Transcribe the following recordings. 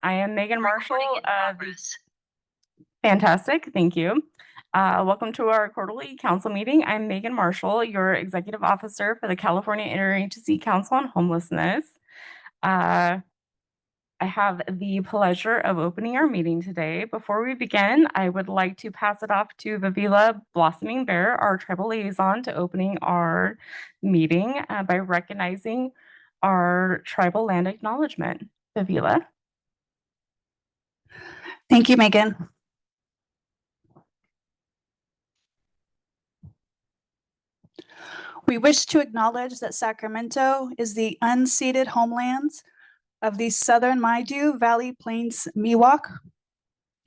I am Megan Marshall. Fantastic, thank you. Welcome to our quarterly council meeting. I'm Megan Marshall, your executive officer for the California Interagency Council on Homelessness. I have the pleasure of opening our meeting today. Before we begin, I would like to pass it off to Vivila Blossoming Bear, our tribal liaison, to opening our meeting by recognizing our tribal land acknowledgement. Vivila. Thank you, Megan. We wish to acknowledge that Sacramento is the unceded homelands of the Southern Maidu Valley Plains Miwok,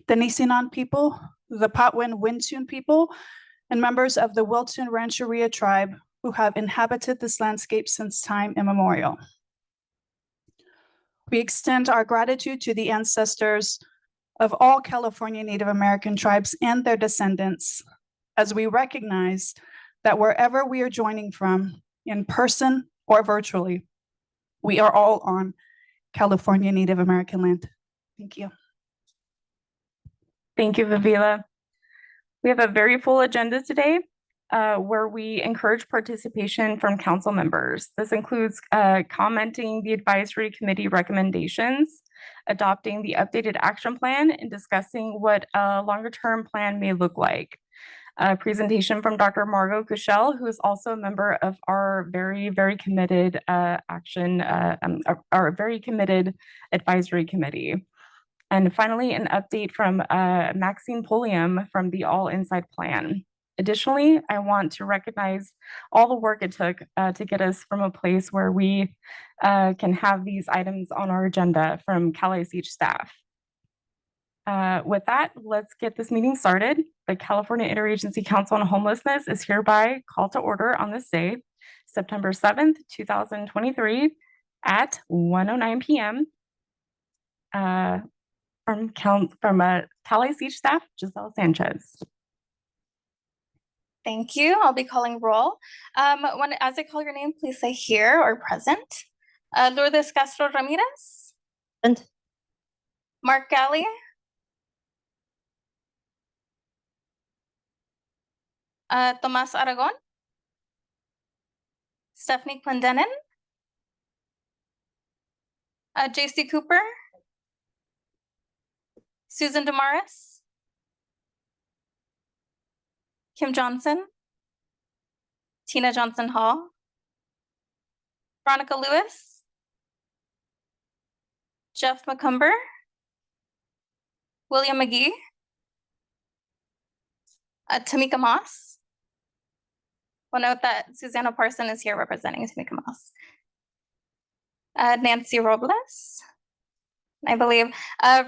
the Nisinan people, the Patwin Wintun people, and members of the Wilton Rancheria tribe who have inhabited this landscape since time immemorial. We extend our gratitude to the ancestors of all California Native American tribes and their descendants, as we recognize that wherever we are joining from, in person or virtually, we are all on California Native American land. Thank you. Thank you, Vivila. We have a very full agenda today where we encourage participation from council members. This includes commenting the advisory committee recommendations, adopting the updated action plan, and discussing what a longer-term plan may look like. A presentation from Dr. Margot Cushell, who is also a member of our very committed our very committed advisory committee. And finally, an update from Maxine Pulliam from the All Inside Plan. Additionally, I want to recognize all the work it took to get us from a place where we can have these items on our agenda from CalICH staff. With that, let's get this meeting started. The California Interagency Council on Homelessness is hereby called to order on this day, September 7th, 2023 at 1:09 p.m. From CalICH staff, Giselle Sanchez. Thank you. I'll be calling roll. As I call your name, please say here or present. Lourdes Castro Ramirez. And Mark Galley. Tomas Aragon. Stephanie Clendenin. JC Cooper. Susan Damaris. Kim Johnson. Tina Johnson Hall. Veronica Lewis. Jeff McCumber. William McGee. Tamika Moss. We'll note that Susanna Parson is here representing Tamika Moss. Nancy Robles. I believe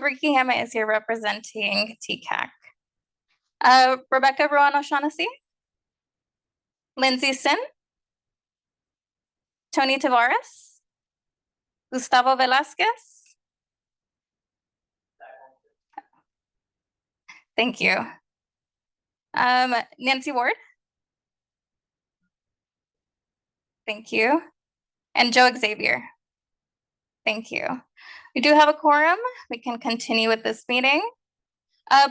Ricky Hammett is here representing TCAC. Rebecca Rowan O'Shaughnessy. Lindsay Sin. Tony Tavares. Gustavo Velasquez. Thank you. Nancy Ward. Thank you. And Joe Xavier. Thank you. We do have a quorum. We can continue with this meeting.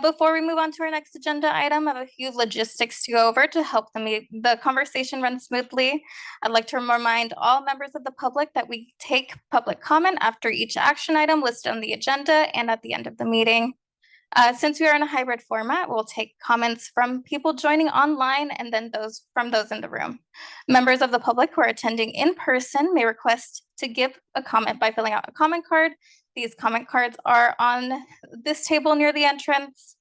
Before we move on to our next agenda item, I have a few logistics to go over to help the conversation run smoothly. I'd like to remind all members of the public that we take public comment after each action item listed on the agenda and at the end of the meeting. Since we are in a hybrid format, we'll take comments from people joining online and then those in the room. Members of the public who are attending in person may request to give a comment by filling out a comment card. These comment cards are on this table near the entrance.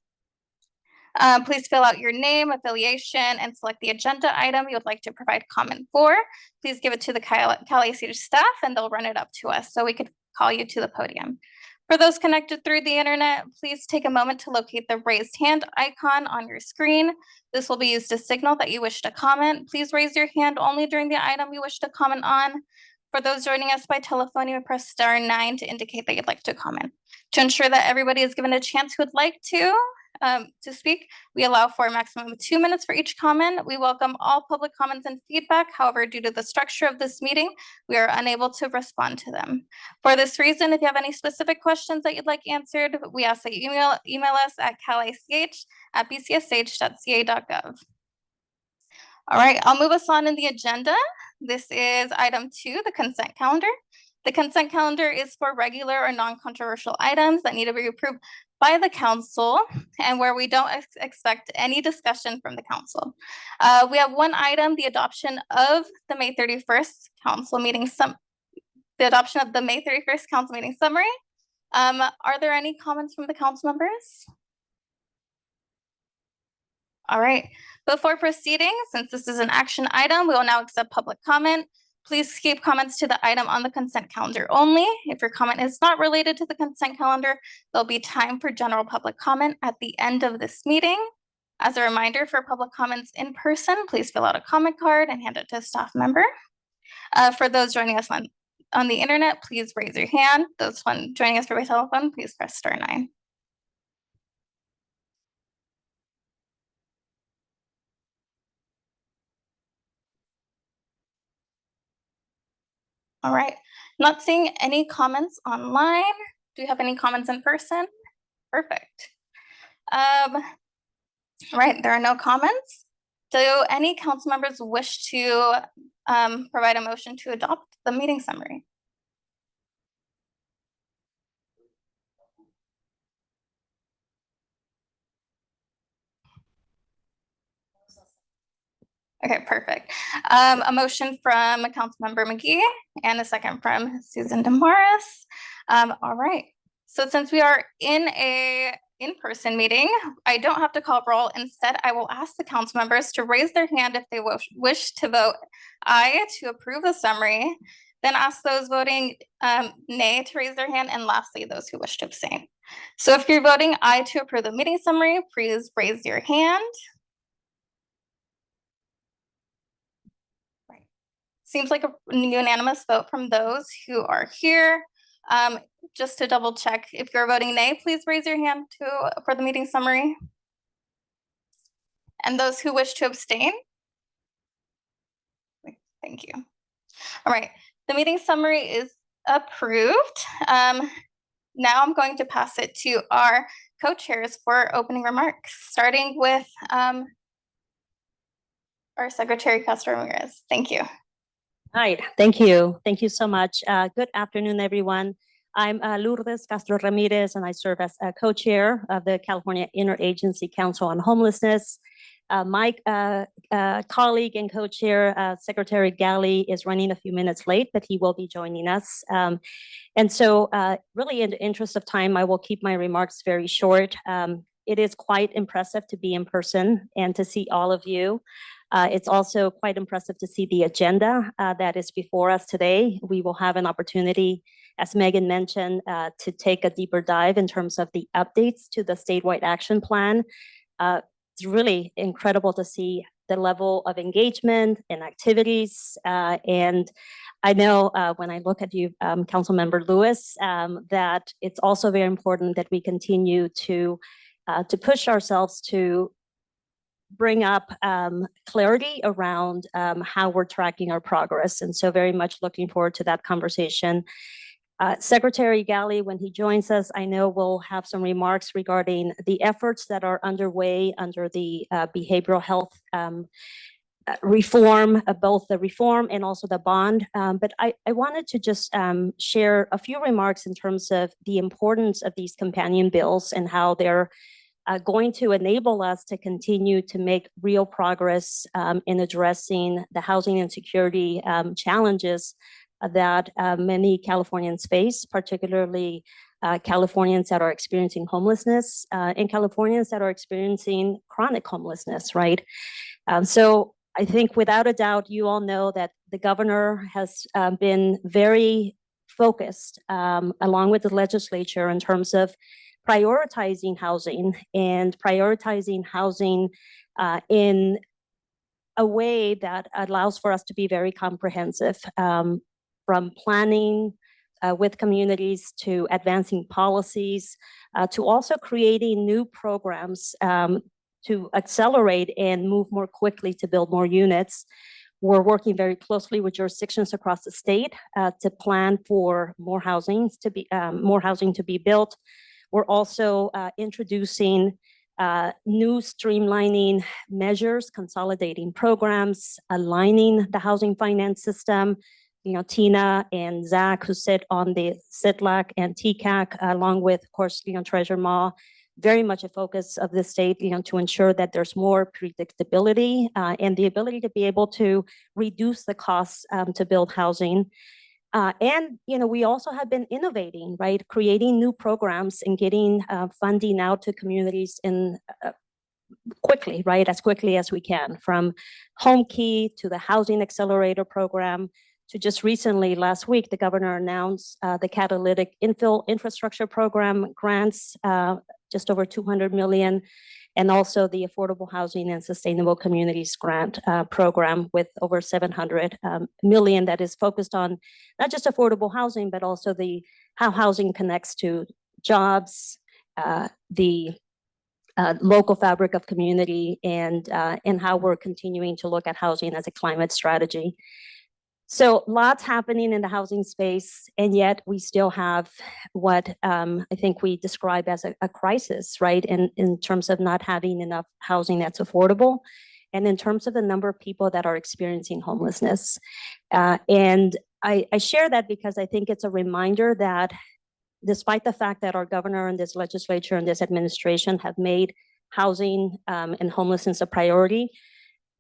Please fill out your name, affiliation, and select the agenda item you would like to provide comment for. Please give it to the CalICH staff and they'll run it up to us so we could call you to the podium. For those connected through the internet, please take a moment to locate the raised hand icon on your screen. This will be used to signal that you wish to comment. Please raise your hand only during the item you wish to comment on. For those joining us by telephone, you may press *9 to indicate that you'd like to comment. To ensure that everybody is given a chance who would like to, to speak. We allow for a maximum of 2 minutes for each comment. We welcome all public comments and feedback. However, due to the structure of this meeting, we are unable to respond to them. For this reason, if you have any specific questions that you'd like answered, we ask that you email us at calich@bcsh.ca.gov. All right, I'll move us on in the agenda. This is item 2, the consent calendar. The consent calendar is for regular or non-controversial items that need to be approved by the council and where we don't expect any discussion from the council. We have one item, the adoption of the May 31st council meeting summary. Are there any comments from the council members? All right, before proceeding, since this is an action item, we will now accept public comment. Please keep comments to the item on the consent calendar only. If your comment is not related to the consent calendar, there'll be time for general public comment at the end of this meeting. As a reminder, for public comments in person, please fill out a comment card and hand it to a staff member. For those joining us on the internet, please raise your hand. Those joining us by telephone, please press *9. All right, not seeing any comments online. Do you have any comments in person? Perfect. Right, there are no comments. Do any council members wish to provide a motion to adopt the meeting summary? Okay, perfect. A motion from Councilmember McGee and a second from Susan Damaris. All right, so since we are in a in-person meeting, I don't have to call roll. Instead, I will ask the council members to raise their hand if they wish to vote aye to approve the summary, then ask those voting nay to raise their hand, and lastly, those who wish to abstain. So if you're voting aye to approve the meeting summary, please raise your hand. Right. Seems like a unanimous vote from those who are here. Just to double check, if you're voting nay, please raise your hand for the meeting summary. And those who wish to abstain? Thank you. All right, the meeting summary is approved. Now I'm going to pass it to our co-chairs for opening remarks, starting with our Secretary Castro Ramirez. Thank you. Hi, thank you. Thank you so much. Good afternoon, everyone. I'm Lourdes Castro Ramirez, and I serve as a co-chair of the California Interagency Council on Homelessness. My colleague and co-chair, Secretary Galley, is running a few minutes late, but he will be joining us. And so really in the interest of time, I will keep my remarks very short. It is quite impressive to be in person and to see all of you. It's also quite impressive to see the agenda that is before us today. We will have an opportunity, as Megan mentioned, to take a deeper dive in terms of the updates to the statewide action plan. It's really incredible to see the level of engagement and activities. And I know when I look at you, Councilmember Lewis, that it's also very important that we continue to push ourselves to bring up clarity around how we're tracking our progress. And so very much looking forward to that conversation. Secretary Galley, when he joins us, I know we'll have some remarks regarding the efforts that are underway under the behavioral health reform, both the reform and also the bond. But I wanted to just share a few remarks in terms of the importance of these companion bills and how they're going to enable us to continue to make real progress in addressing the housing insecurity challenges that many Californians face, particularly Californians that are experiencing homelessness and Californians that are experiencing chronic homelessness, right? So I think without a doubt, you all know that the governor has been very focused along with the legislature in terms of prioritizing housing and prioritizing housing in a way that allows for us to be very comprehensive, from planning with communities, to advancing policies, to also creating new programs to accelerate and move more quickly to build more units. We're working very closely with jurisdictions across the state to plan for more housing to be built. We're also introducing new streamlining measures, consolidating programs, aligning the housing finance system. Tina and Zach, who sit on the CITLAC and TCAC, along with, of course, Treasurer Ma, very much a focus of the state, to ensure that there's more predictability and the ability to be able to reduce the costs to build housing. And we also have been innovating, right? Creating new programs and getting funding out to communities in quickly, right? As quickly as we can, from Home Key to the Housing Accelerator Program to just recently, last week, the governor announced the Catalytic Infill Infrastructure Program grants, just over $200 million, and also the Affordable Housing and Sustainable Communities Grant Program with over $700 million that is focused on not just affordable housing, but also how housing connects to jobs, the local fabric of community, and how we're continuing to look at housing as a climate strategy. So lots happening in the housing space, and yet we still have what I think we describe as a crisis, right? In terms of not having enough housing that's affordable, and in terms of the number of people that are experiencing homelessness. And I share that because I think it's a reminder that despite the fact that our governor and this legislature and this administration have made housing and homelessness a priority,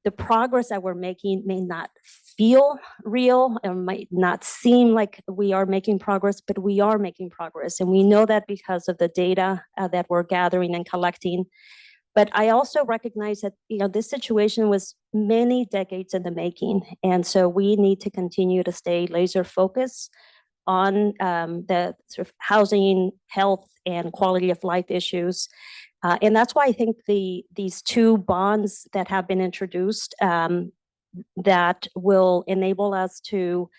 the progress that we're making may not feel real and might not seem like we are making progress, but we are making progress. And we know that because of the data that we're gathering and collecting. But I also recognize that, this situation was many decades in the making. And so we need to continue to stay laser focused on the sort of housing, health, and quality of life issues. And that's why I think these two bonds that have been introduced that will enable us to,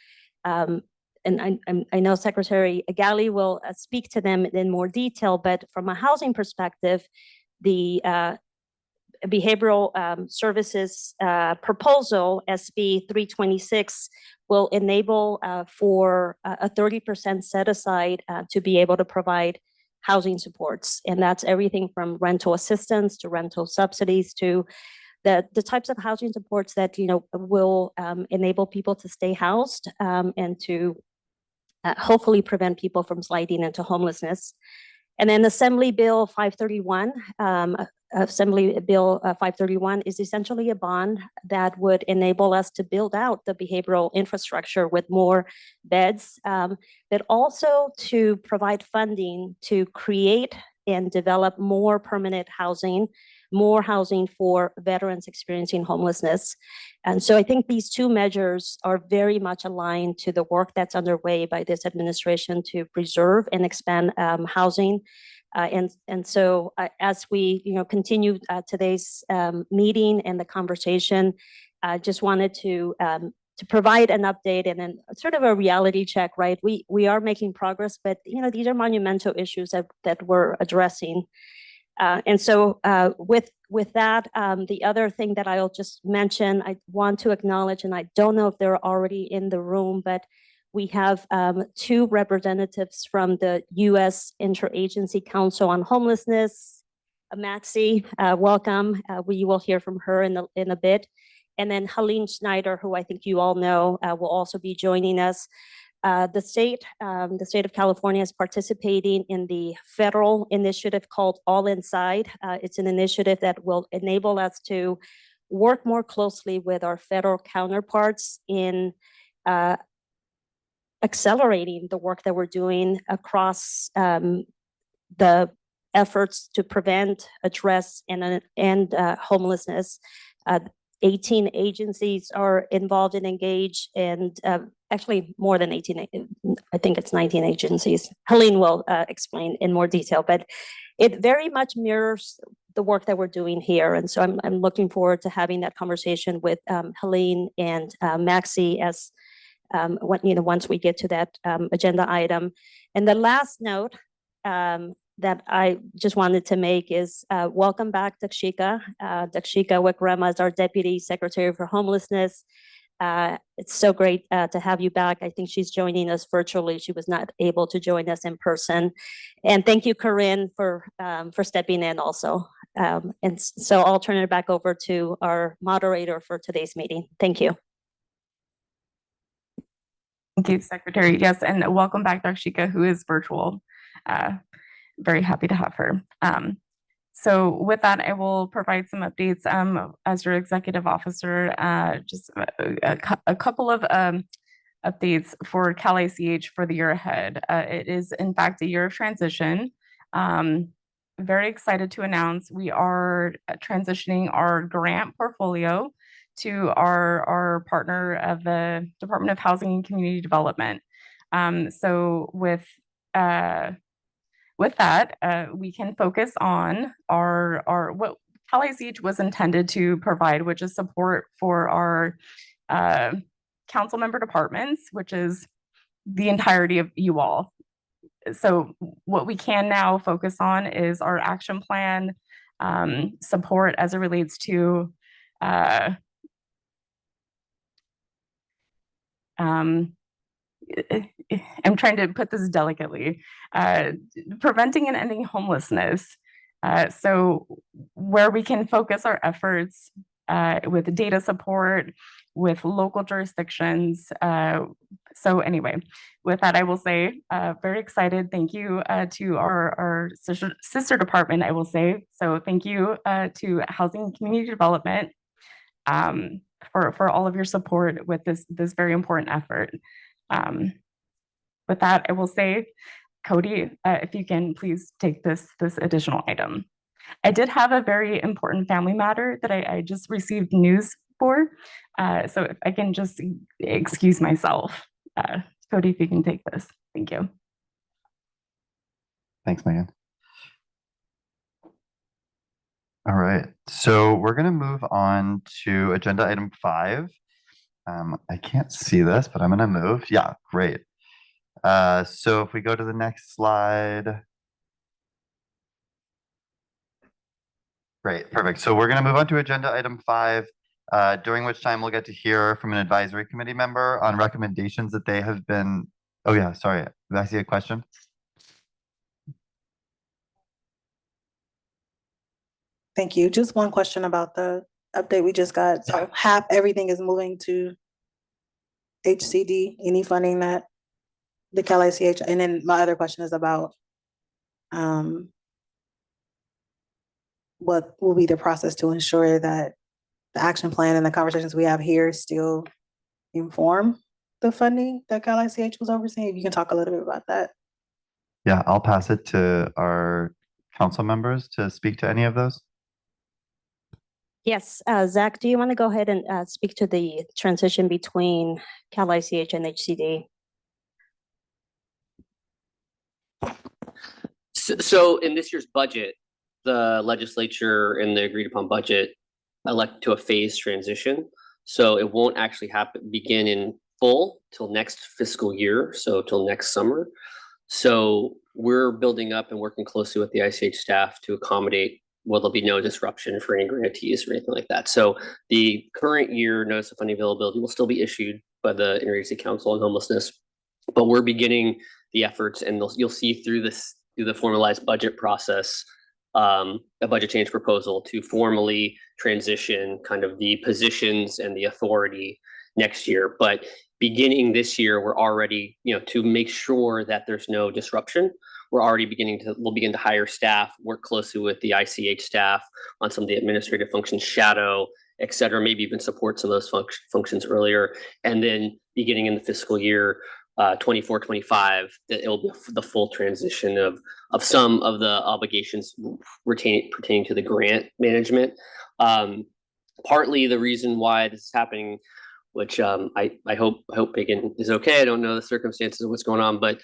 and I know Secretary Gali will speak to them in more detail, but from a housing perspective, the behavioral services proposal, SB 326, will enable for a 30% set aside to be able to provide housing supports. And that's everything from rental assistance to rental subsidies to the types of housing supports that, will enable people to stay housed and to hopefully prevent people from sliding into homelessness. And then Assembly Bill 531, Assembly Bill 531 is essentially a bond that would enable us to build out the behavioral infrastructure with more beds, but also to provide funding to create and develop more permanent housing, more housing for veterans experiencing homelessness. And so I think these two measures are very much aligned to the work that's underway by this administration to preserve and expand housing. And so as we continue today's meeting and the conversation, I just wanted to provide an update and then sort of a reality check, right? We are making progress, but these are monumental issues that we're addressing. And so with that, the other thing that I'll just mention, I want to acknowledge, and I don't know if they're already in the room, but we have two representatives from the U.S. Interagency Council on Homelessness. Maxie, welcome. We will hear from her in a bit. And then Helene Schneider, who I think you all know, will also be joining us. The state of California is participating in the federal initiative called All Inside. It's an initiative that will enable us to work more closely with our federal counterparts in accelerating the work that we're doing across the efforts to prevent, address, and end homelessness. 18 agencies are involved and engaged, and actually more than 18, I think it's 19 agencies. Helene will explain in more detail, but it very much mirrors the work that we're doing here. And so I'm looking forward to having that conversation with Helene and Maxie as once we get to that agenda item. And the last note that I just wanted to make is welcome back, Dakshika. Dakshika Wikrama is our Deputy Secretary for Homelessness. It's so great to have you back. I think she's joining us virtually. She was not able to join us in person. And thank you, Corinne, for stepping in also. And so I'll turn it back over to our moderator for today's meeting. Thank you. Thank you, Secretary. Yes, and welcome back, Dakshika, who is virtual. Very happy to have her. So with that, I will provide some updates as your executive officer, just a couple of updates for Cal ICH for the year ahead. It is, in fact, a year of transition. Very excited to announce we are transitioning our grant portfolio to our partner of the Department of Housing and Community Development. So with that, we can focus on our what Cal ICH was intended to provide, which is support for our council member departments, which is the entirety of you all. So what we can now focus on is our action plan support as it relates to I'm trying to put this delicately, preventing and ending homelessness. So where we can focus our efforts with data support, with local jurisdictions. So anyway, with that, I will say, very excited. Thank you to our sister department, I will say. So thank you to Housing and Community Development for all of your support with this very important effort. With that, I will say, Cody, if you can please take this additional item. I did have a very important family matter that I just received news for. So if I can just excuse myself. Cody, if you can take this. Thank you. Thanks, Megan. All right, so we're going to move on to agenda item 5. I can't see this, but I'm going to move. Yeah, great. So if we go to the next slide. Great, perfect. So we're going to move on to agenda item 5, during which time we'll get to hear from an advisory committee member on recommendations that they have been. Oh yeah, sorry. Did I see a question? Thank you. Just one question about the update we just got. So everything is moving to HCD, any funding that the Cal ICH, and then my other question is about what will be the process to ensure that the action plan and the conversations we have here still inform the funding that Cal ICH was overseeing? If you can talk a little bit about that. Yeah, I'll pass it to our council members to speak to any of those. Yes, Zach, do you want to go ahead and speak to the transition between Cal ICH and HCD? So in this year's budget, the legislature and the agreed upon budget elect to a phased transition. So it won't actually begin in full till next fiscal year, so till next summer. So we're building up and working closely with the ICH staff to accommodate. Well, there'll be no disruption for any grantees or anything like that. So the current year notice of funding availability will still be issued by the Interagency Council on Homelessness, but we're beginning the efforts, and you'll see through the formalized budget process, a budget change proposal to formally transition kind of the positions and the authority next year. But beginning this year, we're already, to make sure that there's no disruption, we'll begin to hire staff, work closely with the ICH staff on some of the administrative functions, shadow, et cetera, maybe even support some of those functions earlier. And then beginning in the fiscal year 24-25, that it'll be the full transition of some of the obligations pertaining to the grant management. Partly the reason why this is happening, which I hope Megan is okay. I don't know the circumstances of what's going on, but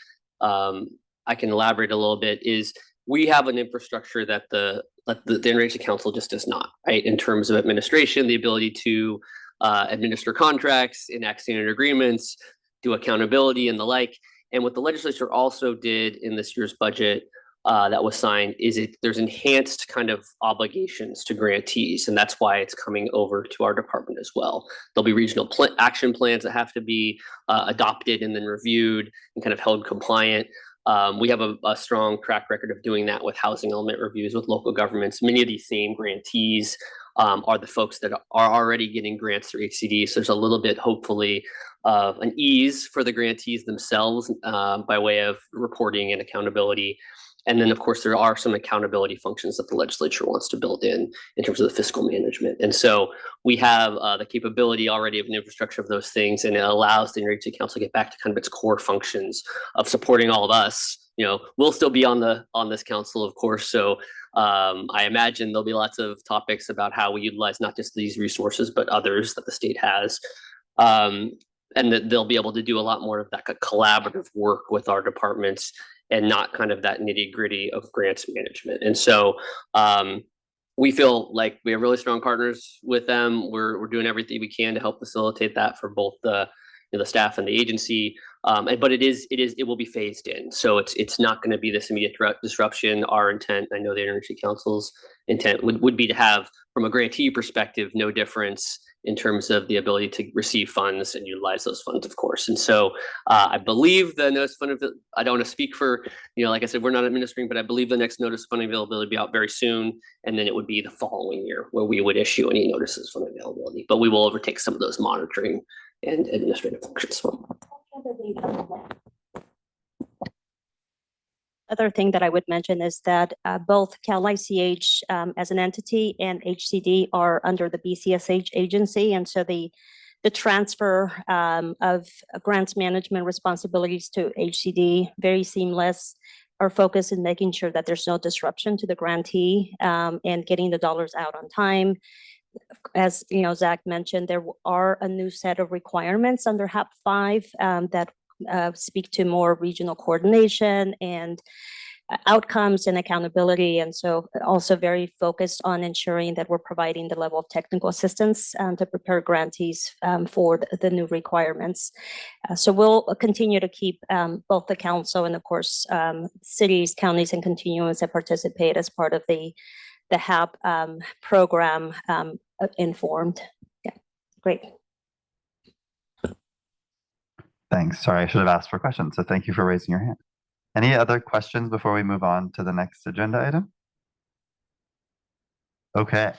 I can elaborate a little bit, is we have an infrastructure that the Interagency Council just does not, right? In terms of administration, the ability to administer contracts, enact standard agreements, do accountability and the like. And what the legislature also did in this year's budget that was signed is there's enhanced kind of obligations to grantees, and that's why it's coming over to our department as well. There'll be regional action plans that have to be adopted and then reviewed and kind of held compliant. We have a strong track record of doing that with housing element reviews with local governments. Many of these same grantees are the folks that are already getting grants through HCD. So there's a little bit, hopefully, of an ease for the grantees themselves by way of reporting and accountability. And then, of course, there are some accountability functions that the legislature wants to build in terms of the fiscal management. And so we have the capability already of an infrastructure of those things, and it allows the Interagency Council to get back to kind of its core functions of supporting all of us. You know, we'll still be on this council, of course. So I imagine there'll be lots of topics about how we utilize not just these resources, but others that the state has. And that they'll be able to do a lot more of that collaborative work with our departments and not kind of that nitty gritty of grants management. And so we feel like we have really strong partners with them. We're doing everything we can to help facilitate that for both the staff and the agency. But it will be phased in. So it's not going to be this immediate disruption. Our intent, I know the Interagency Council's intent would be to have, from a grantee perspective, no difference in terms of the ability to receive funds and utilize those funds, of course. And so I believe the notice of fund, I don't want to speak for, like I said, we're not administering, but I believe the next notice of fund availability will be out very soon. And then it would be the following year where we would issue any notices of fund availability, but we will overtake some of those monitoring and administrative functions. Other thing that I would mention is that both Cal ICH as an entity and HCD are under the BCSH agency. And so the transfer of grants management responsibilities to HCD, very seamless. Our focus is making sure that there's no disruption to the grantee and getting the dollars out on time. As Zach mentioned, there are a new set of requirements under HAP 5 that speak to more regional coordination and outcomes and accountability. And so also very focused on ensuring that we're providing the level of technical assistance to prepare grantees for the new requirements. So we'll continue to keep both the council and, of course, cities, counties, and continuums that participate as part of the HAP program informed. Yeah, great. Thanks. Sorry, I should have asked for questions. So thank you for raising your hand. Any other questions before we move on to the next agenda item? Okay.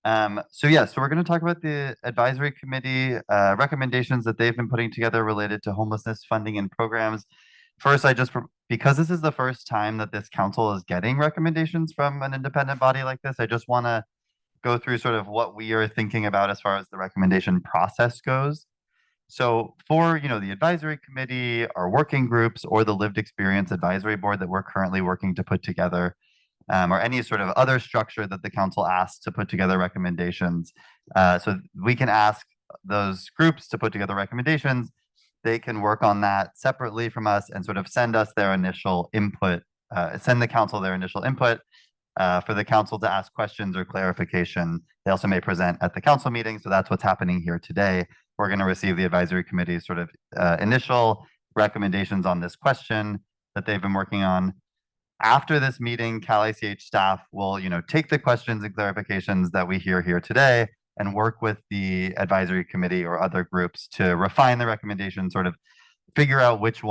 So we're going to talk about the advisory committee recommendations that they've been putting together related to homelessness funding and programs. First, because this is the first time that this council is getting recommendations from an independent body like this, I just want to go through sort of what we are thinking about as far as the recommendation process goes. So for, the advisory committee, our working groups, or the lived experience advisory board that we're currently working to put together, or any sort of other structure that the council asks to put together recommendations. So we can ask those groups to put together recommendations. They can work on that separately from us and sort of send us their initial input, send the council their initial input for the council to ask questions or clarification. They also may present at the council meeting. So that's what's happening here today. We're going to receive the advisory committee's sort of initial recommendations on this question that they've been working on. After this meeting, Cal ICH staff will, take the questions and clarifications that we hear here today and work with the advisory committee or other groups to refine the recommendations, sort of figure out which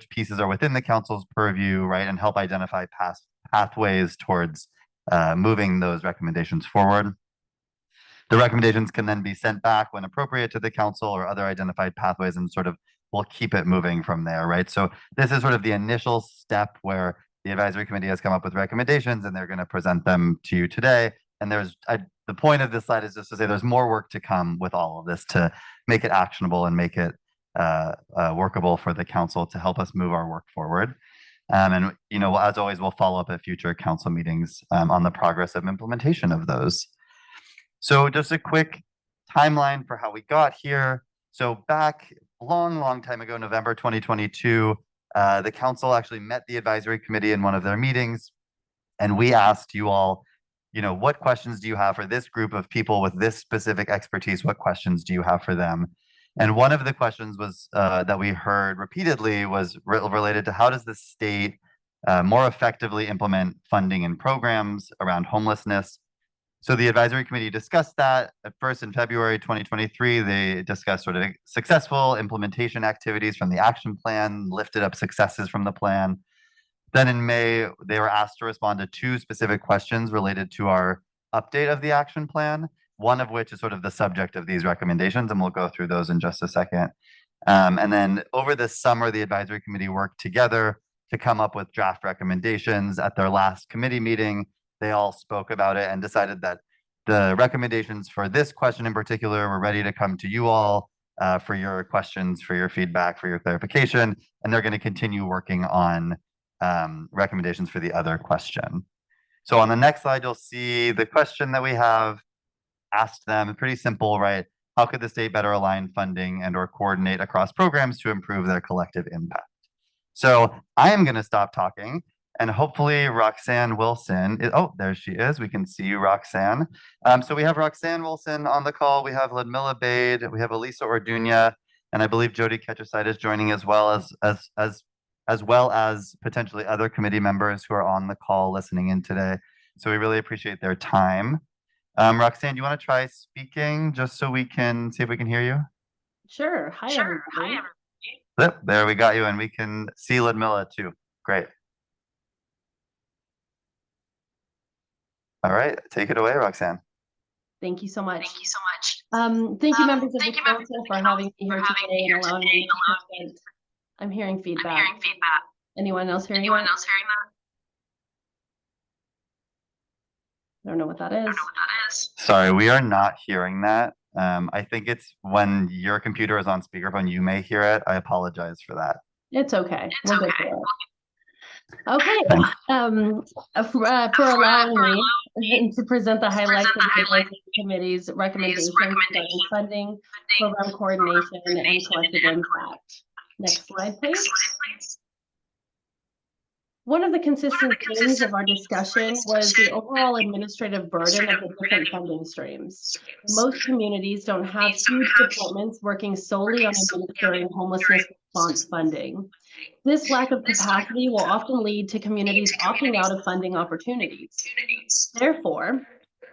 pieces are within the council's purview, right, and help identify pathways towards moving those recommendations forward. The recommendations can then be sent back when appropriate to the council or other identified pathways, and sort of we'll keep it moving from there, right? So this is sort of the initial step where the advisory committee has come up with recommendations and they're going to present them to you today. And the point of this slide is just to say there's more work to come with all of this to make it actionable and make it workable for the council to help us move our work forward. And, as always, we'll follow up at future council meetings on the progress of implementation of those. So just a quick timeline for how we got here. So back a long time ago, November 2022, the council actually met the advisory committee in one of their meetings. And we asked you all, what questions do you have for this group of people with this specific expertise? What questions do you have for them? And one of the questions was that we heard repeatedly was related to how does the state more effectively implement funding and programs around homelessness. So the advisory committee discussed that at first in February 2023. They discussed sort of successful implementation activities from the action plan, lifted up successes from the plan. Then in May, they were asked to respond to 2 specific questions related to our update of the action plan, one of which is sort of the subject of these recommendations, and we'll go through those in just a second. And then over this summer, the advisory committee worked together to come up with draft recommendations. At their last committee meeting, they all spoke about it and decided that the recommendations for this question in particular were ready to come to you all for your questions, for your feedback, for your clarification, and they're going to continue working on recommendations for the other question. So on the next slide, you'll see the question that we have asked them, pretty simple, right? How could the state better align funding and or coordinate across programs to improve their collective impact? So I am going to stop talking and hopefully Roxanne Wilson, oh, there she is. We can see you, Roxanne. So we have Roxanne Wilson on the call. We have Ludmilla Bade, we have Elisa Orduña, and I believe Jody Ketcheside is joining as well as potentially other committee members who are on the call listening in today. So we really appreciate their time. Roxanne, do you want to try speaking just so we can see if we can hear you? Sure. Hi, everybody. Yep, there we got you, and we can see Ludmilla too. Great. All right, take it away, Roxanne. Thank you so much. Thank you, members of the council, for having me here today and allowing me to present. I'm hearing feedback. Anyone else hearing that? I don't know what that is. Sorry, we are not hearing that. I think it's when your computer is on speakerphone, you may hear it. I apologize for that. It's okay. We'll get through it. Okay. For allowing me to present the highlights of the advisory committee's recommendations regarding funding, program coordination, and collective impact. Next slide, please. One of the consistent themes of our discussion was the overall administrative burden of the different funding streams. Most communities don't have huge departments working solely on administering homelessness response funding. This lack of capacity will often lead to communities opting out of funding opportunities. Therefore,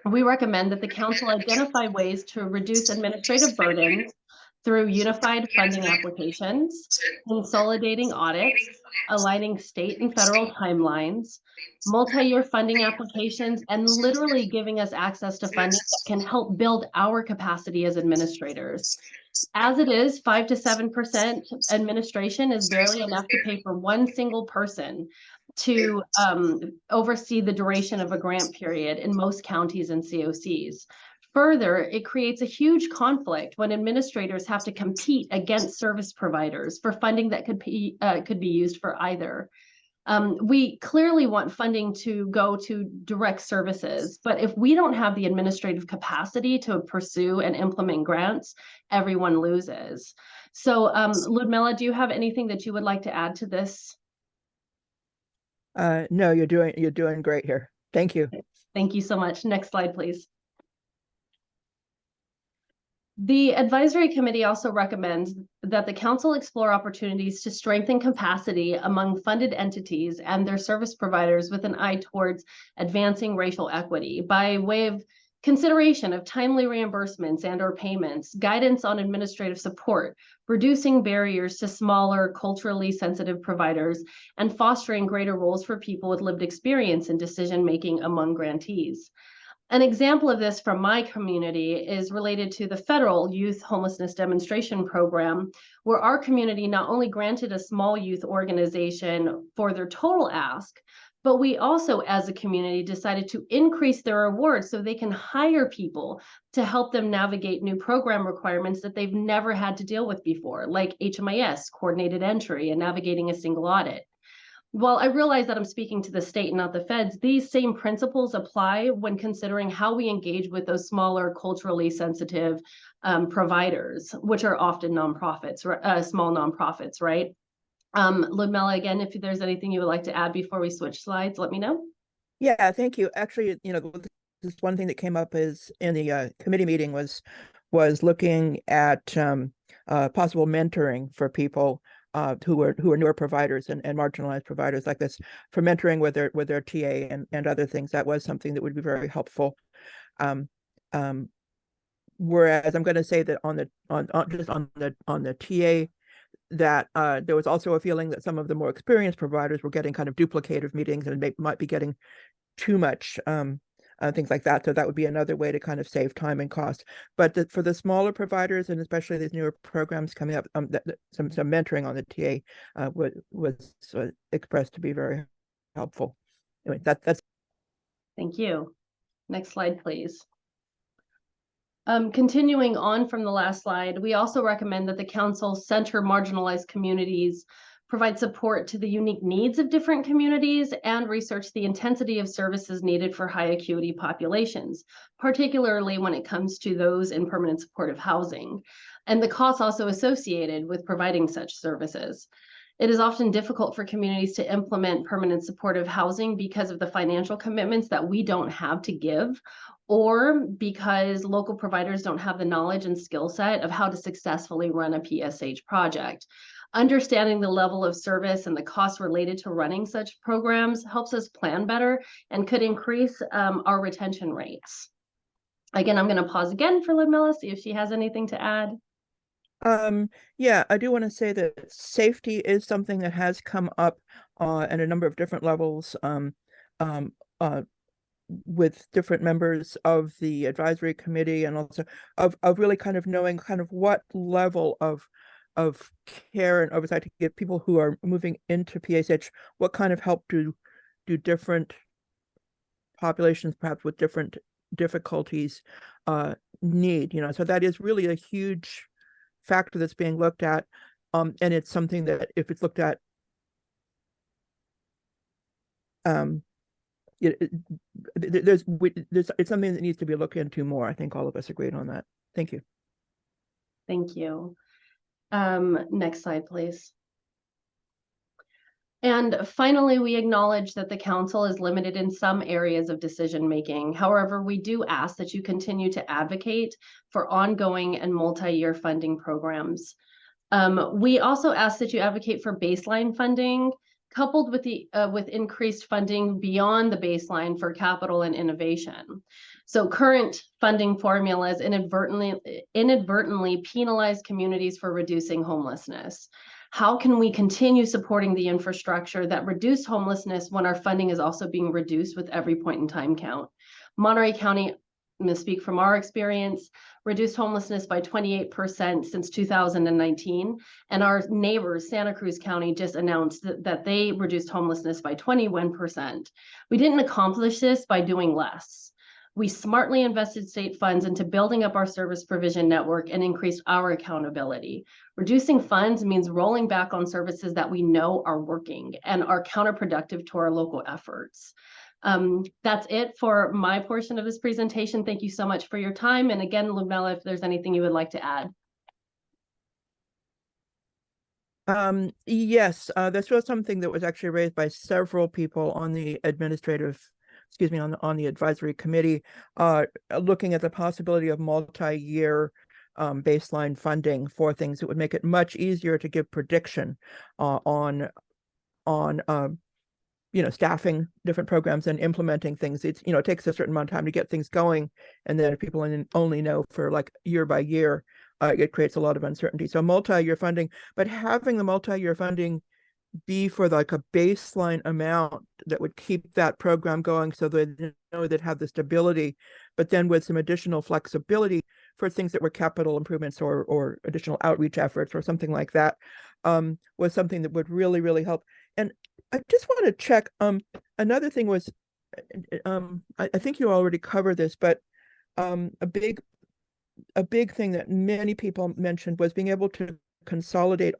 we recommend that the council identify ways to reduce administrative burdens through unified funding applications, consolidating audits, aligning state and federal timelines, multi-year funding applications, and literally giving us access to funding that can help build our capacity as administrators. As it is, 5 to 7% administration is barely enough to pay for one single person to oversee the duration of a grant period in most counties and COCs. Further, it creates a huge conflict when administrators have to compete against service providers for funding that could be used for either. We clearly want funding to go to direct services, but if we don't have the administrative capacity to pursue and implement grants, everyone loses. So, Ludmilla, do you have anything that you would like to add to this? No, you're doing great here. Thank you. Thank you so much. Next slide, please. The advisory committee also recommends that the council explore opportunities to strengthen capacity among funded entities and their service providers with an eye towards advancing racial equity by way of consideration of timely reimbursements and/or payments, guidance on administrative support, reducing barriers to smaller, culturally sensitive providers, and fostering greater roles for people with lived experience in decision-making among grantees. An example of this from my community is related to the federal Youth Homelessness Demonstration Program, where our community not only granted a small youth organization for their total ask, but we also, as a community, decided to increase their awards so they can hire people to help them navigate new program requirements that they've never had to deal with before, like HMIS, coordinated entry, and navigating a single audit. While I realize that I'm speaking to the state and not the feds, these same principles apply when considering how we engage with those smaller, culturally sensitive providers, which are often nonprofits, small nonprofits, right? Ludmilla, again, if there's anything you would like to add before we switch slides, let me know. Yeah, thank you. Actually, this one thing that came up is in the committee meeting was was looking at possible mentoring for people who are newer providers and marginalized providers like this, for mentoring with their TA and other things. That was something that would be very helpful. Whereas I'm going to say that on the TA, that there was also a feeling that some of the more experienced providers were getting kind of duplicative meetings and might be getting too much things like that. So that would be another way to kind of save time and cost. But for the smaller providers, and especially these newer programs coming up, some mentoring on the TA was expressed to be very helpful. Anyway, that's. Thank you. Next slide, please. Continuing on from the last slide, we also recommend that the council center marginalized communities, provide support to the unique needs of different communities, and research the intensity of services needed for high acuity populations, particularly when it comes to those in permanent supportive housing, and the costs also associated with providing such services. It is often difficult for communities to implement permanent supportive housing because of the financial commitments that we don't have to give, or because local providers don't have the knowledge and skill set of how to successfully run a PSH project. Understanding the level of service and the costs related to running such programs helps us plan better and could increase our retention rates. Again, I'm going to pause again for Ludmilla, see if she has anything to add. Yeah, I do want to say that safety is something that has come up at a number of different levels with different members of the advisory committee, and also of really kind of knowing kind of what level of care and oversight to give people who are moving into PSH, what kind of help do different populations, perhaps with different difficulties, need. So that is really a huge factor that's being looked at, and it's something that if it's looked at it's something that needs to be looked into more. I think all of us agreed on that. Thank you. Thank you. Next slide, please. And finally, we acknowledge that the council is limited in some areas of decision making. However, we do ask that you continue to advocate for ongoing and multi-year funding programs. We also ask that you advocate for baseline funding, coupled with with increased funding beyond the baseline for capital and innovation. So current funding formulas inadvertently penalize communities for reducing homelessness. How can we continue supporting the infrastructure that reduced homelessness when our funding is also being reduced with every point in time count? Monterey County, I'm going to speak from our experience, reduced homelessness by 28% since 2019. And our neighbors, Santa Cruz County, just announced that they reduced homelessness by 21%. We didn't accomplish this by doing less. We smartly invested state funds into building up our service provision network and increased our accountability. Reducing funds means rolling back on services that we know are working and are counterproductive to our local efforts. That's it for my portion of this presentation. Thank you so much for your time. And again, Ludmilla, if there's anything you would like to add. Yes, this was something that was actually raised by several people on the on the advisory committee, looking at the possibility of multi-year baseline funding for things that would make it much easier to give prediction on staffing different programs and implementing things. It's, it takes a certain amount of time to get things going. And then if people only know for like year by year, it creates a lot of uncertainty. So multi-year funding, but having the multi-year funding be for like a baseline amount that would keep that program going, so that they know that have the stability, but then with some additional flexibility for things that were capital improvements or additional outreach efforts or something like that, was something that would really, really help. And I just want to check, another thing was, I think you already covered this, but a big thing that many people mentioned was being able to consolidate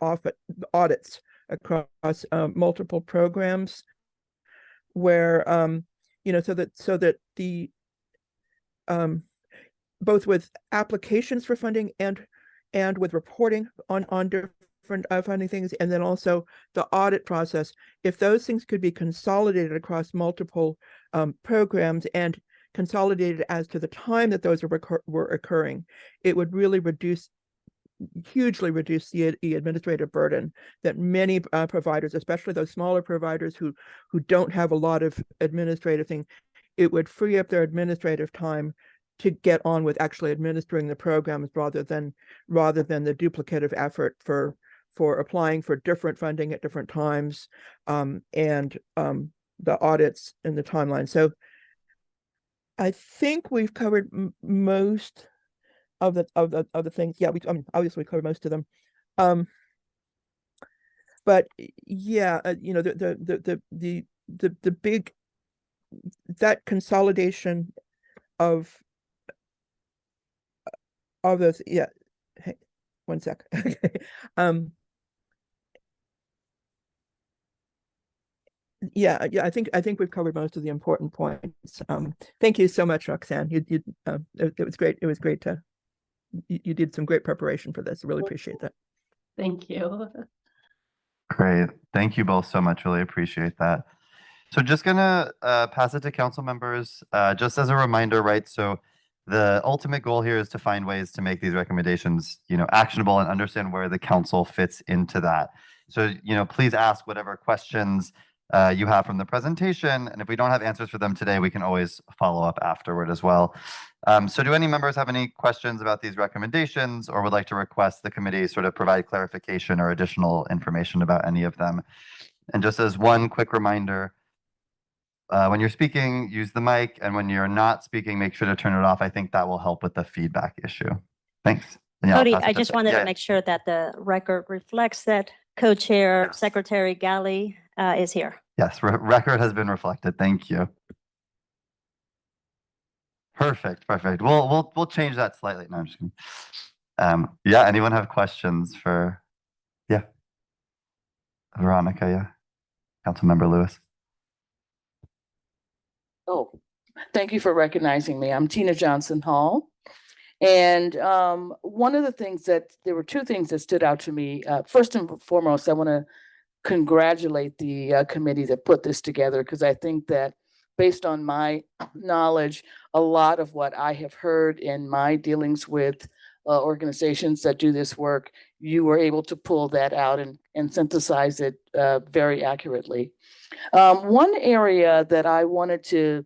audits across multiple programs, where so that the both with applications for funding and with reporting on different funding things, and then also the audit process, if those things could be consolidated across multiple programs, and consolidated as to the time that those were occurring, it would really hugely reduce the administrative burden that many providers, especially those smaller providers who don't have a lot of administrative thing, it would free up their administrative time to get on with actually administering the programs rather than the duplicative effort for applying for different funding at different times, and the audits and the timeline. So I think we've covered most of the things. Yeah, obviously we covered most of them. But yeah, the big, that consolidation of those, yeah. Hey, one sec. Yeah, I think we've covered most of the important points. Thank you so much, Roxanne. It was great. It was great to you did some great preparation for this. I really appreciate that. Thank you. Great. Thank you both so much. Really appreciate that. So just gonna pass it to council members, just as a reminder, right? So the ultimate goal here is to find ways to make these recommendations, actionable and understand where the council fits into that. So, please ask whatever questions you have from the presentation. And if we don't have answers for them today, we can always follow up afterward as well. So do any members have any questions about these recommendations or would like to request the committee sort of provide clarification or additional information about any of them? And just as one quick reminder, when you're speaking, use the mic, and when you're not speaking, make sure to turn it off. I think that will help with the feedback issue. Thanks. Yeah, Cody, I'll pass it I to just Sa- wanted yeah, to make sure that the record reflects that co-chair Yes. Secretary Galley is here. Yes, record has been reflected. Thank you. Perfect. We'll change that slightly. No, I'm just kidding. Yeah, anyone have questions for, yeah, Veronica, yeah, Councilmember Lewis. Oh, thank you for recognizing me. I'm Tina Johnson Hall. And one of the things there were two things that stood out to me. First and foremost, I want to congratulate the committee that put this together, because I think that based on my knowledge, a lot of what I have heard in my dealings with organizations that do this work, you were able to pull that out and synthesize it very accurately. One area that I wanted to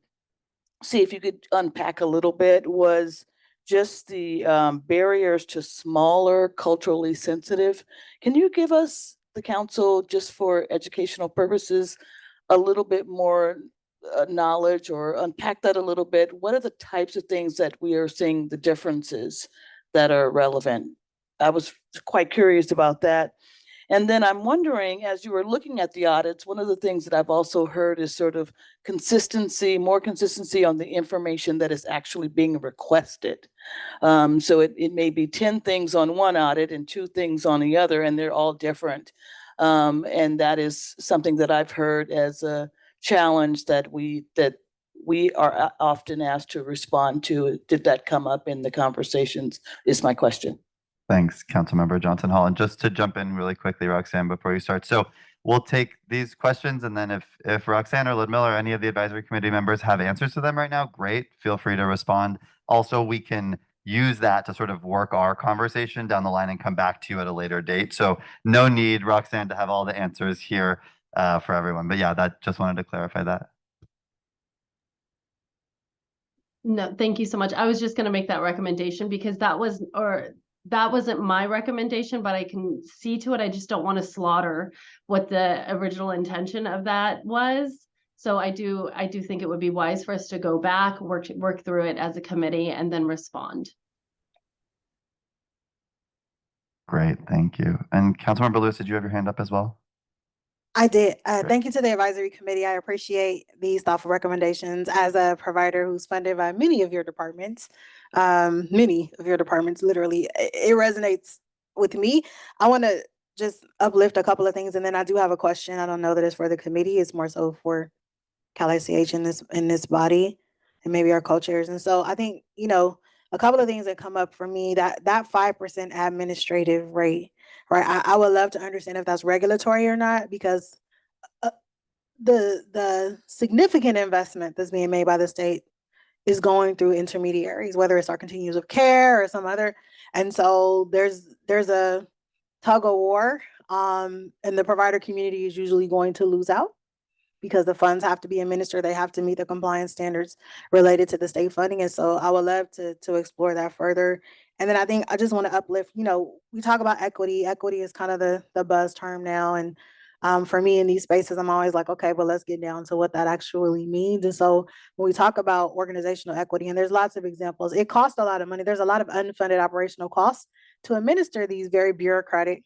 see if you could unpack a little bit was just the barriers to smaller, culturally sensitive. Can you give us, the council, just for educational purposes, a little bit more knowledge or unpack that a little bit? What are the types of things that we are seeing the differences that are relevant? I was quite curious about that. And then I'm wondering, as you were looking at the audits, one of the things that I've also heard is sort of more consistency on the information that is actually being requested. So it may be 10 things on one audit and 2 things on the other, and they're all different. And that is something that I've heard as a challenge that we are often asked to respond to. Did that come up in the conversations, is my question. Thanks, Councilmember Johnson Hall. And just to jump in really quickly, Roxanne, before you start. So we'll take these questions, and then if Roxanne or Ludmilla or any of the advisory committee members have answers to them right now, great, feel free to respond. Also, we can use that to sort of work our conversation down the line and come back to you at a later date. So no need, Roxanne, to have all the answers here for everyone. But yeah, just wanted to clarify that. No, thank you so much. I was just going to make that recommendation because that wasn't my recommendation, but I can see to it. I just don't want to slaughter what the original intention of that was. So I do think it would be wise for us to go back, work through it as a committee, and then respond. Great, thank you. And Councilmember Lewis, did you have your hand up as well? I did. Thank you to the advisory committee. I appreciate these thoughtful recommendations. As a provider who's funded by many of your departments, literally, it resonates with me. I want to just uplift a couple of things, and then I do have a question. I don't know that it's for the committee. It's more so for CalICH in this body, and maybe our co-chairs. And so I think, a couple of things that come up for me, that 5% administrative rate, right? I would love to understand if that's regulatory or not, because the significant investment that's being made by the state, is going through intermediaries, whether it's our continuums of care or some other. And so there's a tug of war, and the provider community is usually going to lose out because the funds have to be administered. They have to meet the compliance standards related to the state funding. And so I would love to explore that further. And then I think I just want to uplift, we talk about equity. Equity is kind of the buzz term now. And for me in these spaces, I'm always like, okay, but let's get down to what that actually means. And so when we talk about organizational equity, and there's lots of examples, it costs a lot of money. There's a lot of unfunded operational costs to administer these very bureaucratic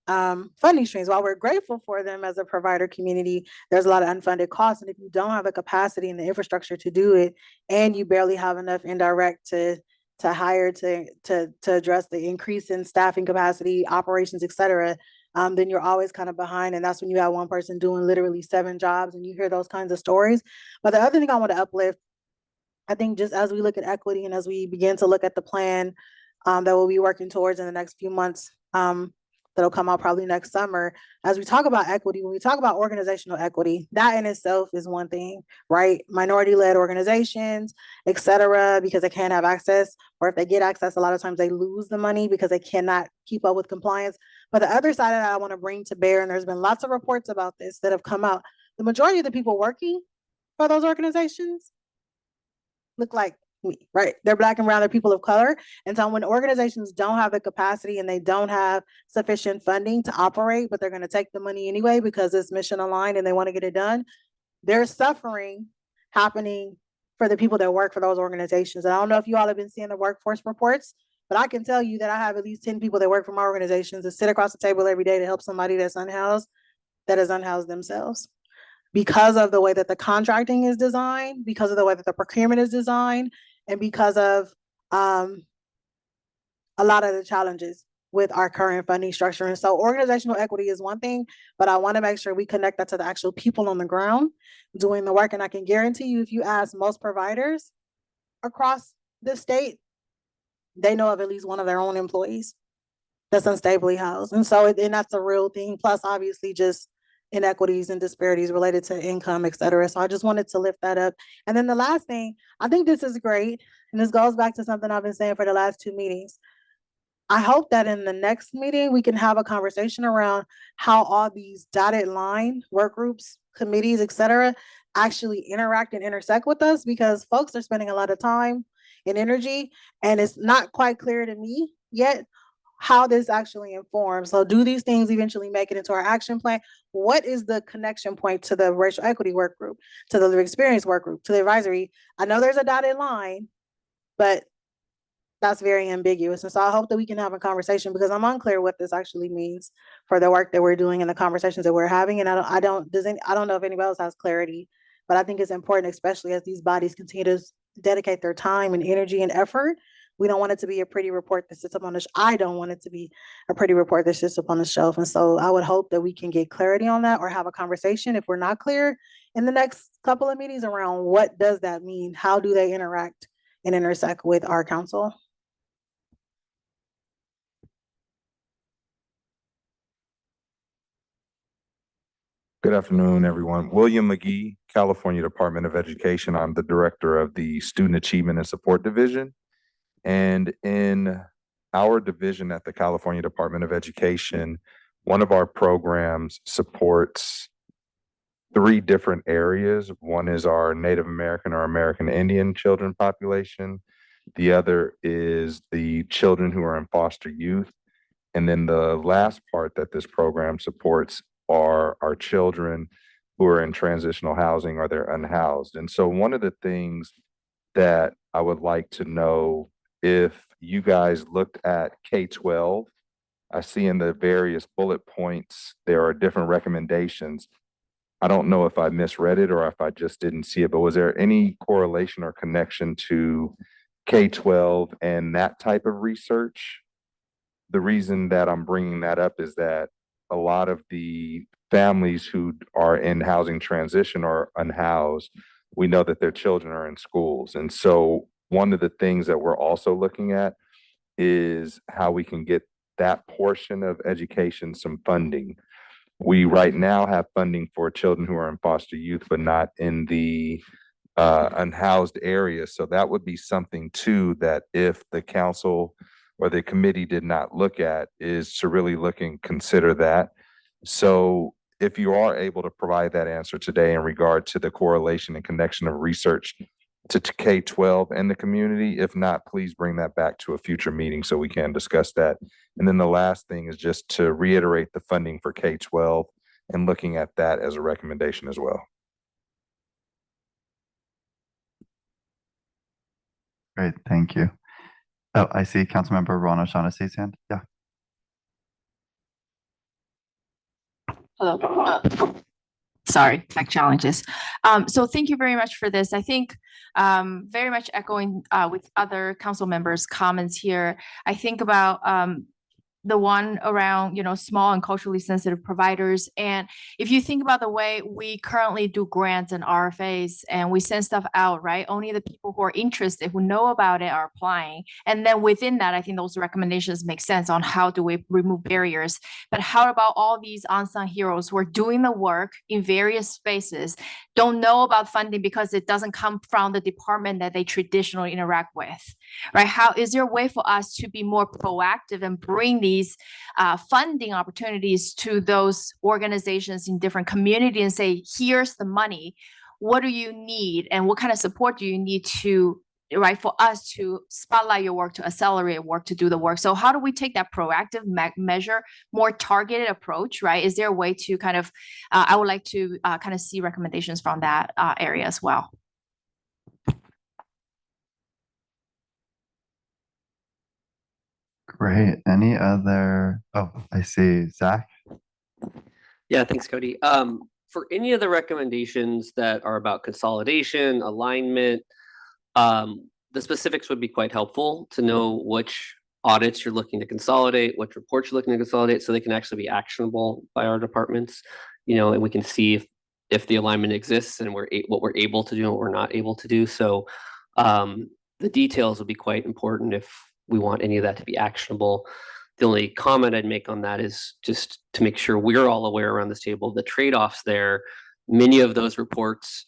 funding streams. While we're grateful for them as a provider community, there's a lot of unfunded costs. And if you don't have the capacity and the infrastructure to do it, and you barely have enough indirect to hire to address the increase in staffing capacity, operations, et cetera, then you're always kind of behind. And that's when you have one person doing literally 7 jobs, and you hear those kinds of stories. But the other thing I want to uplift, I think just as we look at equity and as we begin to look at the plan that we'll be working towards in the next few months, that'll come out probably next summer. As we talk about equity, when we talk about organizational equity, that in itself is one thing, right? Minority-led organizations, et cetera, because they can't have access, or if they get access, a lot of times they lose the money because they cannot keep up with compliance. But the other side of that I want to bring to bear, and there's been lots of reports about this that have come out, the majority of the people working for those organizations look like me, right? They're Black and brown, they're people of color. And so when organizations don't have the capacity and they don't have sufficient funding to operate, but they're going to take the money anyway because it's mission aligned and they want to get it done, there's suffering happening for the people that work for those organizations. And I don't know if you all have been seeing the workforce reports, but I can tell you that I have at least 10 people that work for my organizations that sit across the table every day to help somebody that's unhoused, that is unhoused themselves. Because of the way that the contracting is designed, because of the way that the procurement is designed, and because of a lot of the challenges with our current funding structure. And so organizational equity is one thing, but I want to make sure we connect that to the actual people on the ground doing the work. And I can guarantee you, if you ask most providers across the state, they know of at least one of their own employees that's unstably housed. And so, and that's a real thing. Plus, obviously, just inequities and disparities related to income, et cetera. So I just wanted to lift that up. And then the last thing, I think this is great, and this goes back to something I've been saying for the last 2 meetings. I hope that in the next meeting, we can have a conversation around how all these dotted line work groups, committees, et cetera, actually interact and intersect with us, because folks are spending a lot of time and energy, and it's not quite clear to me yet how this actually informs. So do these things eventually make it into our action plan? What is the connection point to the racial equity work group, to the lived experience work group, to the advisory? I know there's a dotted line, but that's very ambiguous. And so I hope that we can have a conversation, because I'm unclear what this actually means for the work that we're doing and the conversations that we're having. And I don't know if anybody else has clarity, but I think it's important, especially as these bodies continue to dedicate their time and energy and effort. We don't want it to be a pretty report that sits up on the I don't want it to be a pretty report that sits up on the shelf. And so I would hope that we can get clarity on that, or have a conversation if we're not clear in the next couple of meetings around what does that mean? How do they interact and intersect with our council? Good afternoon, everyone. William McGee, California Department of Education. I'm the director of the Student Achievement and Support Division. And in our division at the California Department of Education, one of our programs supports 3 different areas. One is our Native American or American Indian children population. The other is the children who are in foster youth. And then the last part that this program supports are our children who are in transitional housing or they're unhoused. And so one of the things that I would like to know, if you guys looked at K-12, I see in the various bullet points, there are different recommendations. I don't know if I misread it or if I just didn't see it, but was there any correlation or connection to K-12 and that type of research? The reason that I'm bringing that up is that a lot of the families who are in housing transition or unhoused, we know that their children are in schools. And so one of the things that we're also looking at is how we can get that portion of education some funding. We right now have funding for children who are in foster youth, but not in the unhoused areas. So that would be something too, that if the council or the committee did not look at, is to really look and consider that. So if you are able to provide that answer today in regard to the correlation and connection of research to K-12 and the community, if not, please bring that back to a future meeting so we can discuss that. And then the last thing is just to reiterate the funding for K-12 and looking at that as a recommendation as well. Great, thank you. Oh, I see Councilmember Ron O'Shaughnessy's hand. Yeah. Sorry, tech challenges. So thank you very much for this. I think very much echoing with other council members' comments here. I think about the one around, small and culturally sensitive providers. And if you think about the way we currently do grants and RFAs and we send stuff out, right? Only the people who are interested, who know about it, are applying. And then within that, I think those recommendations make sense on how do we remove barriers. But how about all these unsung heroes who are doing the work in various spaces, don't know about funding because it doesn't come from the department that they traditionally interact with, right? How is there a way for us to be more proactive and bring these funding opportunities to those organizations in different communities and say, here's the money, what do you need and what kind of support do you need to, right, for us to spotlight your work, to accelerate work, to do the work. So how do we take that proactive measure, more targeted approach, right? Is there a way to kind of, I would like to kind of see recommendations from that area as well. Great. Any other? Oh, I see. Zach? Yeah, thanks, Cody. For any of the recommendations that are about consolidation, alignment, the specifics would be quite helpful to know which audits you're looking to consolidate, which reports you're looking to consolidate, so they can actually be actionable by our departments, and we can see if the alignment exists and what we're able to do and what we're not able to do. So the details will be quite important if we want any of that to be actionable. The only comment I'd make on that is just to make sure we're all aware around this table of the trade-offs there. Many of those reports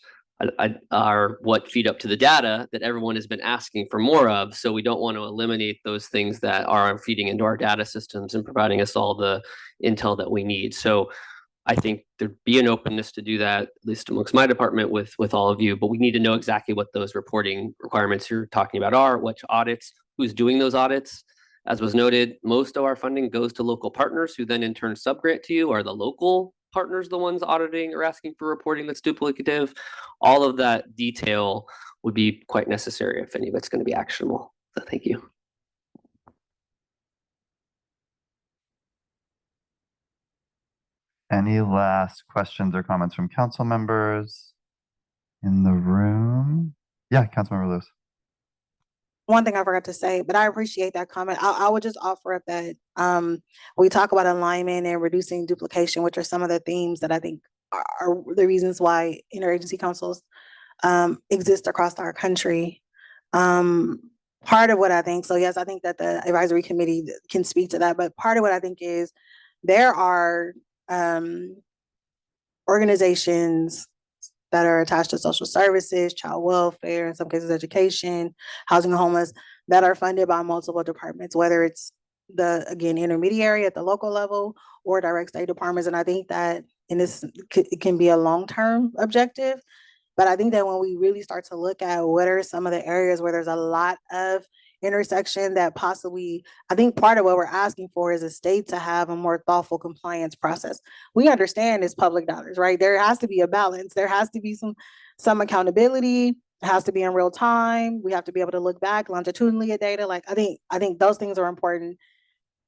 are what feed up to the data that everyone has been asking for more of. So we don't want to eliminate those things that are feeding into our data systems and providing us all the intel that we need. So I think there'd be an openness to do that, at least amongst my department with all of you, but we need to know exactly what those reporting requirements you're talking about are, which audits, who's doing those audits. As was noted, most of our funding goes to local partners who then in turn subgrant to you. Are the local partners the ones auditing or asking for reporting that's duplicative? All of that detail would be quite necessary if any of it's going to be actionable. So thank you. Any last questions or comments from council members in the room? Yeah, Councilmember Lewis. One thing I forgot to say, but I appreciate that comment. I would just offer up that we talk about alignment and reducing duplication, which are some of the themes that I think are the reasons why interagency councils exist across our country. Part of what I think, so yes, I think that the advisory committee can speak to that, but part of what I think is there are organizations that are attached to social services, child welfare, in some cases education, housing and homeless, that are funded by multiple departments, whether it's the, again, intermediary at the local level or direct state departments. And I think that it can be a long-term objective, but I think that when we really start to look at what are some of the areas where there's a lot of intersection that possibly, I think part of what we're asking for is a state to have a more thoughtful compliance process. We understand it's public dollars, right? There has to be a balance. There has to be some accountability. It has to be in real time. We have to be able to look back longitudinally at data. Like I think those things are important.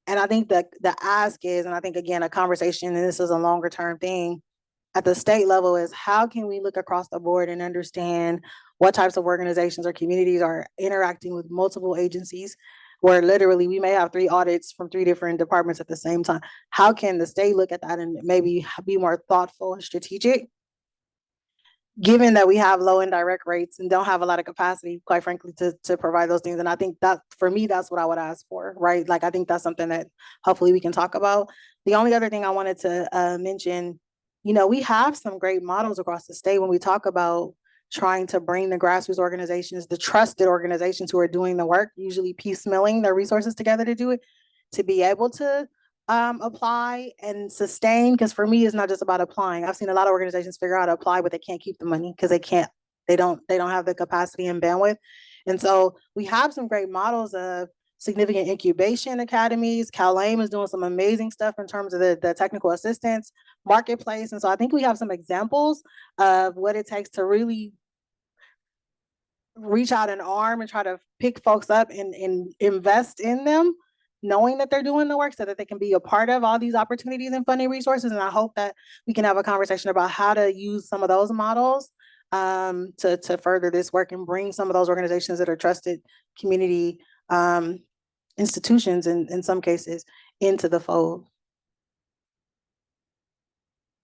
And I think that the ask is, and I think again, a conversation, and this is a longer term thing at the state level, is how can we look across the board and understand what types of organizations or communities are interacting with multiple agencies, where literally we may have 3 audits from 3 different departments at the same time. How can the state look at that and maybe be more thoughtful and strategic, given that we have low indirect rates and don't have a lot of capacity, quite frankly, to provide those things? And I think that for me, that's what I would ask for, right? Like, I think that's something that hopefully we can talk about. The only other thing I wanted to mention, we have some great models across the state when we talk about trying to bring the grassroots organizations, the trusted organizations who are doing the work, usually piecemealing their resources together to do it, to be able to apply and sustain. Because for me, it's not just about applying. I've seen a lot of organizations figure out how to apply, but they can't keep the money because they don't have the capacity and bandwidth. And so we have some great models of significant incubation academies. CalAIM is doing some amazing stuff in terms of the technical assistance marketplace. And so I think we have some examples of what it takes to really reach out an arm and try to pick folks up and invest in them, knowing that they're doing the work so that they can be a part of all these opportunities and funding resources. And I hope that we can have a conversation about how to use some of those models to further this work and bring some of those organizations that are trusted community institutions in some cases into the fold.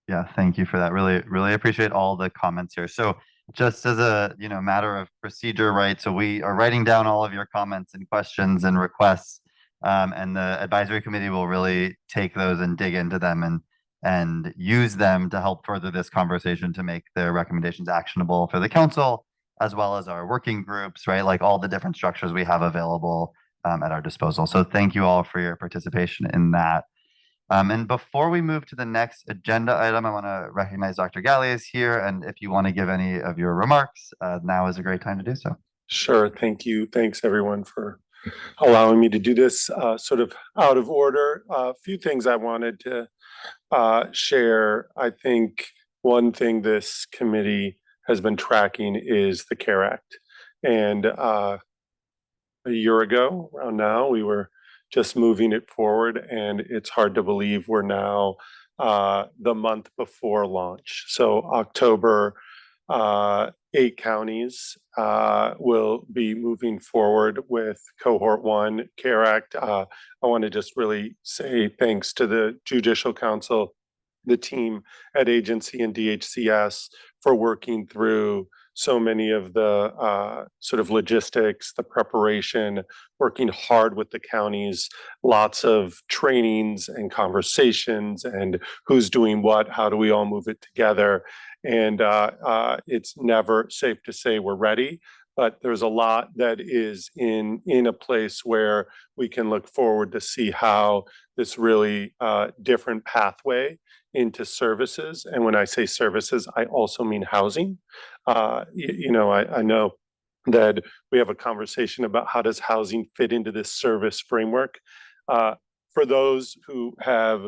Yeah, thank you for that. Really appreciate all the comments here. So just as a matter of procedure, right? So we are writing down all of your comments and questions and requests, and the advisory committee will really take those and dig into them and use them to help further this conversation to make their recommendations actionable for the council, as well as our working groups, right? Like all the different structures we have available at our disposal. So thank you all for your participation in that. And before we move to the next agenda item, I want to recognize Dr. Galli is here. And if you want to give any of your remarks, now is a great time to do so. Sure. Thank you. Thanks everyone for allowing me to do this sort of out of order. A few things I wanted to share. I think one thing this committee has been tracking is the CARE Act. And a year ago, around now, we were just moving it forward, and it's hard to believe we're now the month before launch. So October, 8 counties will be moving forward with Cohort 1 CARE Act. I want to just really say thanks to the Judicial Council, the team at Agency and DHCS for working through so many of the sort of logistics, the preparation, working hard with the counties, lots of trainings and conversations and who's doing what, how do we all move it together. And it's never safe to say we're ready, but there's a lot that is in a place where we can look forward to see how this really different pathway into services. And when I say services, I also mean housing. I know that we have a conversation about how does housing fit into this service framework. For those who have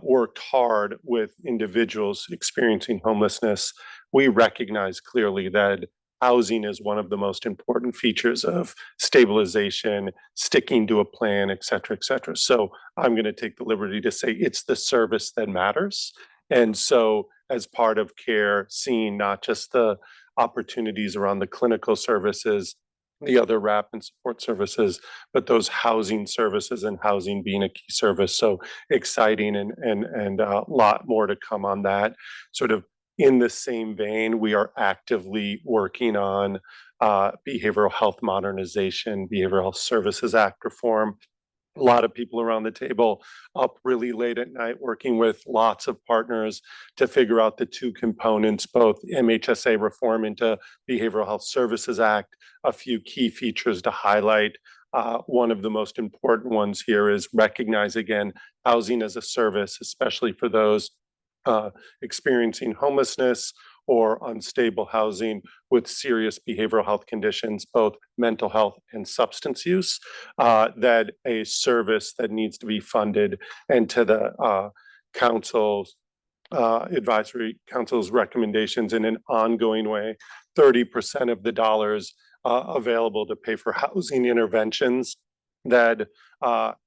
worked hard with individuals experiencing homelessness, we recognize clearly that housing is one of the most important features of stabilization, sticking to a plan, et cetera, et cetera. So I'm going to take the liberty to say it's the service that matters. And so as part of CARE, seeing not just the opportunities around the clinical services, the other wrap and support services, but those housing services and housing being a key service. So exciting and a lot more to come on that. Sort of in the same vein, we are actively working on behavioral health modernization, Behavioral Health Services Act reform. A lot of people around the table up really late at night working with lots of partners to figure out the two components, both MHSA reform into Behavioral Health Services Act, a few key features to highlight. One of the most important ones here is recognize again housing as a service, especially for those experiencing homelessness or unstable housing with serious behavioral health conditions, both mental health and substance use, that a service that needs to be funded. And to the council's advisory council's recommendations in an ongoing way, 30% of the dollars available to pay for housing interventions that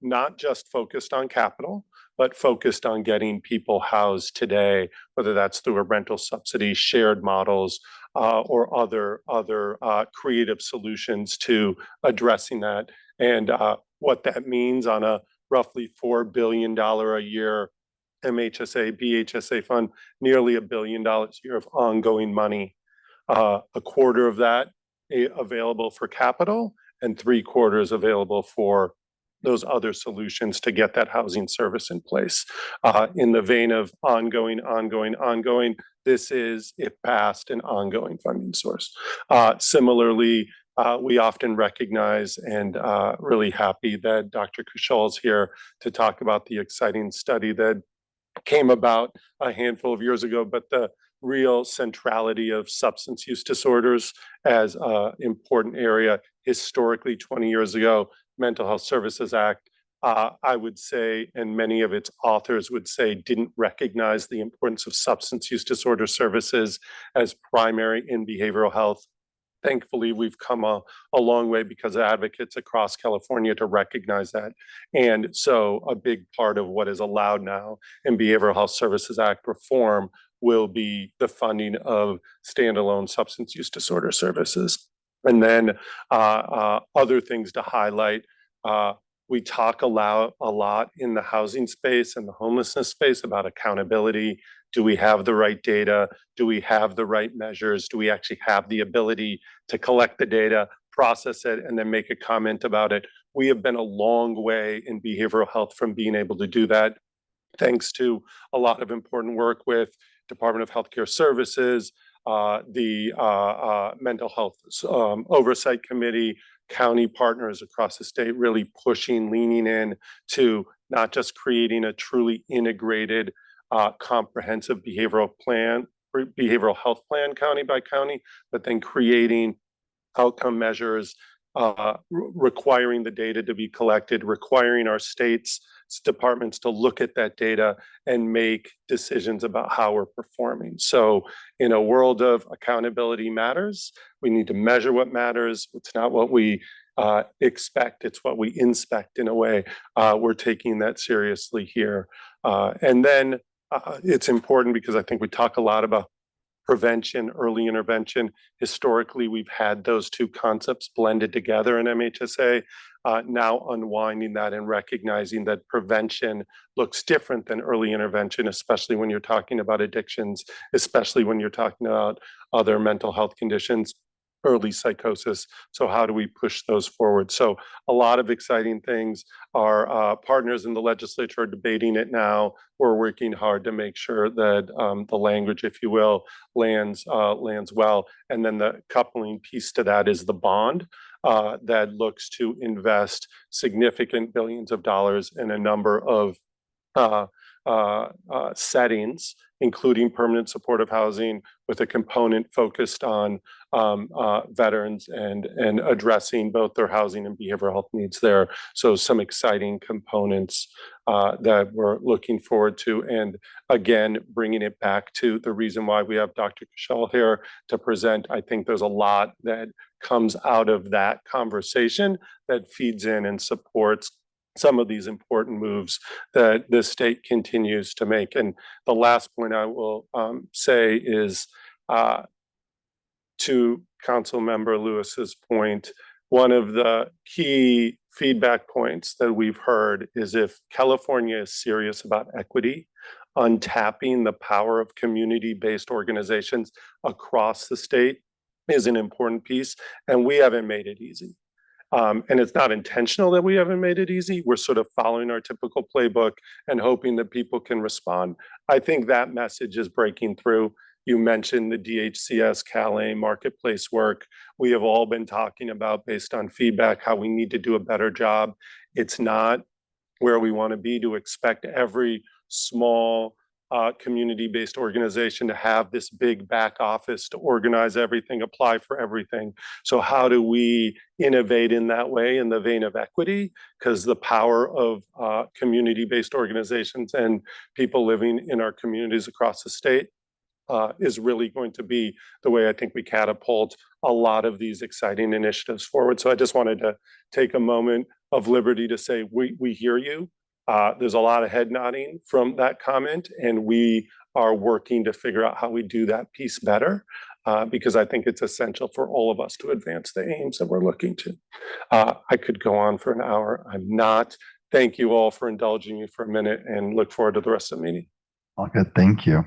not just focused on capital, but focused on getting people housed today, whether that's through a rental subsidy, shared models, or other creative solutions to addressing that. And what that means on a roughly $4 billion a year MHSA, BHSA fund, nearly $1 billion a year of ongoing money. A quarter of that available for capital and 3/4 available for those other solutions to get that housing service in place. In the vein of ongoing, this is, if passed, an ongoing funding source. Similarly, we often recognize and really happy that Dr. Kushal is here to talk about the exciting study that came about a handful of years ago, but the real centrality of substance use disorders as an important area historically 20 years ago, Mental Health Services Act, I would say, and many of its authors would say, didn't recognize the importance of substance use disorder services as primary in behavioral health. Thankfully, we've come a long way because of advocates across California to recognize that. And so a big part of what is allowed now in Behavioral Health Services Act reform will be the funding of standalone substance use disorder services. And then other things to highlight. We talk a lot in the housing space and the homelessness space about accountability. Do we have the right data? Do we have the right measures? Do we actually have the ability to collect the data, process it, and then make a comment about it? We have been a long way in behavioral health from being able to do that, thanks to a lot of important work with Department of Healthcare Services, the Mental Health Oversight Committee, county partners across the state really pushing, leaning in to not just creating a truly integrated, comprehensive behavioral health plan county by county, but then creating outcome measures, requiring the data to be collected, requiring our states' departments to look at that data and make decisions about how we're performing. So in a world of accountability matters, we need to measure what matters. It's not what we expect, it's what we inspect in a way. We're taking that seriously here. And then it's important because I think we talk a lot about prevention, early intervention. Historically, we've had those two concepts blended together in MHSA. Now unwinding that and recognizing that prevention looks different than early intervention, especially when you're talking about addictions, especially when you're talking about other mental health conditions, early psychosis. So how do we push those forward? So a lot of exciting things. Our partners in the legislature are debating it now. We're working hard to make sure that the language, if you will, lands well. And then the coupling piece to that is the bond that looks to invest significant billions of dollars in a number of settings, including permanent supportive housing, with a component focused on veterans and addressing both their housing and behavioral health needs there. So some exciting components that we're looking forward to. And again, bringing it back to the reason why we have Dr. Kushal here to present. I think there's a lot that comes out of that conversation that feeds in and supports some of these important moves that the state continues to make. And the last point I will say is to Council Member Lewis's point, one of the key feedback points that we've heard is if California is serious about equity, untapping the power of community-based organizations across the state is an important piece, and we haven't made it easy. And it's not intentional that we haven't made it easy. We're sort of following our typical playbook and hoping that people can respond. I think that message is breaking through. You mentioned the DHCS, CalA marketplace work. We have all been talking about, based on feedback, how we need to do a better job. It's not where we want to be to expect every small community-based organization to have this big back office to organize everything, apply for everything. So how do we innovate in that way in the vein of equity? Because the power of community-based organizations and people living in our communities across the state is really going to be the way I think we catapult a lot of these exciting initiatives forward. So I just wanted to take a moment of liberty to say, we hear you. There's a lot of head nodding from that comment, and we are working to figure out how we do that piece better, because I think it's essential for all of us to advance the aims that we're looking to. I could go on for an hour. I'm not. Thank you all for indulging me for a minute, and look forward to the rest of the meeting. All good. Thank you.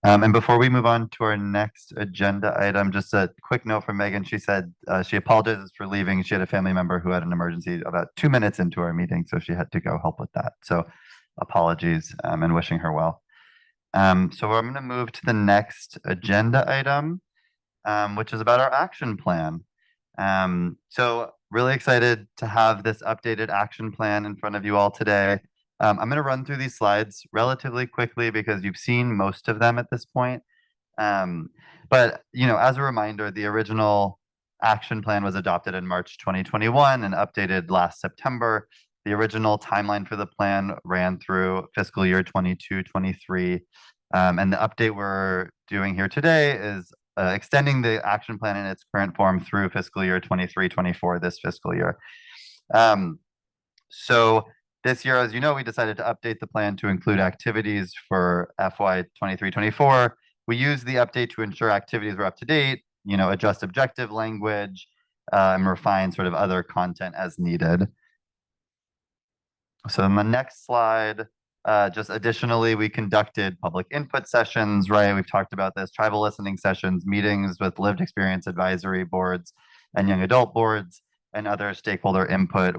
And before we move on to our next agenda item, just a quick note from Megan. She said she apologizes for leaving. She had a family member who had an emergency about 2 minutes into our meeting, so she had to go help with that. So apologies and wishing her well. So I'm going to move to the next agenda item, which is about our action plan. So really excited to have this updated action plan in front of you all today. I'm going to run through these slides relatively quickly because you've seen most of them at this point. But as a reminder, the original action plan was adopted in March 2021 and updated last September. The original timeline for the plan ran through fiscal year 22-23. And the update we're doing here today is extending the action plan in its current form through fiscal year 23-24, this fiscal year. So this year, as you know, we decided to update the plan to include activities for FY 23-24. We used the update to ensure activities were up to date, adjust objective language, and refine sort of other content as needed. So in the next slide, just additionally, we conducted public input sessions, right? We've talked about this, tribal listening sessions, meetings with lived experience advisory boards and young adult boards, and other stakeholder input.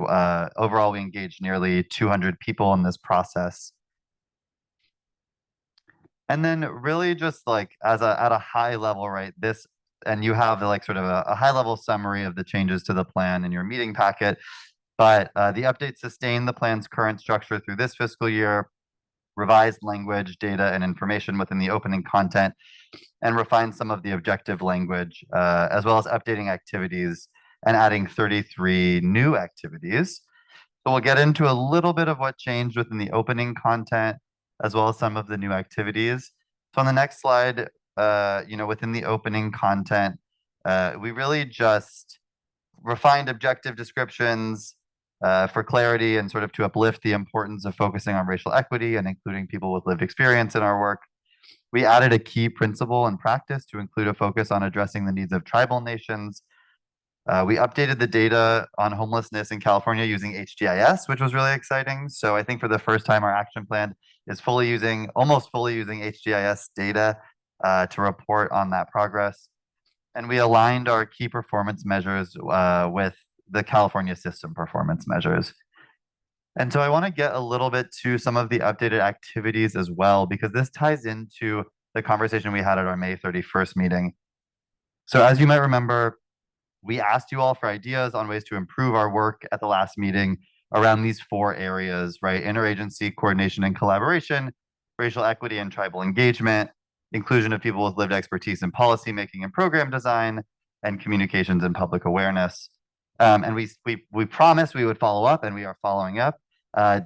Overall, we engaged nearly 200 people in this process. And then really just like at a high level, right, and you have like sort of a high level summary of the changes to the plan in your meeting packet. But the update sustained the plan's current structure through this fiscal year, revised language, data, and information within the opening content, and refined some of the objective language, as well as updating activities and adding 33 new activities. So we'll get into a little bit of what changed within the opening content, as well as some of the new activities. So on the next slide, within the opening content, we really just refined objective descriptions for clarity and sort of to uplift the importance of focusing on racial equity and including people with lived experience in our work. We added a key principle and practice to include a focus on addressing the needs of tribal nations. We updated the data on homelessness in California using HGIS, which was really exciting. So I think for the first time, our action plan is almost fully using HGIS data to report on that progress. And we aligned our key performance measures with the California system performance measures. And so I want to get a little bit to some of the updated activities as well, because this ties into the conversation we had at our May 31st meeting. So as you might remember, we asked you all for ideas on ways to improve our work at the last meeting around these 4 areas, right? Interagency, coordination and collaboration, racial equity and tribal engagement, inclusion of people with lived expertise in policymaking and program design, and communications and public awareness. And we promised we would follow up, and we are following up.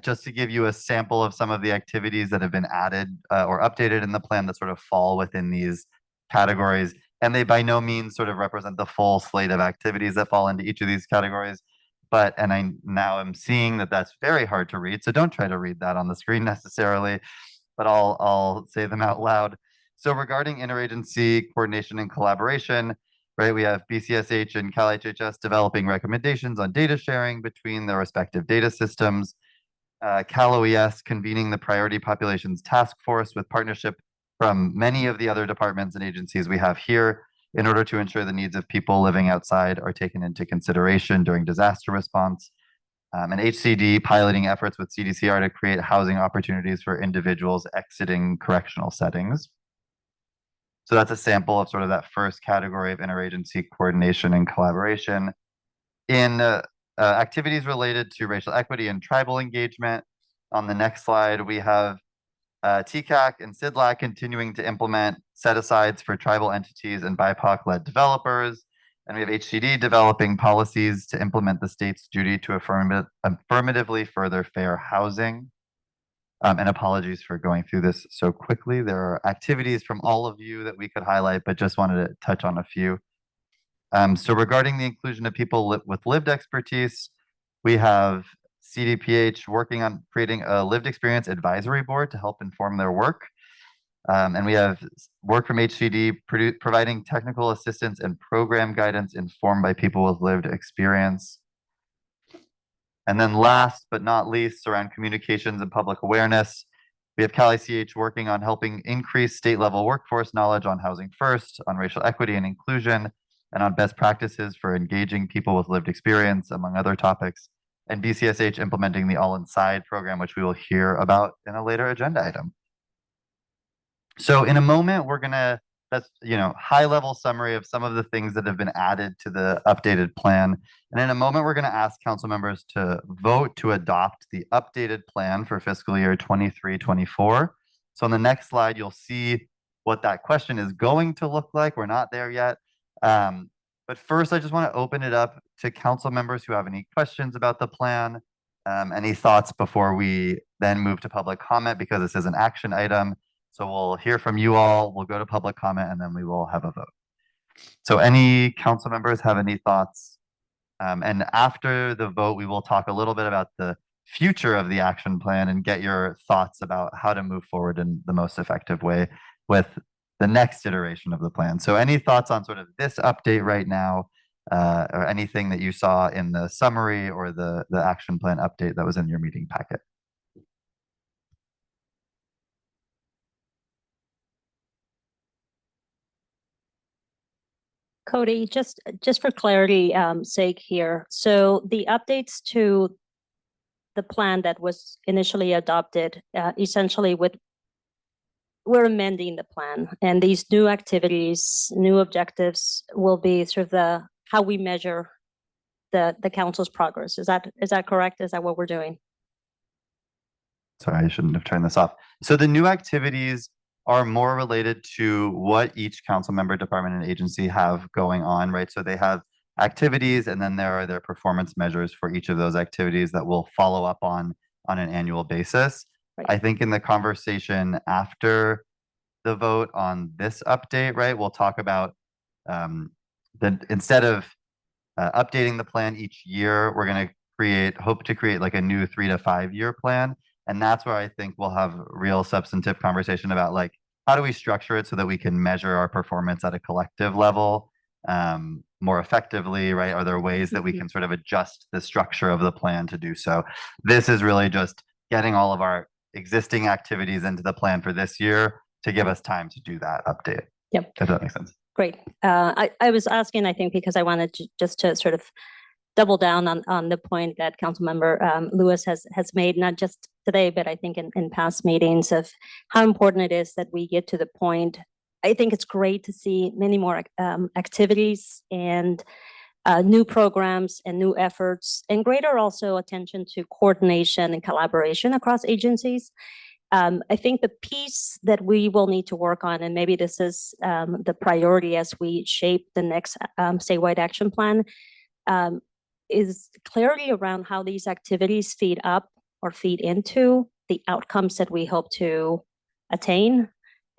Just to give you a sample of some of the activities that have been added or updated in the plan that sort of fall within these categories. And they by no means sort of represent the full slate of activities that fall into each of these categories. And I now am seeing that that's very hard to read. So don't try to read that on the screen necessarily, but I'll say them out loud. So regarding interagency coordination and collaboration, right, we have BCSH and CalHHS developing recommendations on data sharing between their respective data systems. CalOES convening the Priority Populations Task Force with partnership from many of the other departments and agencies we have here in order to ensure the needs of people living outside are taken into consideration during disaster response. And HCD piloting efforts with CDCR to create housing opportunities for individuals exiting correctional settings. So that's a sample of sort of that first category of interagency coordination and collaboration. In activities related to racial equity and tribal engagement, on the next slide, we have TCAC and CIDLAC continuing to implement set-asides for tribal entities and BIPOC-led developers. And we have HCD developing policies to implement the state's duty to affirmatively further fair housing. And apologies for going through this so quickly. There are activities from all of you that we could highlight, but just wanted to touch on a few. So regarding the inclusion of people with lived expertise, we have CDPH working on creating a lived experience advisory board to help inform their work. And we have work from HCD providing technical assistance and program guidance informed by people with lived experience. And then last but not least, around communications and public awareness, We have Cali CH working on helping increase state level workforce knowledge on housing first, on racial equity and inclusion, and on best practices for engaging people with lived experience, among other topics. And BCSH implementing the All Inside program, which we will hear about in a later agenda item. So in a moment, we're gonna, that's, high level summary of some of the things that have been added to the updated plan. And in a moment, we're gonna ask council members to vote to adopt the updated plan for fiscal year 23-24. So on the next slide, you'll see what that question is going to look like. We're not there yet. But first, I just want to open it up to council members who have any questions about the plan, any thoughts before we then move to public comment, because this is an action item. So we'll hear from you all, we'll go to public comment, and then we will have a vote. So any council members have any thoughts? And after the vote, we will talk a little bit about the future of the action plan and get your thoughts about how to move forward in the most effective way with the next iteration of the plan. So any thoughts on sort of this update right now, or anything that you saw in the summary or the action plan update that was in your meeting packet? Cody, just for clarity sake here. So the updates to the plan that was initially adopted, essentially we're amending the plan, and these new activities, new objectives will be sort of how we measure the council's progress. Is that correct? Is that what we're doing? Sorry, I shouldn't have turned this off. So the new activities are more related to what each council member, department, and agency have going on, right? So they have activities, and then there are their performance measures for each of those activities that we'll follow up on an annual basis. Right. I think in the conversation after the vote on this update, right, we'll talk about instead of updating the plan each year, we're going to hope to create like a new 3 to 5 year plan. And that's where I think we'll have real substantive conversation about like, how do we structure it so that we can measure our performance at a collective level more effectively, right? Are there ways that we can sort of adjust the structure of the plan to do so? This is really just getting all of our existing activities into the plan for this year to give us time to do that update. Yep. If that makes sense. Great. I was asking, I think, because I wanted to sort of double down on the point that Councilmember Lewis has made, not just today, but I think in past meetings, of how important it is that we get to the point. I think it's great to see many more activities and new programs and new efforts, and greater also attention to coordination and collaboration across agencies. I think the piece that we will need to work on, and maybe this is the priority as we shape the next statewide action plan, is clarity around how these activities feed up or feed into the outcomes that we hope to attain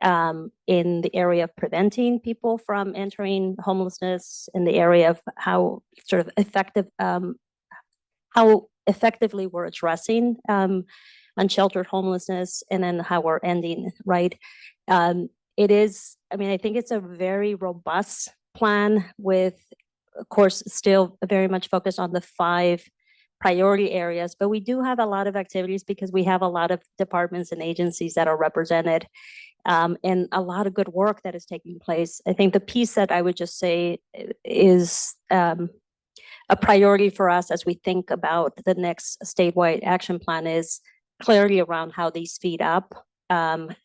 in the area of preventing people from entering homelessness, in the area of how sort of how effectively we're addressing unsheltered homelessness, and then how we're ending, right? It is, I mean, I think it's a very robust plan with, of course, still very much focused on the 5 priority areas, but we do have a lot of activities because we have a lot of departments and agencies that are represented, and a lot of good work that is taking place. I think the piece that I would just say is a priority for us as we think about the next statewide action plan is clarity around how these feed up, and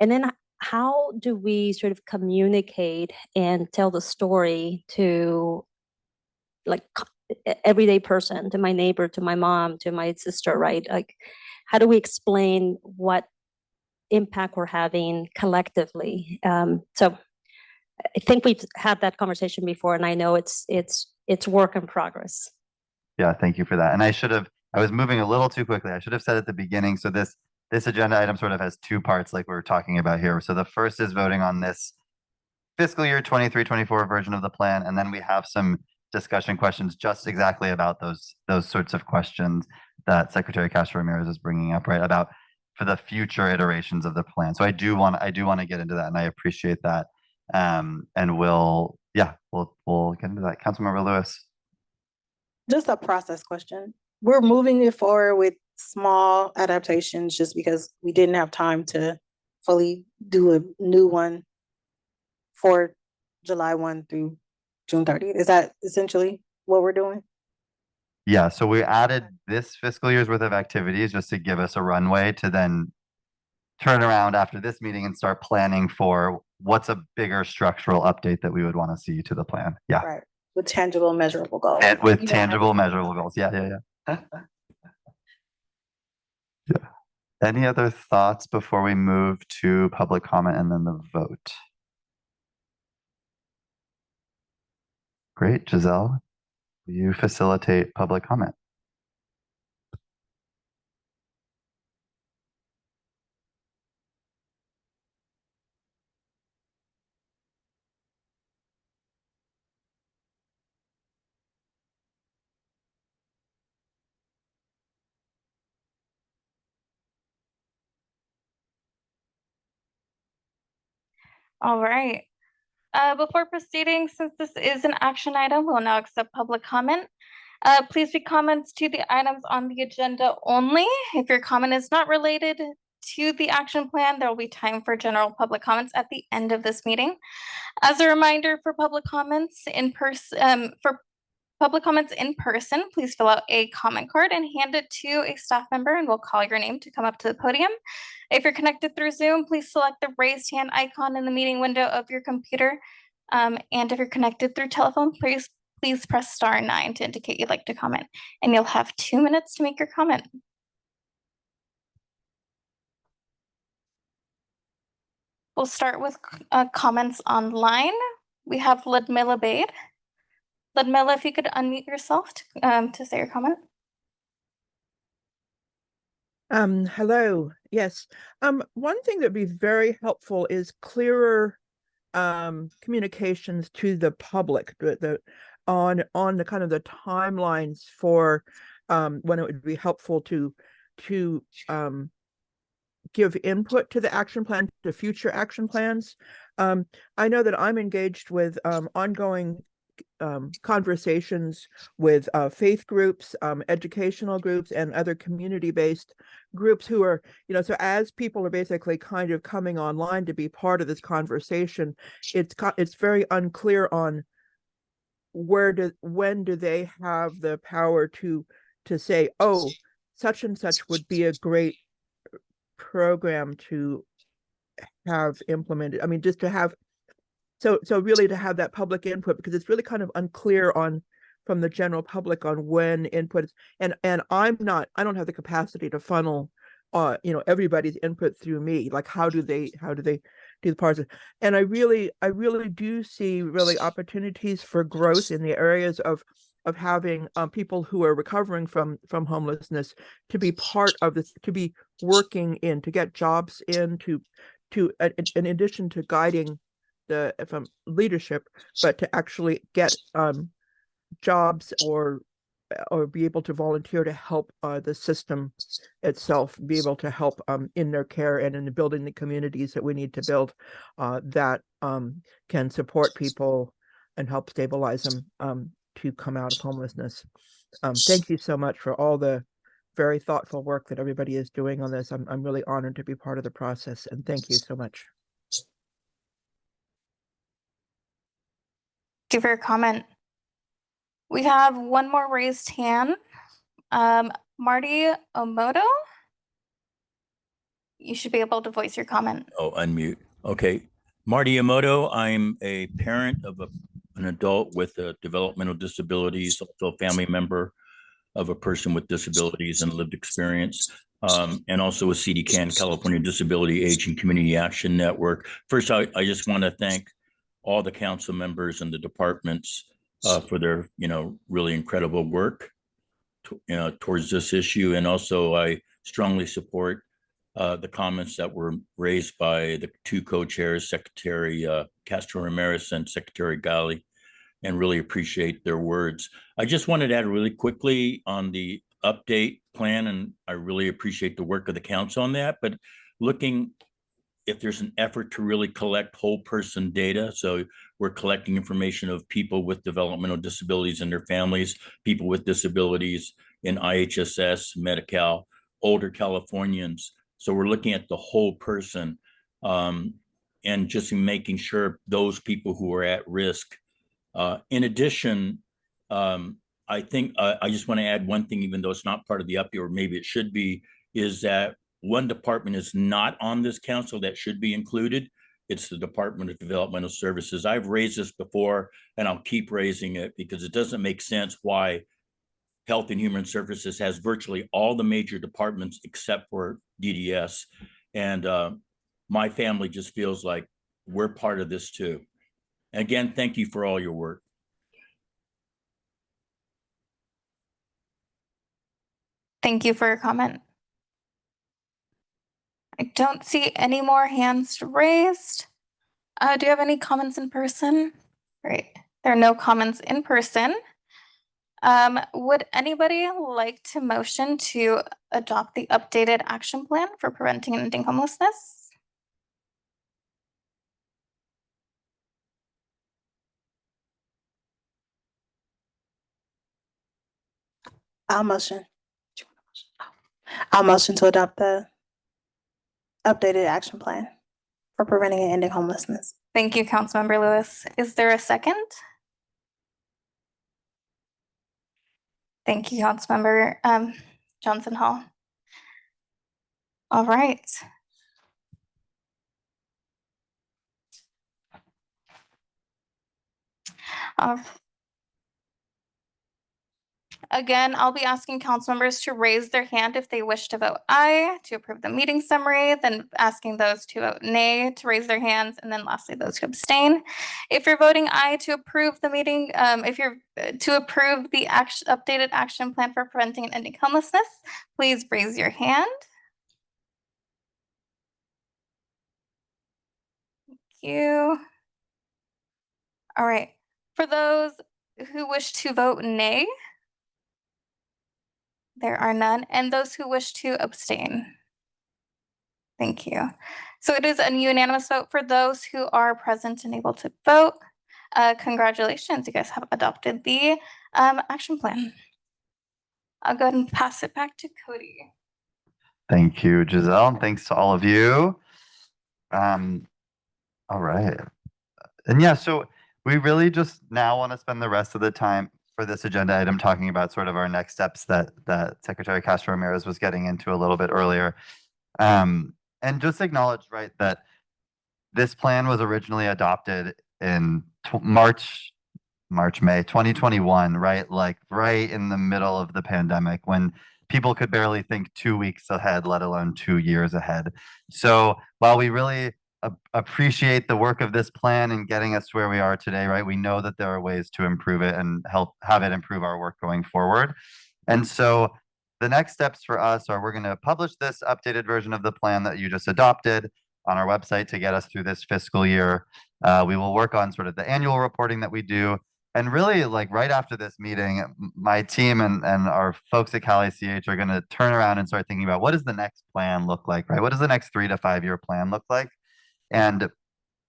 then how do we sort of communicate and tell the story to like everyday person, to my neighbor, to my mom, to my sister, right? Like, how do we explain what impact we're having collectively? So I think we've had that conversation before, and I know it's work in progress. Yeah, thank you for that. And I was moving a little too quickly. I should have said at the beginning. So this agenda item sort of has 2 parts like we were talking about here. So the first is voting on this fiscal year 23-24 version of the plan. And then we have some discussion questions just exactly about those sorts of questions that Secretary Castro Ramirez is bringing up, right? About for the future iterations of the plan. So I do want to get into that, and I appreciate that. And we'll get into that. Councilmember Lewis. Just a process question. We're moving it forward with small adaptations just because we didn't have time to fully do a new one for July 1 through June 30th. Is that essentially what we're doing? Yeah, so we added this fiscal year's worth of activities just to give us a runway to then turn around after this meeting and start planning for what's a bigger structural update that we would want to see to the plan. Yeah. Right, with tangible, measurable goals. And with You don't have tangible, to- measurable goals. Yeah. Yeah. Any other thoughts before we move to public comment and then the vote? Great, Giselle, will you facilitate public comment? All right. Before proceeding, since this is an action item, we'll now accept public comment. Please read comments to the items on the agenda only. If your comment is not related to the action plan, there will be time for general public comments at the end of this meeting. As a reminder, for public comments in person, please fill out a comment card and hand it to a staff member and we'll call your name to come up to the podium. If you're connected through Zoom, please select the raised hand icon in the meeting window of your computer. And if you're connected through telephone, please press *9 to indicate you'd like to comment. And you'll have 2 minutes to make your comment. We'll start with comments online. We have Ludmilla Bade. Ludmilla, if you could unmute yourself to say your comment. Hello. Yes. One thing that'd be very helpful is clearer communications to the public, on the kind of the timelines for when it would be helpful to give input to the action plan, to future action plans. I know that I'm engaged with ongoing conversations with faith groups, educational groups, and other community-based groups who are, so as people are basically kind of coming online to be part of this conversation, it's very unclear on when do they have the power to say, oh, such and such would be a great program to have implemented. I mean, just to have so really to have that public input, because it's really kind of unclear from the general public on when input is, and I don't have the capacity to funnel everybody's input through me. Like how do they do the parts of, and I really do see really opportunities for growth in the areas of having people who are recovering from homelessness to be part of this, to be working in, to get jobs in, to in addition to guiding from leadership, but to actually get jobs or be able to volunteer to help the system itself, be able to help in their care and in building the communities that we need to build that can support people and help stabilize them to come out of homelessness. Thank you so much for all the very thoughtful work that everybody is doing on this. I'm really honored to be part of the process, and thank you so much. Thank you for your comment. We have one more raised hand. Marty Omoto, you should be able to voice your comment. Oh, unmute. Okay. Marty Omoto, I'm a parent of an adult with developmental disabilities, also a family member of a person with disabilities and lived experience, and also a CDCAN, California Disability Age and Community Action Network. First, I just want to thank all the council members and the departments for their, really incredible work towards this issue. And also I strongly support the comments that were raised by the two co-chairs, Secretary Castro Ramirez and Secretary Gali, and really appreciate their words. I just wanted to add really quickly on the update plan, and I really appreciate the work of the council on that, but looking if there's an effort to really collect whole person data. So we're collecting information of people with developmental disabilities and their families, people with disabilities in IHSS, Medi-Cal, older Californians. So we're looking at the whole person, and just making sure those people who are at risk. In addition, I think I just want to add one thing, even though it's not part of the update, or maybe it should be, is that one department is not on this council that should be included. It's the Department of Developmental Services. I've raised this before, and I'll keep raising it because it doesn't make sense why Health and Human Services has virtually all the major departments except for DDS. And my family just feels like we're part of this too. Again, thank you for all your work. Thank you for your comment. I don't see any more hands raised. Do you have any comments in person? Great. There are no comments in person. Would anybody like to motion to adopt the updated action plan for preventing and ending homelessness? I'll motion. I'll motion to adopt the updated action plan for preventing and ending homelessness. Thank you, Councilmember Lewis. Is there a second? Thank you, Councilmember Johnson Hall. All right. Again, I'll be asking council members to raise their hand if they wish to vote aye to approve the meeting summary, then asking those to vote nay to raise their hands, and then lastly those who abstain. If you're voting aye to approve the meeting, if you're to approve the updated action plan for preventing and ending homelessness, please raise your hand. Thank you. All right. For those who wish to vote nay, there are none, and those who wish to abstain. Thank you. So it is a unanimous vote for those who are present and able to vote. Congratulations, you guys have adopted the action plan. I'll go ahead and pass it back to Cody. Thank you, Giselle, and thanks to all of you. All right. And yeah, so we really just now want to spend the rest of the time for this agenda item talking about sort of our next steps that Secretary Castro Ramirez was getting into a little bit earlier. And just acknowledge, right, that this plan was originally adopted in May 2021, right? Like right in the middle of the pandemic when people could barely think 2 weeks ahead, let alone 2 years ahead. So while we really appreciate the work of this plan and getting us to where we are today, right? We know that there are ways to improve it and help have it improve our work going forward. And so the next steps for us are we're going to publish this updated version of the plan that you just adopted on our website to get us through this fiscal year. We will work on sort of the annual reporting that we do. And really, like right after this meeting, my team and our folks at Cal ICH are going to turn around and start thinking about what does the next plan look like, right? What does the next 3 to 5 year plan look like? And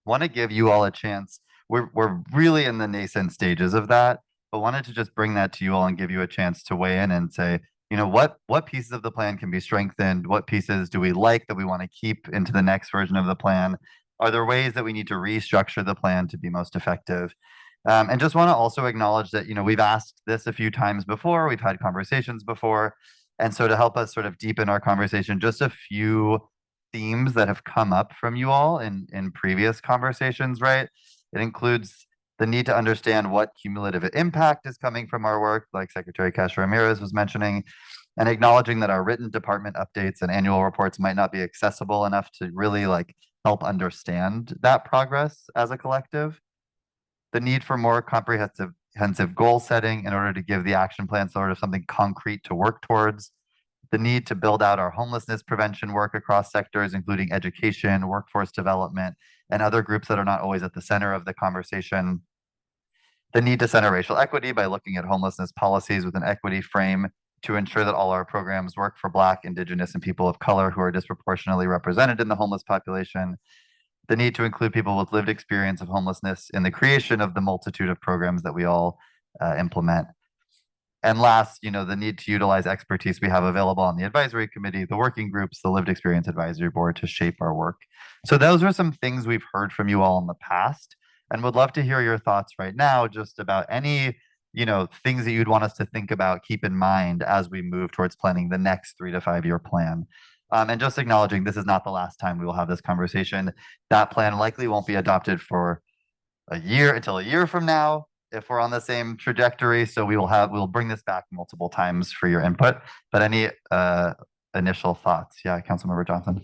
want to give you all a chance. We're really in the nascent stages of that, but wanted to just bring that to you all and give you a chance to weigh in and say, you know, what pieces of the plan can be strengthened? What pieces do we like that we want to keep into the next version of the plan? Are there ways that we need to restructure the plan to be most effective? And just want to also acknowledge that, you know, we've asked this a few times before, we've had conversations before. And so to help us sort of deepen our conversation, just a few themes that have come up from you all in previous conversations, right? It includes the need to understand what cumulative impact is coming from our work, like Secretary Castro Ramirez was mentioning, and acknowledging that our written department updates and annual reports might not be accessible enough to really like help understand that progress as a collective. The need for more comprehensive goal setting in order to give the action plan sort of something concrete to work towards. The need to build out our homelessness prevention work across sectors, including education, workforce development, and other groups that are not always at the center of the conversation. The need to center racial equity by looking at homelessness policies with an equity frame to ensure that all our programs work for Black, Indigenous, and people of color who are disproportionately represented in the homeless population. The need to include people with lived experience of homelessness in the creation of the multitude of programs that we all implement. And last, the need to utilize expertise we have available on the advisory committee, the working groups, the lived experience advisory board to shape our work. So those are some things we've heard from you all in the past, and would love to hear your thoughts right now just about any things that you'd want us to think about, keep in mind as we move towards planning the next 3 to 5 year plan. And just acknowledging this is not the last time we will have this conversation. That plan likely won't be adopted for until a year from now, if we're on the same trajectory. So we'll bring this back multiple times for your input. But any initial thoughts? Yeah, Councilmember Johnson.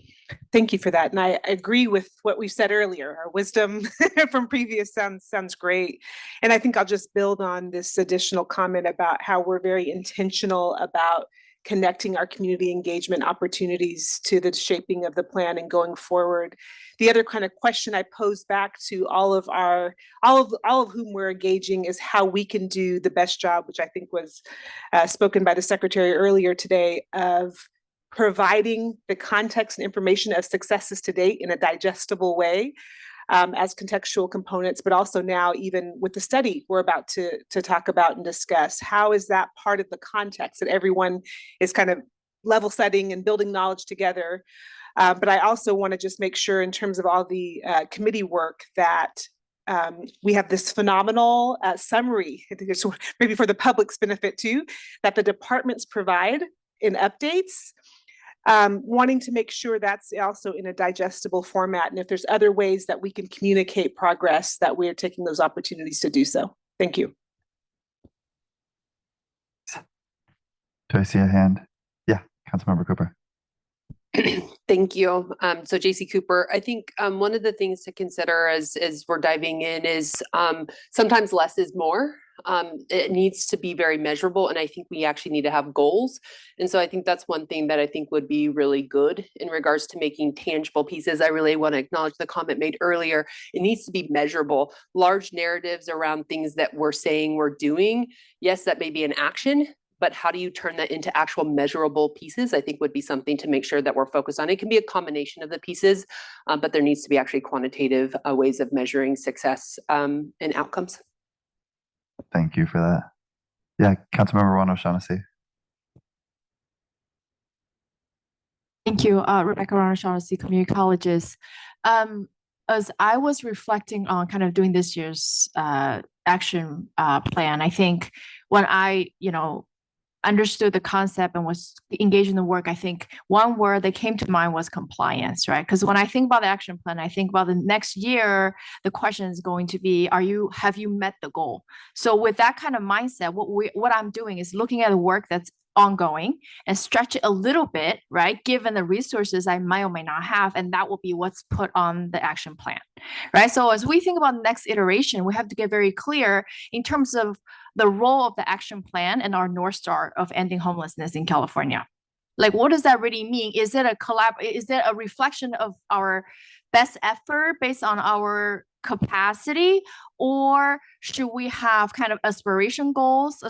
Thank you for that. And I agree with what we said earlier. Our wisdom from previous sounds great. And I think I'll just build on this additional comment about how we're very intentional about connecting our community engagement opportunities to the shaping of the plan and going forward. The other kind of question I pose back to all of whom we're engaging is how we can do the best job, which I think was spoken by the secretary earlier today, of providing the context and information of successes to date in a digestible way as contextual components, but also now even with the study we're about to talk about and discuss, how is that part of the context that everyone is kind of level setting and building knowledge together. But I also want to just make sure in terms of all the committee work that we have this phenomenal summary, I think it's maybe for the public's benefit too, that the departments provide in updates, wanting to make sure that's also in a digestible format. And if there's other ways that we can communicate progress, that we're taking those opportunities to do so. Thank you. Do I see a hand? Yeah, Councilmember Cooper. Thank you. So JC Cooper, I think one of the things to consider as we're diving in is sometimes less is more. It needs to be very measurable, and I think we actually need to have goals. And so I think that's one thing that I think would be really good in regards to making tangible pieces. I really want to acknowledge the comment made earlier. It needs to be measurable. Large narratives around things that we're saying we're doing. Yes, that may be an action, but how do you turn that into actual measurable pieces? I think would be something to make sure that we're focused on. It can be a combination of the pieces, but there needs to be actually quantitative ways of measuring success and outcomes. Thank you for that. Yeah, Councilmember Juan O'Shaughnessy. Thank you, Rebecca O'Shaughnessy, Community Colleges. As I was reflecting on kind of doing this year's action plan, I think when I, understood the concept and was engaged in the work, I think one word that came to mind was compliance, right? Because when I think about the action plan, I think about the next year, the question is going to be, have you met the goal? So with that kind of mindset, what I'm doing is looking at the work that's ongoing and stretch it a little bit, right? Given the resources I might or may not have, and that will be what's put on the action plan, right? So as we think about the next iteration, we have to get very clear in terms of the role of the action plan and our North Star of ending homelessness in California. Like, what does that really mean? Is it a reflection of our best effort based on our capacity, or should we have kind of aspirational goals,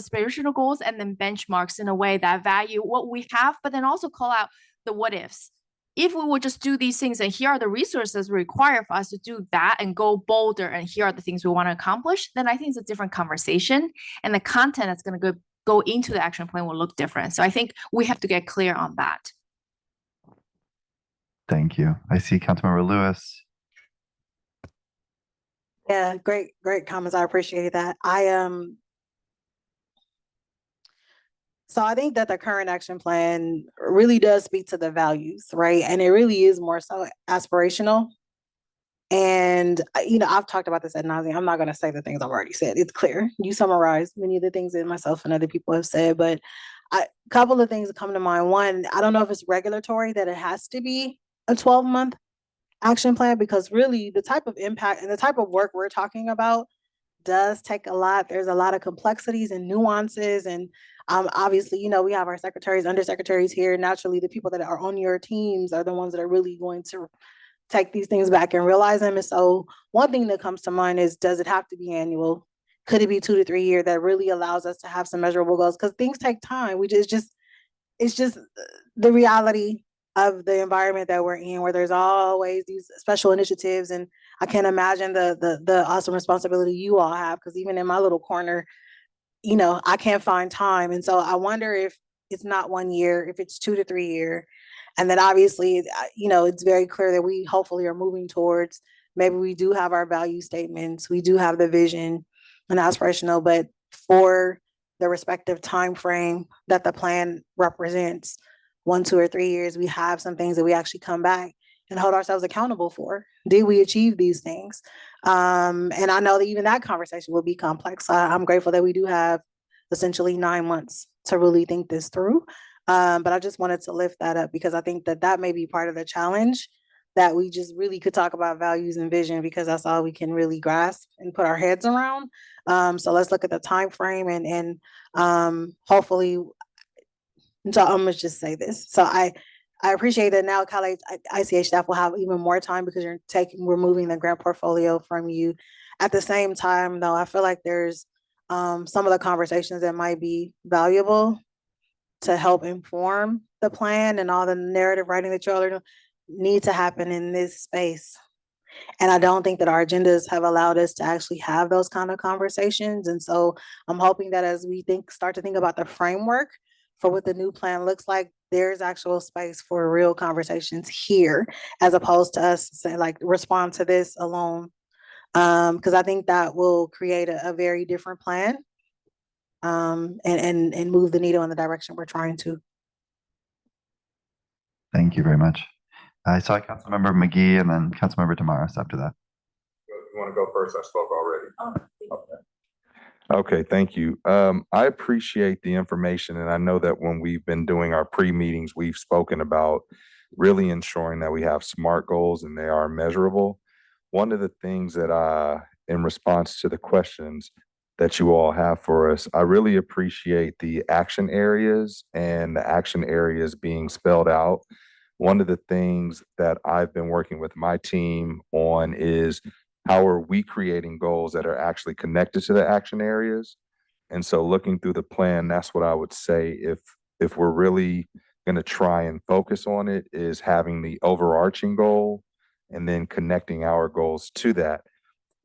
and then benchmarks in a way that value what we have, but then also call out the what ifs? If we would just do these things and here are the resources required for us to do that and go bolder and here are the things we want to accomplish, then I think it's a different conversation and the content that's going to go into the action plan will look different. So I think we have to get clear on that. Thank you. I see Councilmember Lewis. Yeah, great comments. I appreciate that. So I think that the current action plan really does speak to the values, right? And it really is more so aspirational. And, I've talked about this ad nauseum. I'm not going to say the things I've already said. It's clear. You summarized many of the things that myself and other people have said, but a couple of things that come to mind. One, I don't know if it's regulatory that it has to be a 12-month action plan, because really the type of impact and the type of work we're talking about does take a lot. There's a lot of complexities and nuances. And obviously, we have our secretaries, undersecretaries here. Naturally, the people that are on your teams are the ones that are really going to take these things back and realize them. And so one thing that comes to mind is, does it have to be annual? Could it be 2 to 3 years that really allows us to have some measurable goals? Because things take time. It's just the reality of the environment that we're in, where there's always these special initiatives. And I can't imagine the awesome responsibility you all have, because even in my little corner, you know, I can't find time. And so I wonder if it's not 1 year, if it's 2 to 3 year. And then obviously, you know, it's very clear that we hopefully are moving towards, maybe we do have our value statements, we do have the vision and aspirational, but for the respective time frame that the plan represents, 1, 2, or 3 years, we have some things that we actually come back and hold ourselves accountable for. Did we achieve these things? And I know that even that conversation will be complex. I'm grateful that we do have essentially 9 months to really think this through. But I just wanted to lift that up because I think that that may be part of the challenge, that we just really could talk about values and vision because that's all we can really grasp and put our heads around. So let's look at the time frame and hopefully. So I'm gonna just say this. So I appreciate that now college ICH staff will have even more time because we're moving the grant portfolio from you. At the same time, though, I feel like there's some of the conversations that might be valuable to help inform the plan, and all the narrative writing that y'all are doing need to happen in this space. And I don't think that our agendas have allowed us to actually have those kind of conversations. And so I'm hoping that as we start to think about the framework for what the new plan looks like, there's actual space for real conversations here, as opposed to us saying like respond to this alone. Because I think that will create a very different plan, and move the needle in the direction we're trying to. Thank you very much. I saw Councilmember McGee and then Councilmember Damaris after that. You want to go first? I spoke already. Okay, thank you. I appreciate the information, and I know that when we've been doing our pre-meetings, we've spoken about really ensuring that we have SMART goals and they are measurable. One of the things that in response to the questions that you all have for us, I really appreciate the action areas and the action areas being spelled out. One of the things that I've been working with my team on is how are we creating goals that are actually connected to the action areas? And so looking through the plan, that's what I would say if we're really going to try and focus on it, is having the overarching goal and then connecting our goals to that.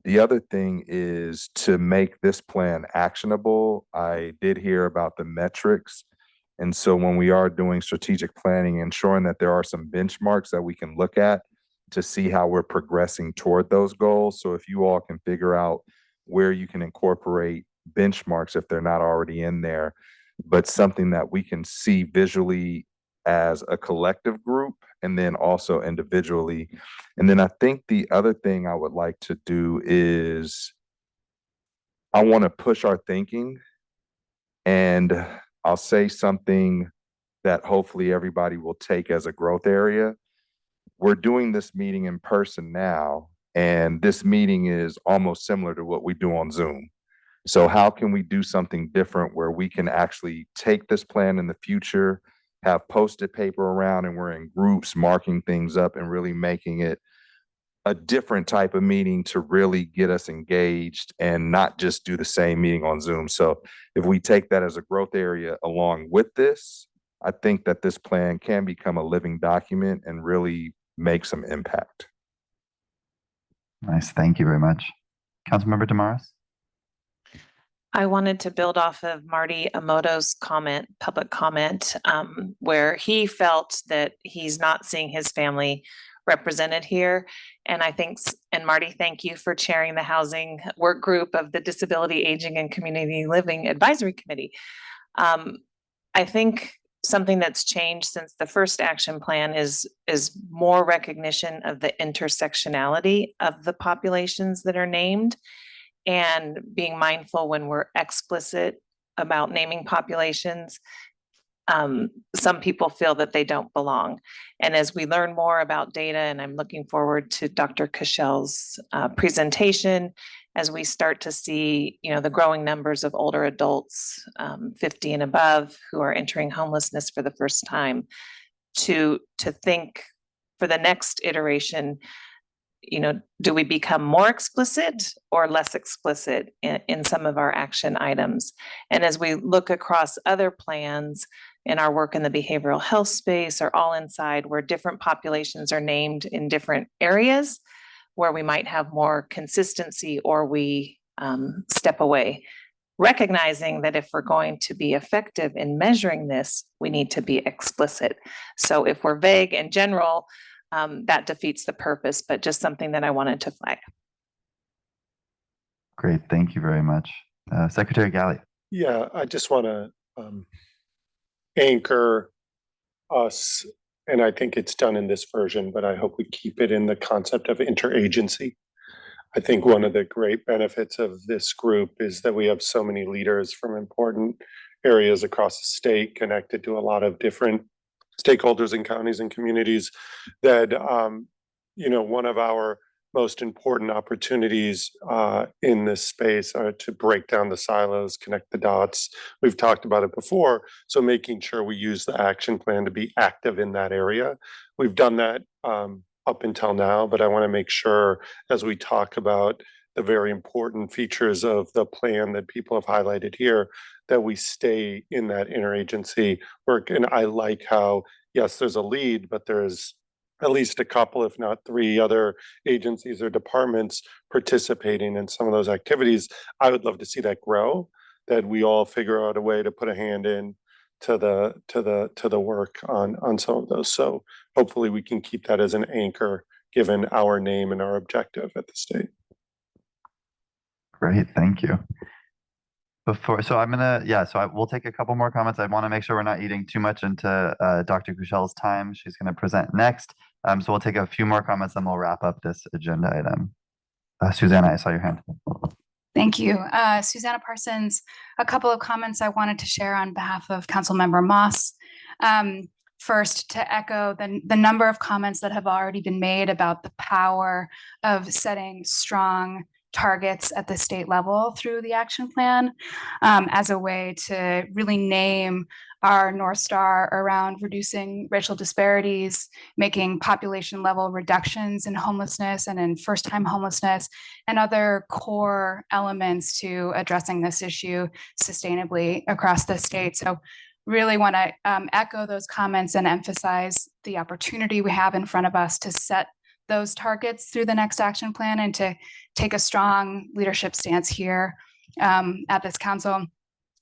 The other thing is to make this plan actionable. I did hear about the metrics. And so when we are doing strategic planning, ensuring that there are some benchmarks that we can look at to see how we're progressing toward those goals. So if you all can figure out where you can incorporate benchmarks if they're not already in there, but something that we can see visually as a collective group and then also individually. And then I think the other thing I would like to do is I want to push our thinking, and I'll say something that hopefully everybody will take as a growth area. We're doing this meeting in person now, and this meeting is almost similar to what we do on Zoom. So how can we do something different where we can actually take this plan in the future, have Post-it paper around, and we're in groups marking things up and really making it a different type of meeting to really get us engaged and not just do the same meeting on Zoom. So if we take that as a growth area along with this, I think that this plan can become a living document and really make some impact. Nice. Thank you very much. Councilmember Damaris? I wanted to build off of Marty Emoto's public comment, where he felt that he's not seeing his family represented here. And and Marty, thank you for chairing the housing work group of the Disability, Aging, and Community Living Advisory Committee. I think something that's changed since the first action plan is more recognition of the intersectionality of the populations that are named, and being mindful when we're explicit about naming populations. Some people feel that they don't belong. And as we learn more about data, and I'm looking forward to Dr. Cashell's presentation, as we start to see, the growing numbers of older adults, 50 and above, who are entering homelessness for the first time, to think for the next iteration, do we become more explicit or less explicit in some of our action items? And as we look across other plans in our work in the behavioral health space or All Inside, where different populations are named in different areas, where we might have more consistency or we step away. recognizing that if we're going to be effective in measuring this, we need to be explicit. So if we're vague and general, that defeats the purpose, but just something that I wanted to flag. Great, thank you very much. Secretary Galley. Yeah, I just want to anchor us, and I think it's done in this version, but I hope we keep it in the concept of interagency. I think one of the great benefits of this group is that we have so many leaders from important areas across the state connected to a lot of different stakeholders in counties and communities that, one of our most important opportunities in this space are to break down the silos, connect the dots. We've talked about it before, so making sure we use the action plan to be active in that area. We've done that up until now, but I want to make sure as we talk about the very important features of the plan that people have highlighted here, that we stay in that interagency work. And I like how, yes, there's a lead, but there's at least a couple, if not 3 other agencies or departments participating in some of those activities. I would love to see that grow, that we all figure out a way to put a hand in to the work on some of those. So hopefully we can keep that as an anchor given our name and our objective at the state. Great, thank you. We'll take a couple more comments. I want to make sure we're not eating too much into Dr. Kuchel's time. She's going to present next. So we'll take a few more comments and we'll wrap up this agenda item. Susanna, I saw your hand. Thank you. Susanna Parsons, a couple of comments I wanted to share on behalf of Councilmember Moss. First, to echo the number of comments that have already been made about the power of setting strong targets at the state level through the action plan as a way to really name our North Star around reducing racial disparities, making population level reductions in homelessness and in first-time homelessness, and other core elements to addressing this issue sustainably across the state. So really want to echo those comments and emphasize the opportunity we have in front of us to set those targets through the next action plan and to take a strong leadership stance here at this council.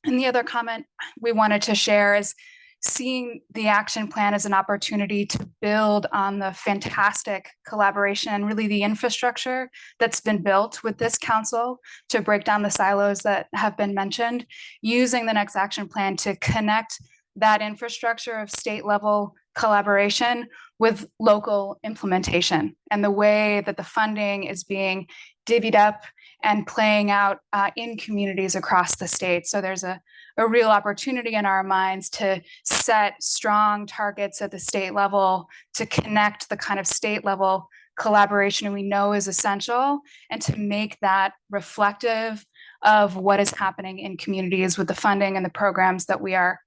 And the other comment we wanted to share is seeing the action plan as an opportunity to build on the fantastic collaboration and really the infrastructure that's been built with this council to break down the silos that have been mentioned, using the next action plan to connect that infrastructure of state level collaboration with local implementation and the way that the funding is being divvied up and playing out in communities across the state. So there's a real opportunity in our minds to set strong targets at the state level, to connect the kind of state level collaboration we know is essential, and to make that reflective of what is happening in communities with the funding and the programs that we are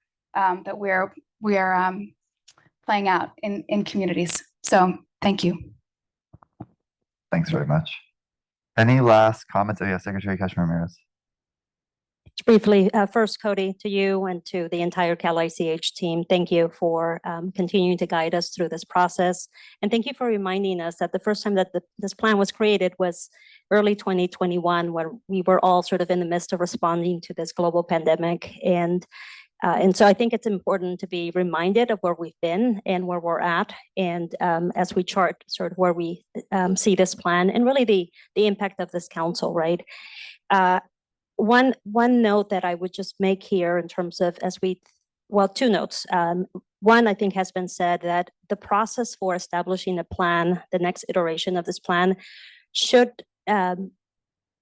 playing out in communities. So thank you. Thanks very much. Any last comments? Oh yeah, Secretary Kashmir Ramirez. Briefly, first, Cody, to you and to the entire Cal-ICH team, thank you for continuing to guide us through this process. And thank you for reminding us that the first time that this plan was created was early 2021, where we were all sort of in the midst of responding to this global pandemic. And so I think it's important to be reminded of where we've been and where we're at. And as we chart sort of where we see this plan and really the impact of this council, right? One note that I would just make here in terms of two notes. One, I think has been said that the process for establishing a plan, the next iteration of this plan, should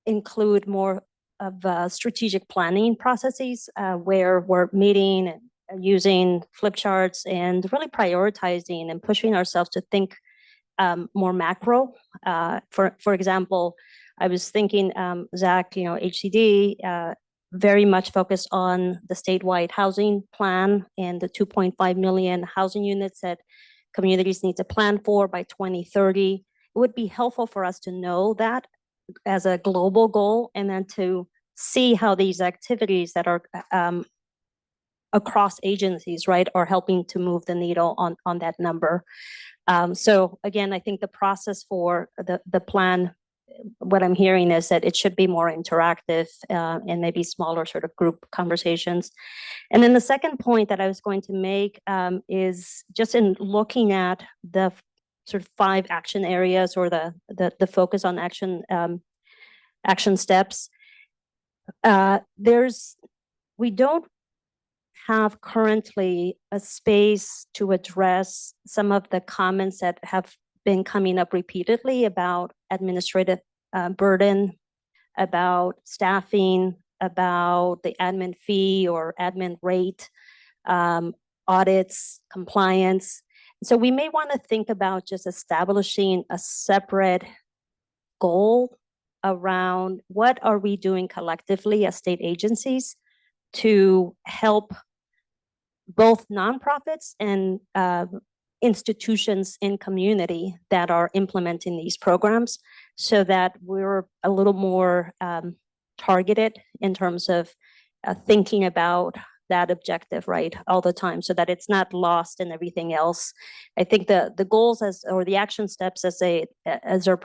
include more of strategic planning processes where we're meeting and using flip charts and really prioritizing and pushing ourselves to think more macro. For example, I was thinking, Zach, HCD very much focused on the statewide housing plan and the 2.5 million housing units that communities need to plan for by 2030. It would be helpful for us to know that as a global goal, and then to see how these activities that are across agencies, right, are helping to move the needle on that number. So again, I think the process for the plan what I'm hearing is that it should be more interactive and maybe smaller sort of group conversations. And then the second point that I was going to make is just in looking at the sort of 5 action areas or the focus on action steps. We don't have currently a space to address some of the comments that have been coming up repeatedly about administrative burden, about staffing, about the admin fee or admin rate, audits, compliance. So we may want to think about just establishing a separate goal around what are we doing collectively as state agencies to help both nonprofits and institutions in community that are implementing these programs, so that we're a little more targeted in terms of thinking about that objective, right, all the time, so that it's not lost in everything else. I think the goals or the action steps as they're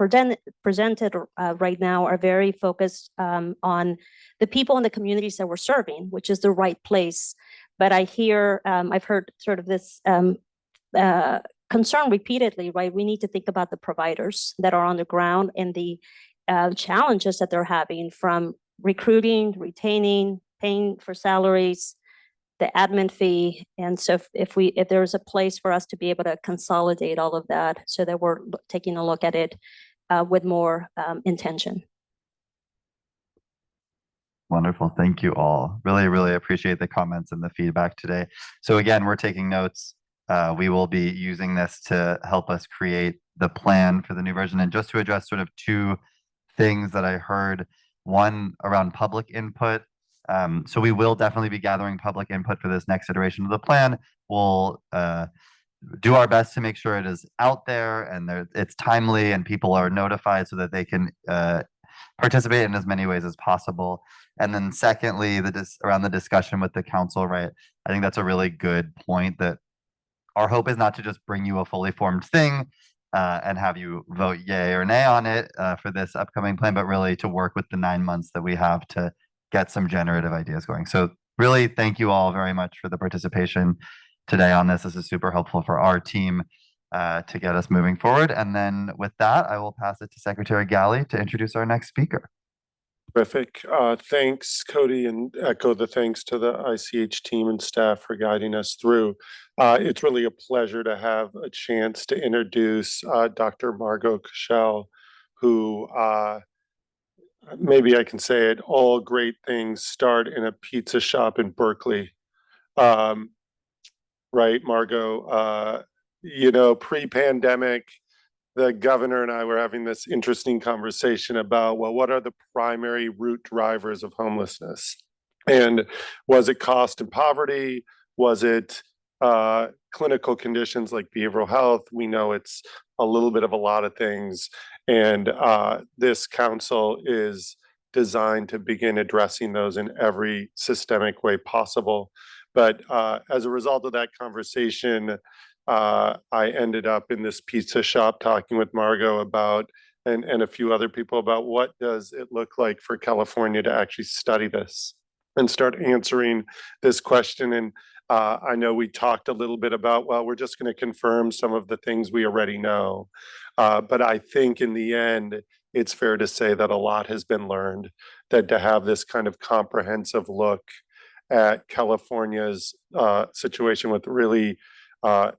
presented right now are very focused on the people in the communities that we're serving, which is the right place. But I've heard sort of this concern repeatedly, right? We need to think about the providers that are on the ground and the challenges that they're having from recruiting, retaining, paying for salaries, the admin fee. And so if there's a place for us to be able to consolidate all of that so that we're taking a look at it with more intention. Wonderful. Thank you all. Really, really appreciate the comments and the feedback today. So again, we're taking notes. We will be using this to help us create the plan for the new version. And just to address sort of 2 things that I heard, one around public input. So we will definitely be gathering public input for this next iteration of the plan. We'll do our best to make sure it is out there and it's timely and people are notified so that they can participate in as many ways as possible. And then secondly, around the discussion with the council, right? I think that's a really good point, that our hope is not to just bring you a fully formed thing and have you vote yay or nay on it for this upcoming plan, but really to work with the 9 months that we have to get some generative ideas going. So really thank you all very much for the participation today on this. This is super helpful for our team to get us moving forward. And then with that, I will pass it to Secretary Galley to introduce our next speaker. Terrific. Thanks, Cody, and echo the thanks to the ICH team and staff for guiding us through. It's really a pleasure to have a chance to introduce Dr. Margot Cashel, who maybe I can say it, all great things start in a pizza shop in Berkeley. Right, Margot? Pre-pandemic, the governor and I were having this interesting conversation about, well, what are the primary root drivers of homelessness? And was it cost and poverty? Was it clinical conditions like behavioral health? We know it's a little bit of a lot of things. And this council is designed to begin addressing those in every systemic way possible. But as a result of that conversation, I ended up in this pizza shop talking with Margot about, and a few other people about, what does it look like for California to actually study this and start answering this question. And I know we talked a little bit about, well, we're just going to confirm some of the things we already know. But I think in the end, it's fair to say that a lot has been learned, that to have this kind of comprehensive look at California's situation with really